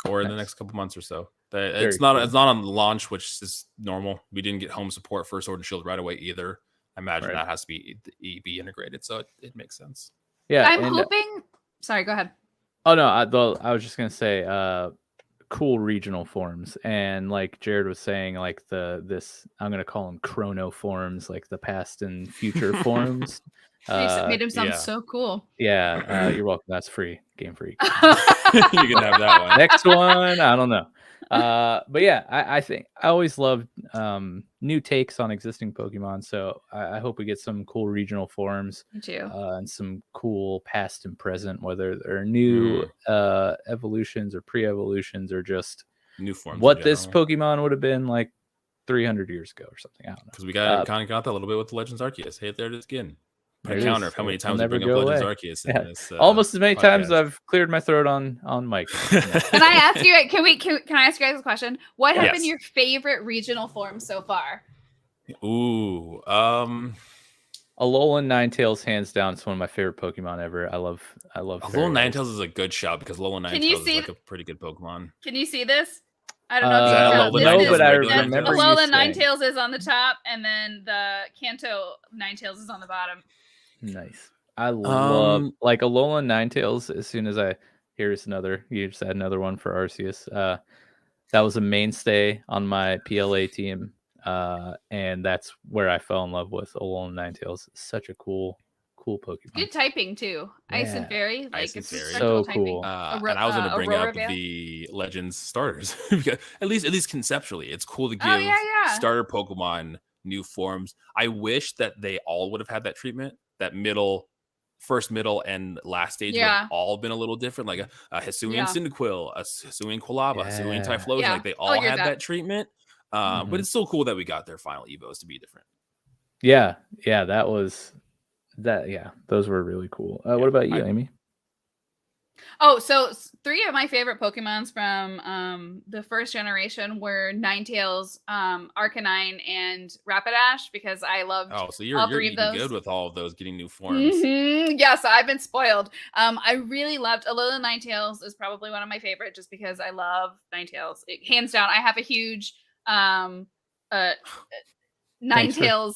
or in the next couple months or so. It's not on launch, which is normal. We didn't get home support for Sword and Shield right away either. I imagine that has to be integrated, so it makes sense. Yeah, I'm hoping. Sorry, go ahead. Oh no, I was just gonna say, cool regional forms, and like Jared was saying, like this I'm gonna call them chrono forms, like the past and future forms. Made him sound so cool. Yeah, you're welcome. That's free, Game Freak. You can have that one. Next one, I don't know. But yeah, I think I always loved new takes on existing Pokemon, so I hope we get some cool regional forms. Me too. And some cool past and present, whether they're new evolutions or pre-evolutions or just new forms. What this Pokemon would have been like 300 years ago or something. I don't know. Because we kind of got that a little bit with the Legends Arceus. Hey, there it is again. Put a counter of how many times we bring up Legends Arceus in this almost as many podcast. times I've cleared my throat on mic. Can I ask you? Can I ask you guys a question? What have been your favorite regional forms so far? Ooh, Alolan Ninetales, hands down, it's one of my favorite Pokemon ever. I love Alolan Ninetales is a good shout because Alolan Ninetales is like a pretty good Pokemon. Can you see this? I don't know if you no, but I remember Alolan Ninetales is on the top, and then the Kanto Ninetales is on the bottom. Nice. I love like Alolan Ninetales. As soon as you just had another one for Arceus. That was a mainstay on my PLA team. And that's where I fell in love with Alolan Ninetales. Such a cool Pokemon. Good typing too. Yeah. Ice and Fairy, Ice and Fairy. So cool. And I was going to bring up the Legends starters because at least conceptually, it's cool to give starter Pokemon new forms. I wish that they all would have had that treatment. That first, middle, and last stage would have all been a little different. Like a Hisuian Cyndaquil, a Hisuian Quilava, Hisuian Typhlosion. Like they all had that treatment. But it's still cool that we got their final Evos to be different. Yeah, that was that. Yeah, those were really cool. What about you, Amy? Oh, so 3 of my favorite Pokemons from the first generation were Ninetales, Arcanine, and Rapidash because I loved all 3 of those. Good with all of those getting new forms. Yeah, so I've been spoiled. I really loved Alolan Ninetales is probably one of my favorite just because I love Ninetales. Hands down, I have a huge Ninetales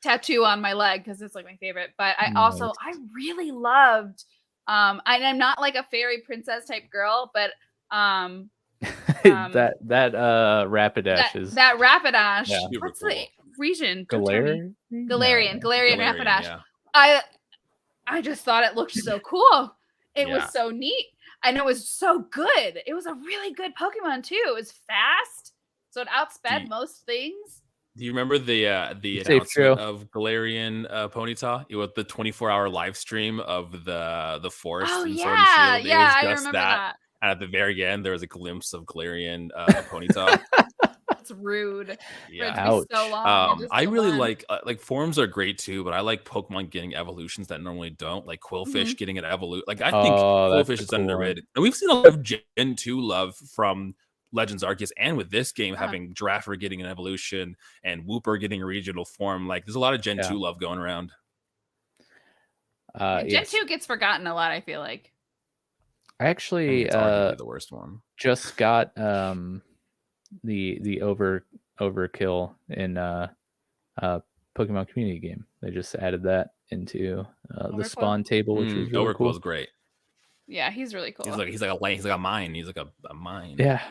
tattoo on my leg because it's like my favorite. But I really loved and I'm not like a fairy princess type girl, but that Rapidash is that Rapidash. What's the region? Galarian Rapidash. Yeah. I just thought it looked so cool. It was so neat. And it was so good. It was a really good Pokemon too. It was fast. So it outsped most things. Do you remember the announcement of Galarian Ponyta? It was the 24-hour live stream of the forest in Sword and Shield. Yeah, I remember that. And at the very end, there was a glimpse of Galarian Ponyta. It's rude. Yeah, for it to be so long. I really like forms are great too, but I like Pokemon getting evolutions that normally don't. Like Quillfish getting an evolution. Like I think Quillfish is underrated, and we've seen a lot of Gen 2 love from Legends Arceus, and with this game having Giraffe getting an evolution and Wooper getting a regional form, like there's a lot of Gen 2 love going around. Gen 2 gets forgotten a lot, I feel like. I actually the worst one. Just got the overkill in Pokemon Community game. They just added that into the spawn table, which is really cool. Is great. Yeah, he's really cool. He's like a mine. He's like a mine. Yeah.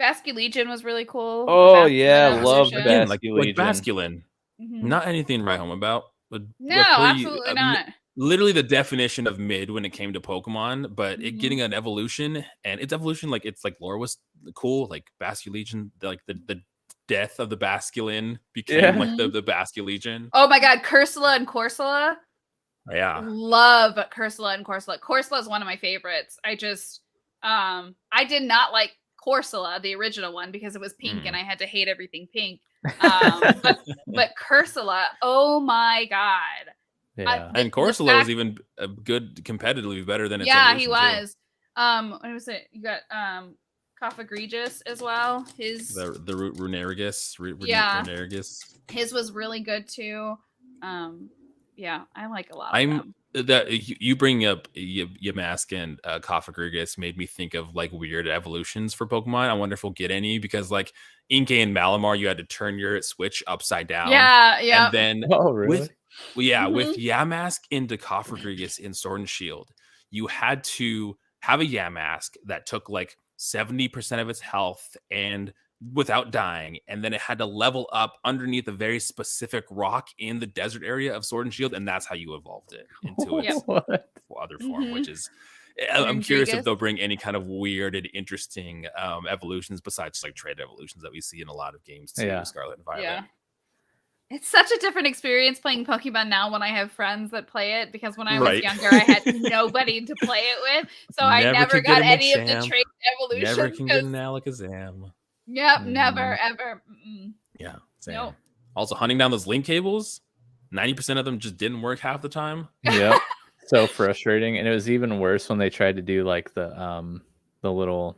Basculegion was really cool. Oh yeah, love Basculegion. Like Basculin. Not anything to write home about. But no, absolutely not. Literally the definition of mid when it came to Pokemon, but it getting an evolution, and its evolution, like it's like lore was cool. Like Basculegion, like the death of the Basculin became like the Basculegion. Oh my god, Cursula and Corsola. Yeah, love Cursula and Corsola. Corsola is one of my favorites. I did not like Corsola, the original one, because it was pink and I had to hate everything pink. But Cursula, oh my god. Yeah. And Corsola was even a good competitively better than its he was. What was it? You got Cofagrigus as well. His the Runerigus. Runerigus. His was really good too. Yeah, I like a lot of them. That you bring up Yamask and Cofagrigus made me think of like weird evolutions for Pokemon. I wonder if we'll get any, because like Inkay and Malamar, you had to turn your switch upside down. Yeah. And then with Yamask into Cofagrigus in Sword and Shield, you had to have a Yamask that took like 70% of its health and without dying, and then it had to level up underneath a very specific rock in the desert area of Sword and Shield, and that's how you evolved it into its other form, which is I'm curious if they'll bring any kind of weird and interesting evolutions besides like trade evolutions that we see in a lot of games too. Scarlet and Violet. Yeah. It's such a different experience playing Pokemon now when I have friends that play it, because when I was younger, I had nobody to play it with. So I never got any of the trait evolutions. Never can get an Alakazam. Yep, never, ever. Yeah. Same. Nope. Also, hunting down those link cables, 90% of them just didn't work half the time. Yep. So frustrating. And it was even worse when they tried to do like the little,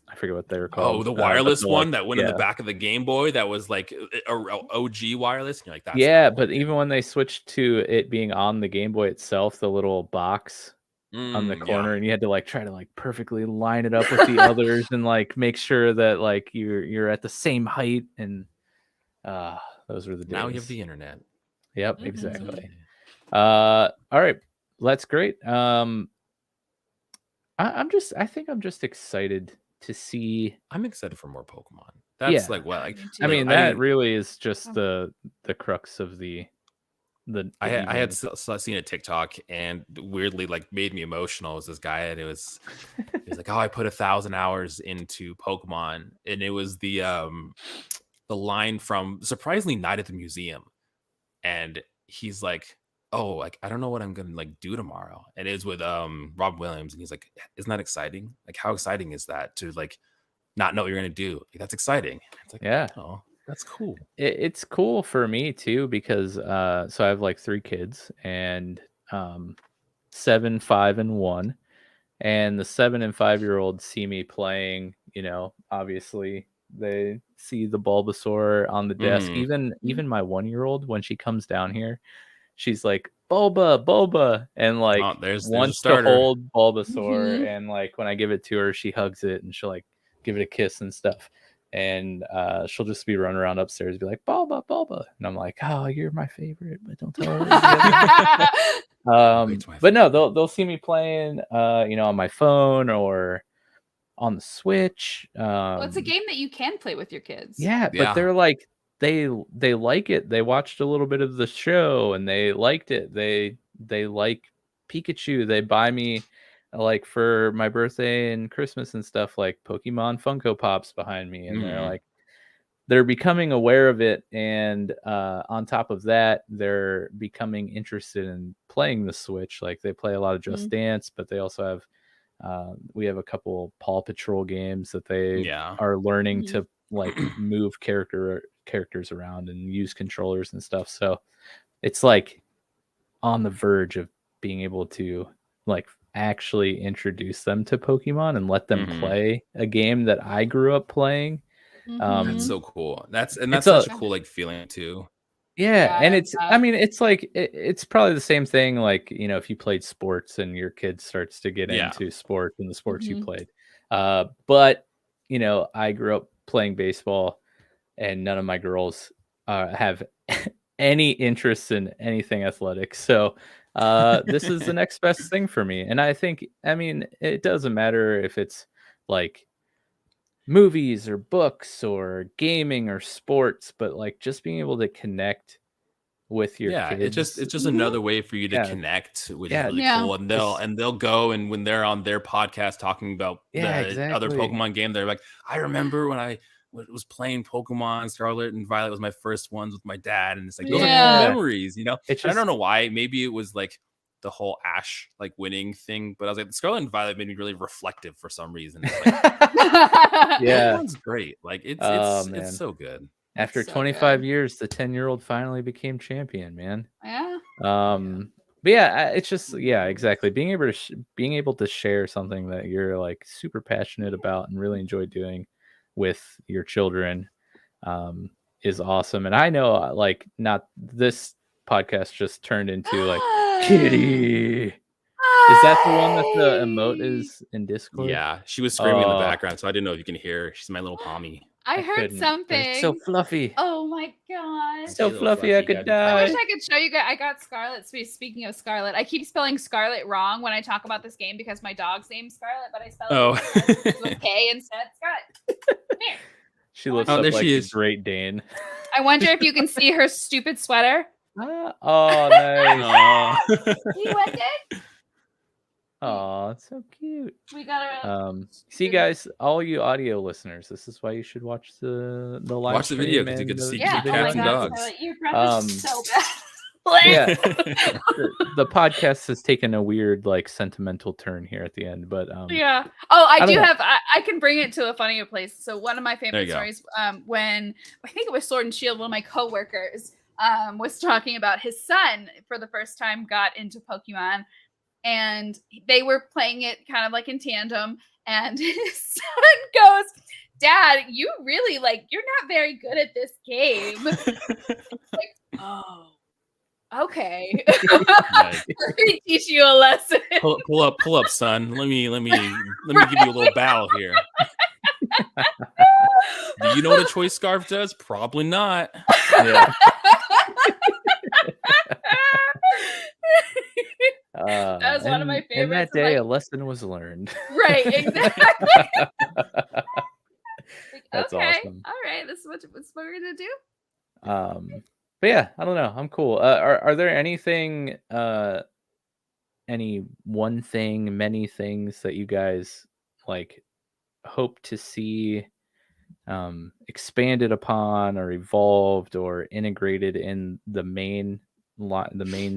I forget what they were called. Oh, the wireless one that went in the yeah. back of the Game Boy that was like a OG wireless. And you're like, that's yeah, not but working. even when they switched to it being on the Game Boy itself, the little box on the corner, and you had to like try to like perfectly line it up with the others and like make sure that like you're at the same height, and those were the days. Now you have the internet. Yep, exactly. All right, that's great. I think I'm just excited to see. I'm excited for more Pokemon. That's like what I mean, that really is just the crux of the I had seen a TikTok, and weirdly like made me emotional. It was this guy, and he was like, "Oh, I put 1,000 hours into Pokemon," and it was the line from surprisingly Night at the Museum, and he's like, "Oh, like I don't know what I'm gonna like do tomorrow," and it is with Rob Williams, and he's like, "Isn't that exciting? Like, how exciting is that to like not know what you're gonna do? Like, that's exciting." It's like, yeah. Oh, that's cool. It's cool for me too, because so I have like 3 kids, and 7, 5, and 1. And the 7 and 5-year-olds see me playing, obviously they see the Bulbasaur on the desk. Even my 1-year-old, when she comes down here, she's like, Bulba, and like wants to hold Bulbasaur, and like when I give it to her, she hugs it and she'll like give it a kiss and stuff. And she'll just be running around upstairs and be like, Bulba, and I'm like, oh, you're my favorite, but don't tell her. But no, they'll see me playing on my phone or on the Switch. Well, it's a game that you can play with your kids. Yeah, but they're like, they like it. They watched a little bit of the show and they liked it. They like Pikachu. They buy me like for my birthday and Christmas and stuff, like Pokemon Funko Pops behind me, and they're becoming aware of it. And on top of that, they're becoming interested in playing the Switch. Like they play a lot of Just Dance, but they also have we have a couple Paw Patrol games that they are learning to like move characters around and use controllers and stuff. So it's like on the verge of being able to like actually introduce them to Pokemon and let them play a game that I grew up playing. That's so cool. That's such a cool like feeling too. Yeah, and it's I mean, it's like it's probably the same thing like, if you played sports and your kid starts to get into sport and the sports you played. But I grew up playing baseball, and none of my girls have any interest in anything athletic. So this is the next best thing for me. And I think, it doesn't matter if it's like movies or books or gaming or sports, but like just being able to connect with your kids. It's just another way for you to connect, which is really cool. And they'll go, and when they're on their podcast talking about the other Pokemon game, they're like, I remember when I was playing Pokemon Scarlet and Violet was my first ones with my dad, and it's like those are memories, It's just, I don't know why. Maybe it was like the whole Ash like winning thing, but I was like, Scarlet and Violet made me really reflective for some reason. It's like, Pokemon's great. Like it's so good. After 25 years, the 10-year-old finally became champion, man. Yeah. But yeah, it's just exactly being able to share something that you're like super passionate about and really enjoy doing with your children is awesome. And I know like not this podcast just turned into like Kitty. Is that the one that the emote is in Discord? Yeah, she was screaming in the background, so I didn't know if you can hear her. She's my little pommy. I heard something. It's so fluffy. Oh my god. So fluffy I could die. I wish I could show you guys. I got Scarlet. Speaking of Scarlet, I keep spelling Scarlet wrong when I talk about this game because my dog's name's Scarlet, but I spell it with K instead. Scarlet. Come here. She looks up like a Great Dane. I wonder if you can see her stupid sweater. Oh, nice. You like it? Oh, it's so cute. We gotta see, guys, all you audio listeners, this is why you should watch the live watch the video because you get to see cats and dogs. Your breath is so bad. Yeah. The podcast has taken a weird, like, sentimental turn here at the end, but yeah. Oh, I don't know. I can bring it to a funnier place. So one of my There favorite you go. stories, when I think it was Sword and Shield, one of my coworkers was talking about his son for the first time got into Pokemon, and they were playing it kind of like in tandem, and his son goes, "Dad, you really you're not very good at this game." Like, oh, okay. Let me teach you a lesson. Pull up, son. Let me give you a little battle here. Do you know what a choice scarf does? Probably not. Yeah. That was one of my favorites. And that day, a lesson was learned. Right, exactly. That's okay, awesome. all right, this is what we're gonna do. But yeah, I don't know. I'm cool. Are there anything, any one thing, many things that you guys like hope to see expanded upon or evolved or integrated in the main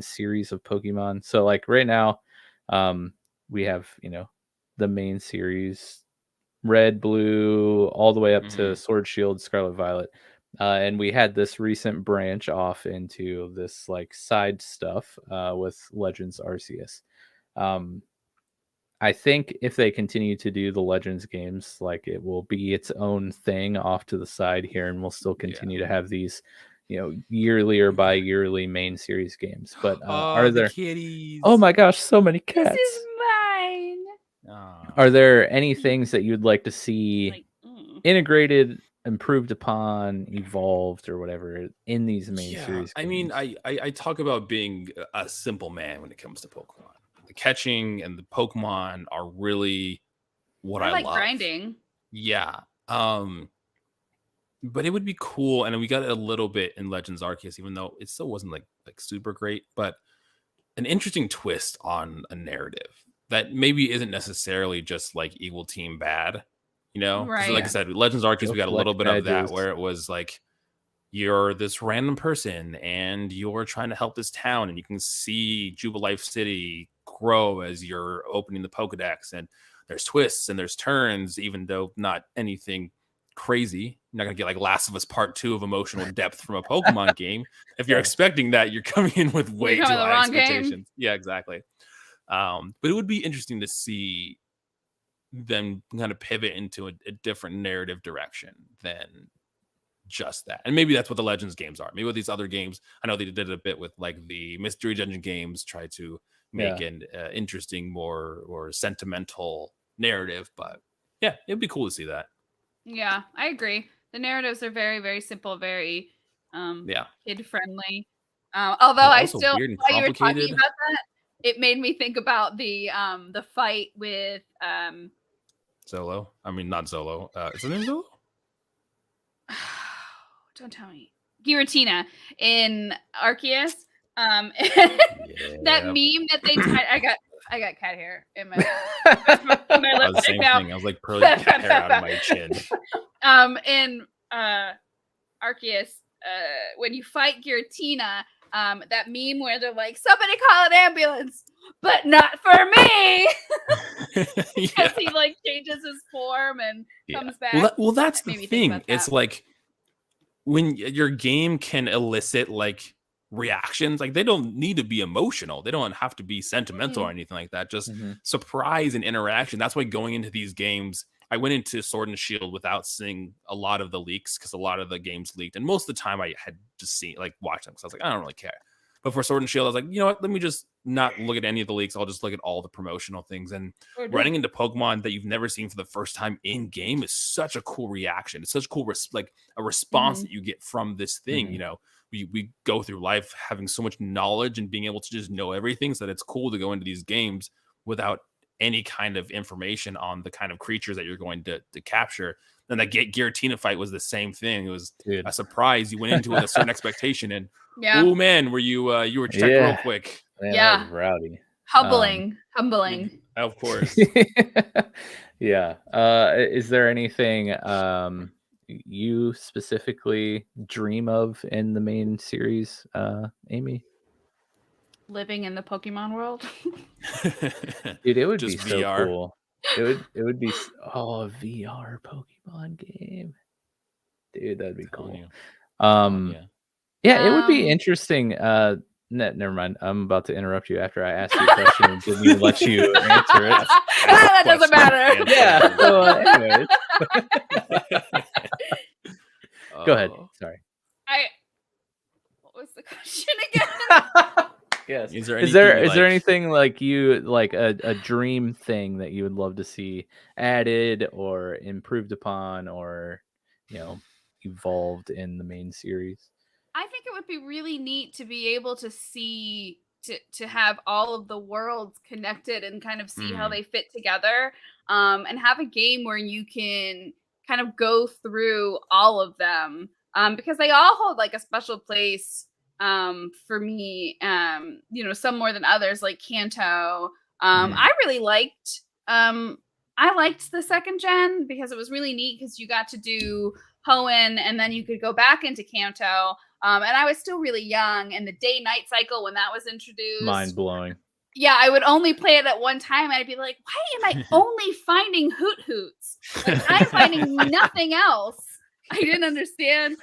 series of Pokemon? So like right now, we have, the main series, Red, Blue, all the way up to Sword, Shield, Scarlet, Violet. And we had this recent branch off into this like side stuff with Legends Arceus. I think if they continue to do the Legends games, like it will be its own thing off to the side here, and we'll still continue to have these, yearly or bi-yearly main series games. But are there kitties? Oh my gosh, so many cats. This is mine. Are there any things that you'd like to see integrated, improved upon, evolved, or whatever in these main series games? I mean, I talk about being a simple man when it comes to Pokemon. The catching and the Pokemon are really what I like love. grinding. Yeah. But it would be cool, and we got it a little bit in Legends Arceus, even though it still wasn't like super great, but an interesting twist on a narrative that maybe isn't necessarily just like evil team bad, Right. Like I said, Legends Arceus, we got a little bit of that where it was like you're this random person and you're trying to help this town, and you can see Jubilife City grow as you're opening the Pokedex, and there's twists and there's turns, even though not anything crazy. You're not gonna get like Last of Us Part 2 of emotional depth from a Pokemon game. If you're expecting that, you're coming in with way too high expectations. Game. Yeah, exactly. But it would be interesting to see them kind of pivot into a different narrative direction than just that. And maybe that's what the Legends games are. Maybe with these other games, I know they did it a bit with like the Mystery Dungeon games, try to make an interesting, more sentimental narrative. But yeah, it'd be cool to see that. Yeah, I agree. The narratives are very, very simple, very kid friendly. Although I still, weird and while you were talking complicated. about that, it made me think about the fight with Zolo. I mean, not Zolo. Is his name Zolo? Don't tell me. Giratina in Arceus. That meme that they I got cat hair in my, my lip the same now. Thing. I was like pulling cat hair out of my chin. In Arceus, when you fight Giratina, that meme where they're like, somebody call an ambulance, but not for me. Because he like changes his form and comes back. Well, that's the thing. It's like when your game can elicit like reactions, like they don't need to be emotional, they don't have to be sentimental or anything like that, just surprise and interaction. That's why going into these games, I went into Sword and Shield without seeing a lot of the leaks, because a lot of the games leaked, and most of the time I had just watched them, because I was like, I don't really care. But for Sword and Shield, I was like, you know what, let me just not look at any of the leaks, I'll just look at all the promotional things. And running into Pokemon that you've never seen for the first time in game is such a cool reaction. It's such a cool a response that you get from this thing. We go through life having so much knowledge and being able to just know everything, so that it's cool to go into these games without any kind of information on the kind of creatures that you're going to capture. And that Giratina fight was the same thing. It was a surprise. You went into it with a certain expectation, and oh man, were you were checked real quick. Man, that was rowdy. Humbling. Of course. Is there anything you specifically dream of in the main series, Amy? living in the Pokemon world. Dude, it would Just be so VR. cool. It would be a VR Pokemon game. Dude, that'd be cool. Yeah. Yeah, it would be Um, interesting. Never mind. I'm about to interrupt you after I asked you a question and didn't even let you answer it. that doesn't matter. Yeah. So, anyways, go ahead. Sorry. What was the question again? Yes. Is there Is there anything anything like you like a dream thing that you would love to see added or improved upon or evolved in the main series? I think it would be really neat to be able to see to have all of the worlds connected and kind of see how they fit together, and have a game where you can kind of go through all of them, because they all hold like a special place for me. Some more than others, like Kanto. I really liked. I liked the second gen because it was really neat because you got to do Hoenn and then you could go back into Kanto. And I was still really young, and the day-night cycle when that was introduced, Mind blowing. Yeah, I would only play it at one time, and I'd be like, "Why am I only finding Hoot Hoots? Like, I'm finding nothing else." I didn't understand.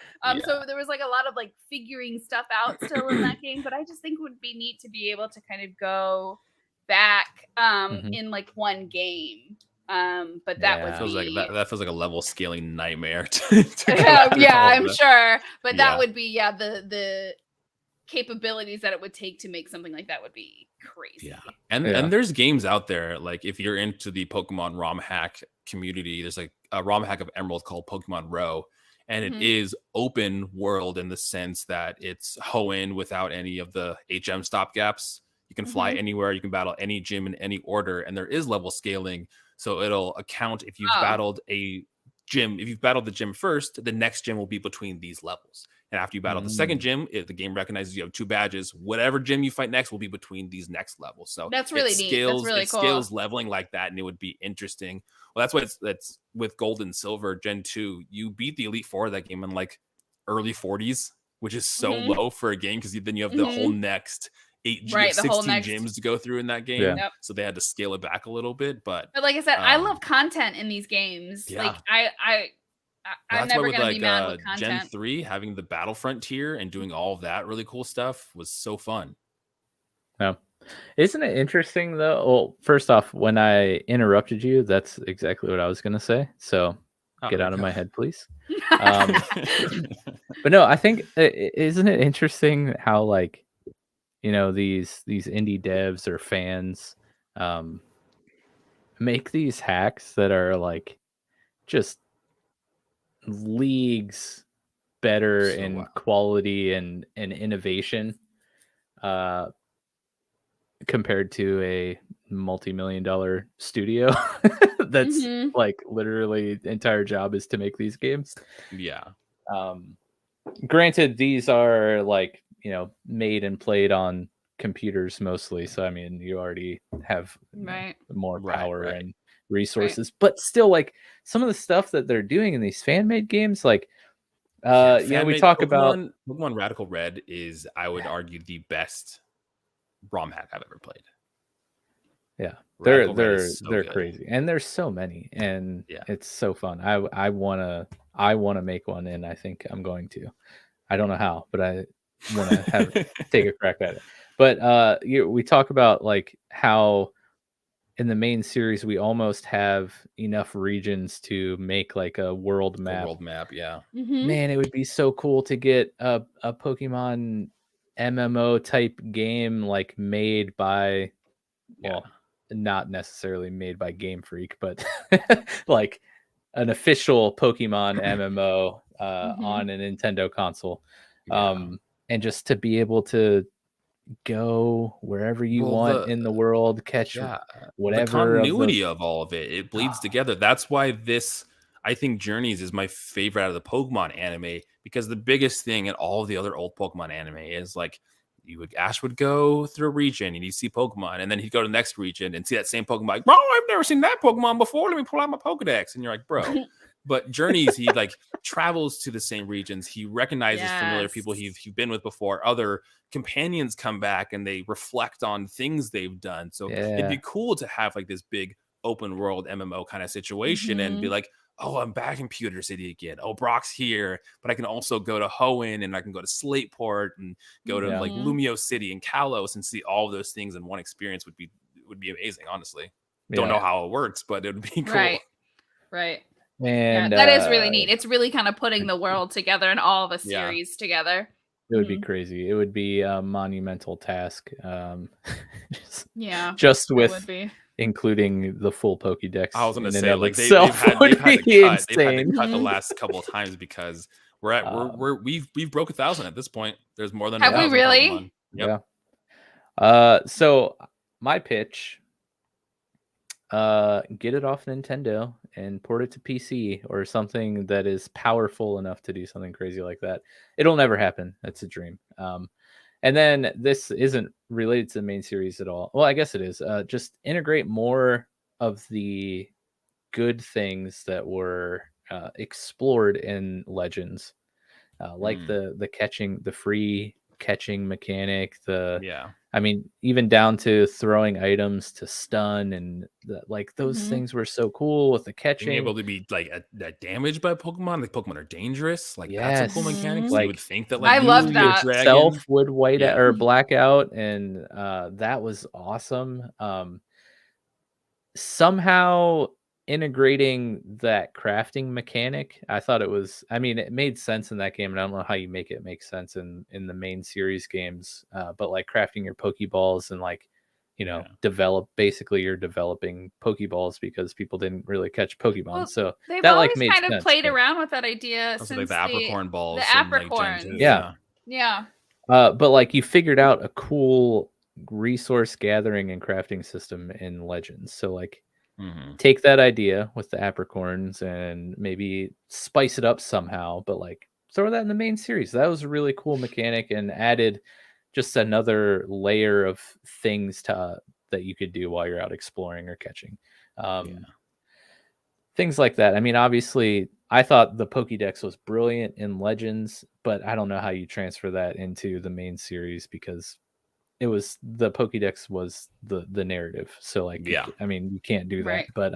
So there was like a lot of like figuring stuff out still in that game, but I just think it would be neat to be able to kind of go back in like one game. But that would feels be like that feels like a level scaling nightmare. I'm sure. But that would be the capabilities that it would take to make something like that would be crazy. And there's games out there, like if you're into the Pokemon ROM hack community, there's like a ROM hack of Emerald called Pokemon Row, and it is open world in the sense that it's Hoenn without any of the HM stopgaps. You can fly anywhere, you can battle any gym in any order, and there is level scaling. So it'll account if you've battled a gym. If you've battled the gym first, the next gym will be between these levels. And after you battle the second gym, if the game recognizes you have 2 badges, whatever gym you fight next will be between these next levels. So that's really neat. That's really cool. Scales leveling like that, and it would be interesting. Well, that's why that's with Gold and Silver Gen 2. You beat the Elite Four of that game in like early 40s, which is so low for a game because then you have the whole next 16 gyms to go through in that game. So they had to scale it back a little bit. But like I said, I love content in these games. Like I'm never going to be mad with content. Gen 3, having the Battle Frontier and doing all of that really cool stuff was so fun. Yeah. Isn't it interesting though? Well, first off, when I interrupted you, that's exactly what I was going to say. So get out of my head, please. But no, I think, isn't it interesting how like, these indie devs or fans make these hacks that are like just leagues better in quality and innovation compared to a multi-million-dollar studio that's like literally the entire job is to make these games. Granted, these are like made and played on computers mostly, so I mean you already have more power and resources, but still like some of the stuff that they're doing in these fan-made games, like we talk about Pokemon Radical Red is, I would argue, the best ROM hack I've ever played. They're crazy, and there's so many, and it's so fun. I wanna make one, and I think I'm going to. I don't know how, but I want to take a crack at it. But we talk about like how in the main series we almost have enough regions to make like a world map. Man, it would be so cool to get a Pokemon MMO type game like made by not necessarily made by Game Freak, but like an official Pokemon MMO on a Nintendo console. And just to be able to go wherever you want in the world, catch whatever. The continuity of all of it bleeds together. That's why I think Journeys is my favorite out of the Pokemon anime, because the biggest thing in all of the other old Pokemon anime is like Ash would go through a region and you see Pokemon, and then he'd go to the next region and see that same Pokemon. Like, bro, I've never seen that Pokemon before. Let me pull out my Pokedex. And you're like, bro, But Journeys, he like travels to the same regions. He recognizes familiar people he's been with before. Other companions come back and they reflect on things they've done. So it'd be cool to have like this big open world MMO kind of situation and be like, oh, I'm back in Pewter City again. Oh, Brock's here, but I can also go to Hoenn and I can go to Slateport and go to like Lumio City and Kalos and see all of those things in one experience would be amazing, honestly. Don't know how it works, but it would be cool. Right. And that is really neat. It's really kind of putting the world together and all the series together. It would be crazy. It would be a monumental task. Just with including the full Pokédex. I was going to say, like they've had to cut the last couple of times because we've broke 1,000 at this point. There's more than 1,000. Have we really? Yep. Yeah. So my pitch. Get it off Nintendo and port it to PC or something that is powerful enough to do something crazy like that. It'll never happen. That's a dream. And then this isn't related to the main series at all. Well, I guess it is. Just integrate more of the good things that were explored in Legends, like the free catching mechanic, I mean, even down to throwing items to stun and like those things were so cool with the catching. Being able to be like damaged by Pokemon, like Pokemon are dangerous. Like that's a cool mechanic. Like, you would think that like I love that yourself would white out or black out, and that was awesome. Somehow integrating that crafting mechanic, I thought it was, I mean, it made sense in that game, and I don't know how you make it make sense in the main series games, but like crafting your Pokeballs and like, you're developing Pokeballs because people didn't really catch Pokemon. Well, so they've that always like made kind of sense, played around with that idea since like the Apricorn balls. The Apricorns. Yeah. But like you figured out a cool resource gathering and crafting system in Legends. So like, take that idea with the Apricorns and maybe spice it up somehow, but like throw that in the main series. That was a really cool mechanic and added just another layer of things that you could do while you're out exploring or catching. Things like that. I mean, obviously, I thought the Pokédex was brilliant in Legends, but I don't know how you transfer that into the main series because it was the Pokédex was the narrative. So like, I mean, you can't do that. But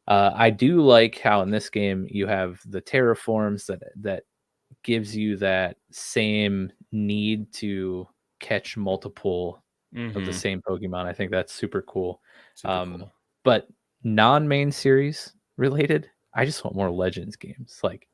I do like how in this game you have the terraforms that gives you that same need to catch multiple of the same Pokemon. I think that's super cool. Cool. But non-main series related, I just want more Legends games. Like,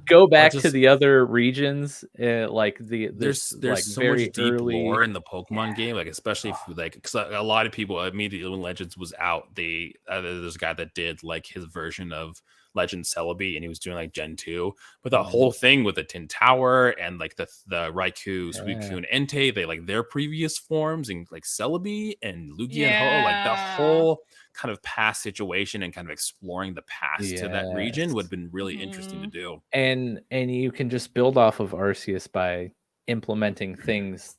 go back to the other regions. Like there's like so much deep lore in the Pokemon game, like especially if like because a lot of people immediately when Legends was out, there's a guy that did like his version of Legend Celebi, and he was doing like Gen 2, but the whole thing with the Tin Tower and like the Raikou, Suicune, and Entei, they like their previous forms and like Celebi and Lugia and Ho, like the whole kind of past situation and kind of exploring the past to that region would have been really interesting to do. And you can just build off of Arceus by implementing things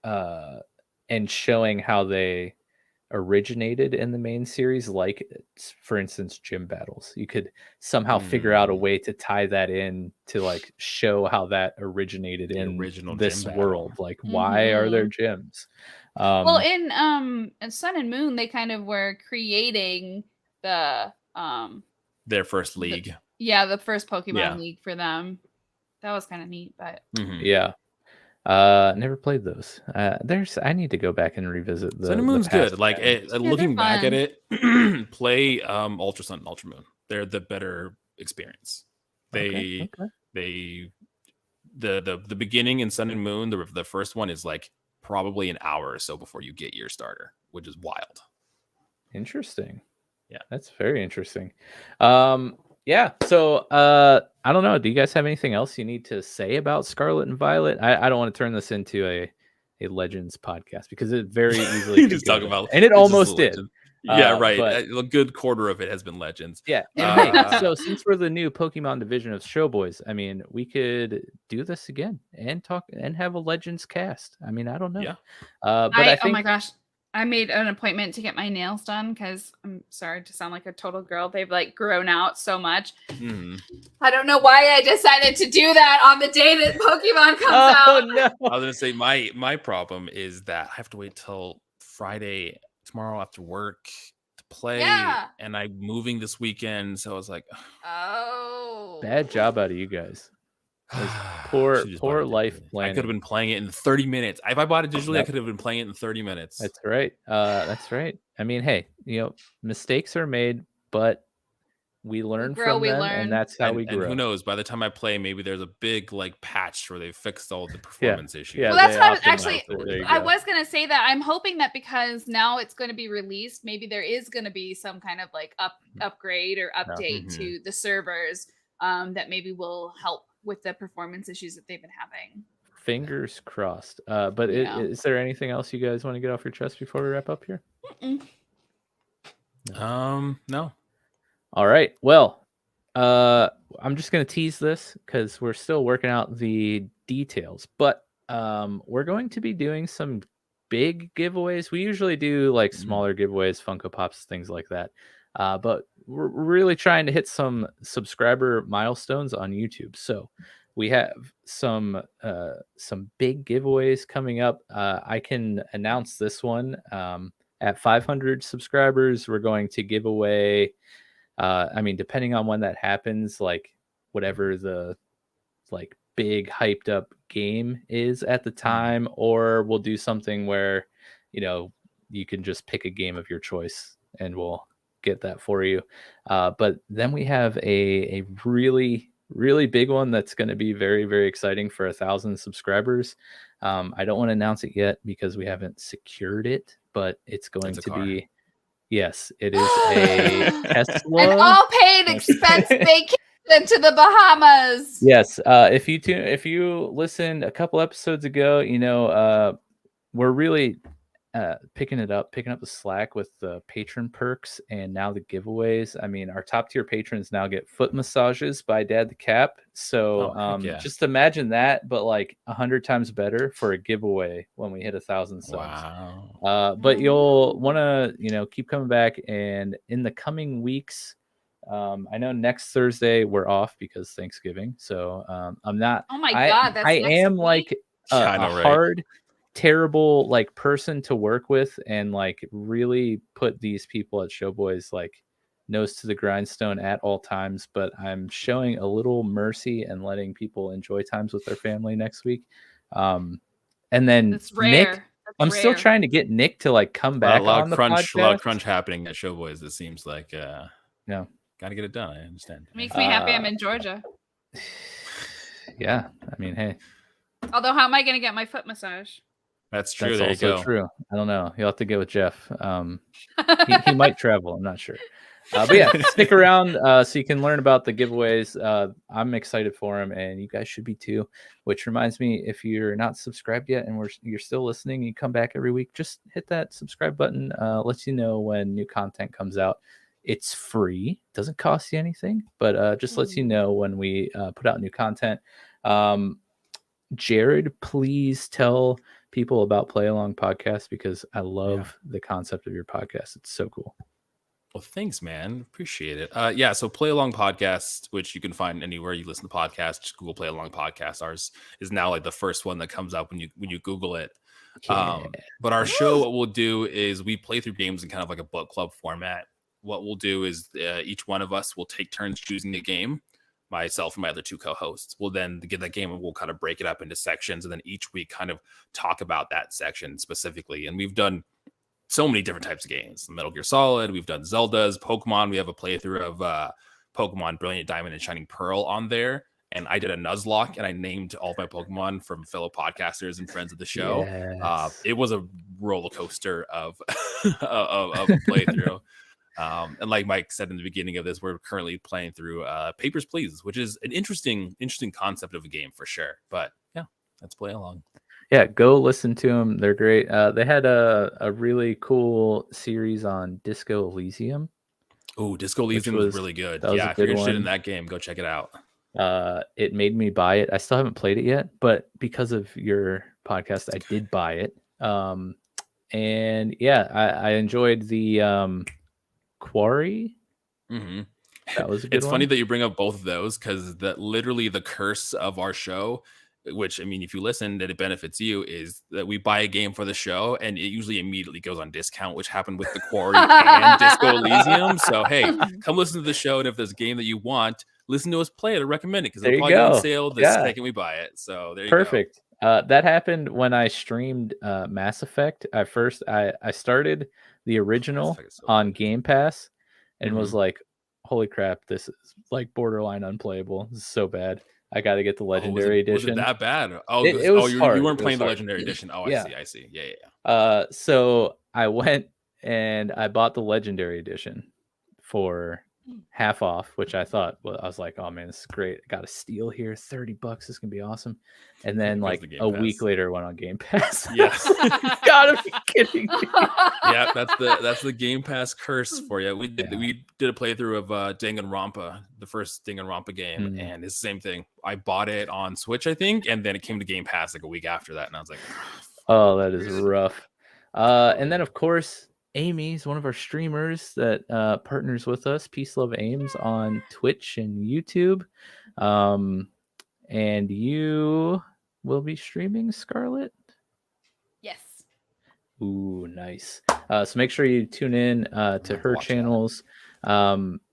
and showing how they originated in the main series, like for instance gym battles. You could somehow figure out a way to tie that in to like show how that originated in this world. Like why are there gyms? Well, in Sun and Moon they kind of were creating the their first league. The first Pokemon league for them. That was kind of neat, but never played those. I need to go back and revisit the Sun and Moon's good. Like looking back at it, play Ultra Sun and Ultra Moon. They're the better experience. The beginning in Sun and Moon, the first one is like probably an hour or so before you get your starter, which is wild. Interesting. Yeah, that's very interesting. So I don't know. Do you guys have anything else you need to say about Scarlet and Violet? I don't want to turn this into a Legends podcast because it very easily just talk about, and it almost did. Right. But a good quarter of it has been Legends. Yeah. And so since we're the new Pokemon division of Showboys, I mean, we could do this again and talk and have a Legends cast. I mean, I don't know. Yeah. But I think, oh my gosh. I made an appointment to get my nails done because I'm sorry to sound like a total girl. They've like grown out so much. Mm. I don't know why I decided to do that on the day that Pokemon comes out. No. I was gonna say my problem is that I have to wait till Friday tomorrow after work to play, and I'm moving this weekend, so I was like, oh, bad job out of you guys. Poor life planning. I could have been playing it in 30 minutes. If I bought it digitally, I could have been playing it in 30 minutes. That's right. That's right. I mean, hey, mistakes are made, but we learn from them, and that's how we grow. And who knows? By the time I play, maybe there's a big like patch where they fixed all the performance issues. Yeah, well, that's what I was actually. I was gonna say that I'm hoping that because now it's going to be released, maybe there is going to be some kind of like upgrade or update to the servers that maybe will help with the performance issues that they've been having. Fingers crossed. But is there anything else you guys want to get off your chest before we wrap up here? No. All right. Well, I'm just going to tease this because we're still working out the details, but we're going to be doing some big giveaways. We usually do like smaller giveaways, Funko Pops, things like that. But we're really trying to hit some subscriber milestones on YouTube. So we have some big giveaways coming up. I can announce this one. At 500 subscribers, we're going to give away, I mean, depending on when that happens, like whatever the like big hyped up game is at the time, or we'll do something where, you can just pick a game of your choice and we'll get that for you. But then we have a really big one that's going to be very, very exciting for 1,000 subscribers. I don't want to announce it yet because we haven't secured it, but it's going to be, yes, it is a Tesla. An all-paid expense vacation to the Bahamas. Yes. If you listened a couple episodes ago, we're really picking up the slack with the patron perks and now the giveaways. I mean, our top tier patrons now get foot massages by Dad the Cap. So just imagine that, but like 100 times better for a giveaway when we hit 1,000 subs. Wow. But you'll want to, keep coming back, and in the coming weeks, I know next Thursday we're off because Thanksgiving. So I'm not. Oh my God, that's I am week? like a hard, terrible like person to work with, and like really put these people at Showboys like nose to the grindstone at all times. But I'm showing a little mercy and letting people enjoy times with their family next week. And then that's rare. I'm still trying to get Nick to like come back on the podcast. A lot of crunch happening at Showboys. It seems like got to get it done. I understand. It makes me happy I'm in Georgia. Yeah, I mean, hey. Although, how am I going to get my foot massage? That's true. That's also true. I don't know. You'll have to get with Jeff. He might travel. I'm not sure. But yeah, stick around so you can learn about the giveaways. I'm excited for them, and you guys should be too. Which reminds me, if you're not subscribed yet and you're still listening, you come back every week, just hit that subscribe button. Lets you know when new content comes out. It's free, doesn't cost you anything, but just lets you know when we put out new content. Jared, please tell people about Play Along Podcast, because I love the concept of your podcast. It's so cool. Well, thanks, man. Appreciate it. So Play Along Podcast, which you can find anywhere you listen to podcasts, just Google Play Along Podcast. Ours is now like the first one that comes up when you Google it. But our show, what we'll do is we play through games in kind of like a book club format. What we'll do is each one of us will take turns choosing the game. Myself and my other two co-hosts will then get that game, and we'll kind of break it up into sections, and then each week kind of talk about that section specifically. And we've done so many different types of games. Metal Gear Solid, we've done Zeldas, Pokemon. We have a playthrough of Pokemon Brilliant Diamond and Shining Pearl on there. And I did a Nuzlocke, and I named all of my Pokemon from fellow podcasters and friends of the show. Yes. It was a roller coaster of a playthrough. And like Mike said in the beginning of this, we're currently playing through Papers, Please, which is an interesting concept of a game for sure. But yeah, let's play along. Yeah, go listen to them. They're great. They had a really cool series on Disco Elysium. Oh, Disco Elysium was really good. Yeah, if you're interested in that game, go check it out. It made me buy it. I still haven't played it yet, but because of your podcast, I did buy it. And yeah, I enjoyed the Quarry. Mm-hmm. That was a good It's one. funny that you bring up both of those because literally the curse of our show, which I mean, if you listen, that it benefits you, is that we buy a game for the show and it usually immediately goes on discount, which happened with the Quarry and Disco Elysium. So hey, come listen to the show, and if there's a game that you want, listen to us play it or recommend it because it'll probably go on sale the second we buy it. So there you go. Perfect. That happened when I streamed Mass Effect. I started the original on Game Pass and was like, holy crap, this is like borderline unplayable. This is so bad. I got to get the Legendary Edition. Was it that bad? Oh, it was hard. You weren't playing the Legendary Edition. Oh, yeah. I see. Yeah. So I went and I bought the Legendary Edition for half off, which I thought, well, I was like, oh man, this is great. I got a steal here, $30. This is gonna be awesome. And then like a week later, went on Game Pass. Yes. Gotta be kidding me. Yeah, that's the Game Pass curse for you. We did a playthrough of Danganronpa, the first Danganronpa game, and it's the same thing. I bought it on Switch, I think, and then it came to Game Pass like a week after that, and I was like, oh, that is rough. And then of course, Amy's one of our streamers that partners with us, Peaceloveames on Twitch and YouTube. And you will be streaming Scarlet? Yes. Ooh, nice. So make sure you tune in to her channels.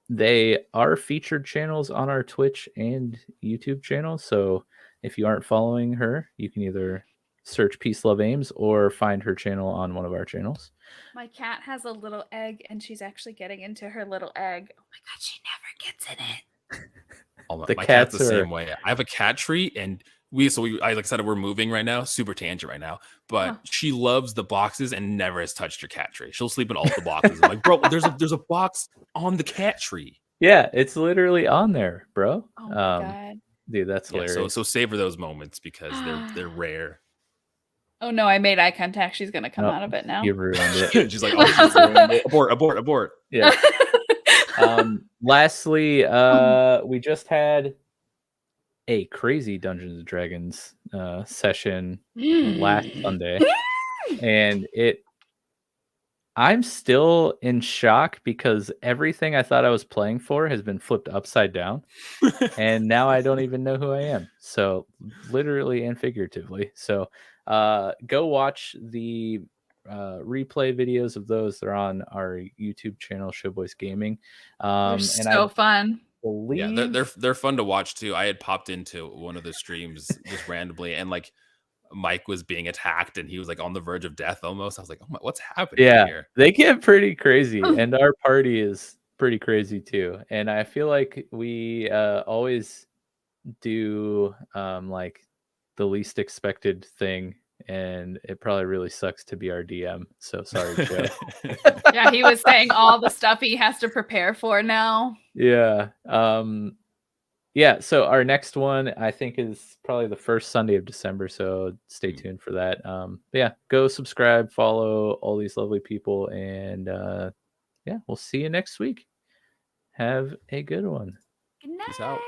They are featured channels on our Twitch and YouTube channel. So if you aren't following her, you can either search Peaceloveames or find her channel on one of our channels. My cat has a little egg and she's actually getting into her little egg. Oh my god, she never gets in it. My cat's the same way. I have a cat tree, and like I said, we're moving right now, super tangent right now, but she loves the boxes and never has touched her cat tree. She'll sleep in all the boxes. I'm like, bro, there's a box on the cat tree. Yeah, it's literally on there, bro. Oh my god. Dude, that's hilarious. So savor those moments because they're rare. Oh no, I made eye contact. She's gonna come out of it now. You ruined it. She's like, oh, she's ruined it. Abort. Yeah. Lastly, we just had a crazy Dungeons and Dragons session last Sunday, and I'm still in shock because everything I thought I was playing for has been flipped upside down, and now I don't even know who I am. So literally and figuratively. So go watch the replay videos of those. They're on our YouTube channel, Showboys Gaming. They're so fun. Yeah, they're fun to watch too. I had popped into one of the streams just randomly, and like Mike was being attacked, and he was like on the verge of death almost. I was like, oh my, what's happening here? They get pretty crazy, and our party is pretty crazy too. And I feel like we always do like the least expected thing, and it probably really sucks to be our DM. So sorry, Joe. Yeah, he was saying all the stuff he has to prepare for now. Yeah. Yeah, so our next one I think is probably the first Sunday of December, so stay tuned for that. Yeah, go subscribe, follow all these lovely people, and yeah, we'll see you next week. Have a good one. Good night. Peace out.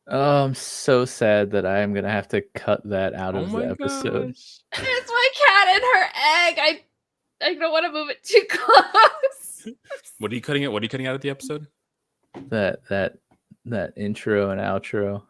Oh, I'm so sad that I am gonna have to cut that out of the episode. It's my cat and her egg. I don't want to move it too close. What are you cutting out? What are you cutting out of the episode? That intro and outro.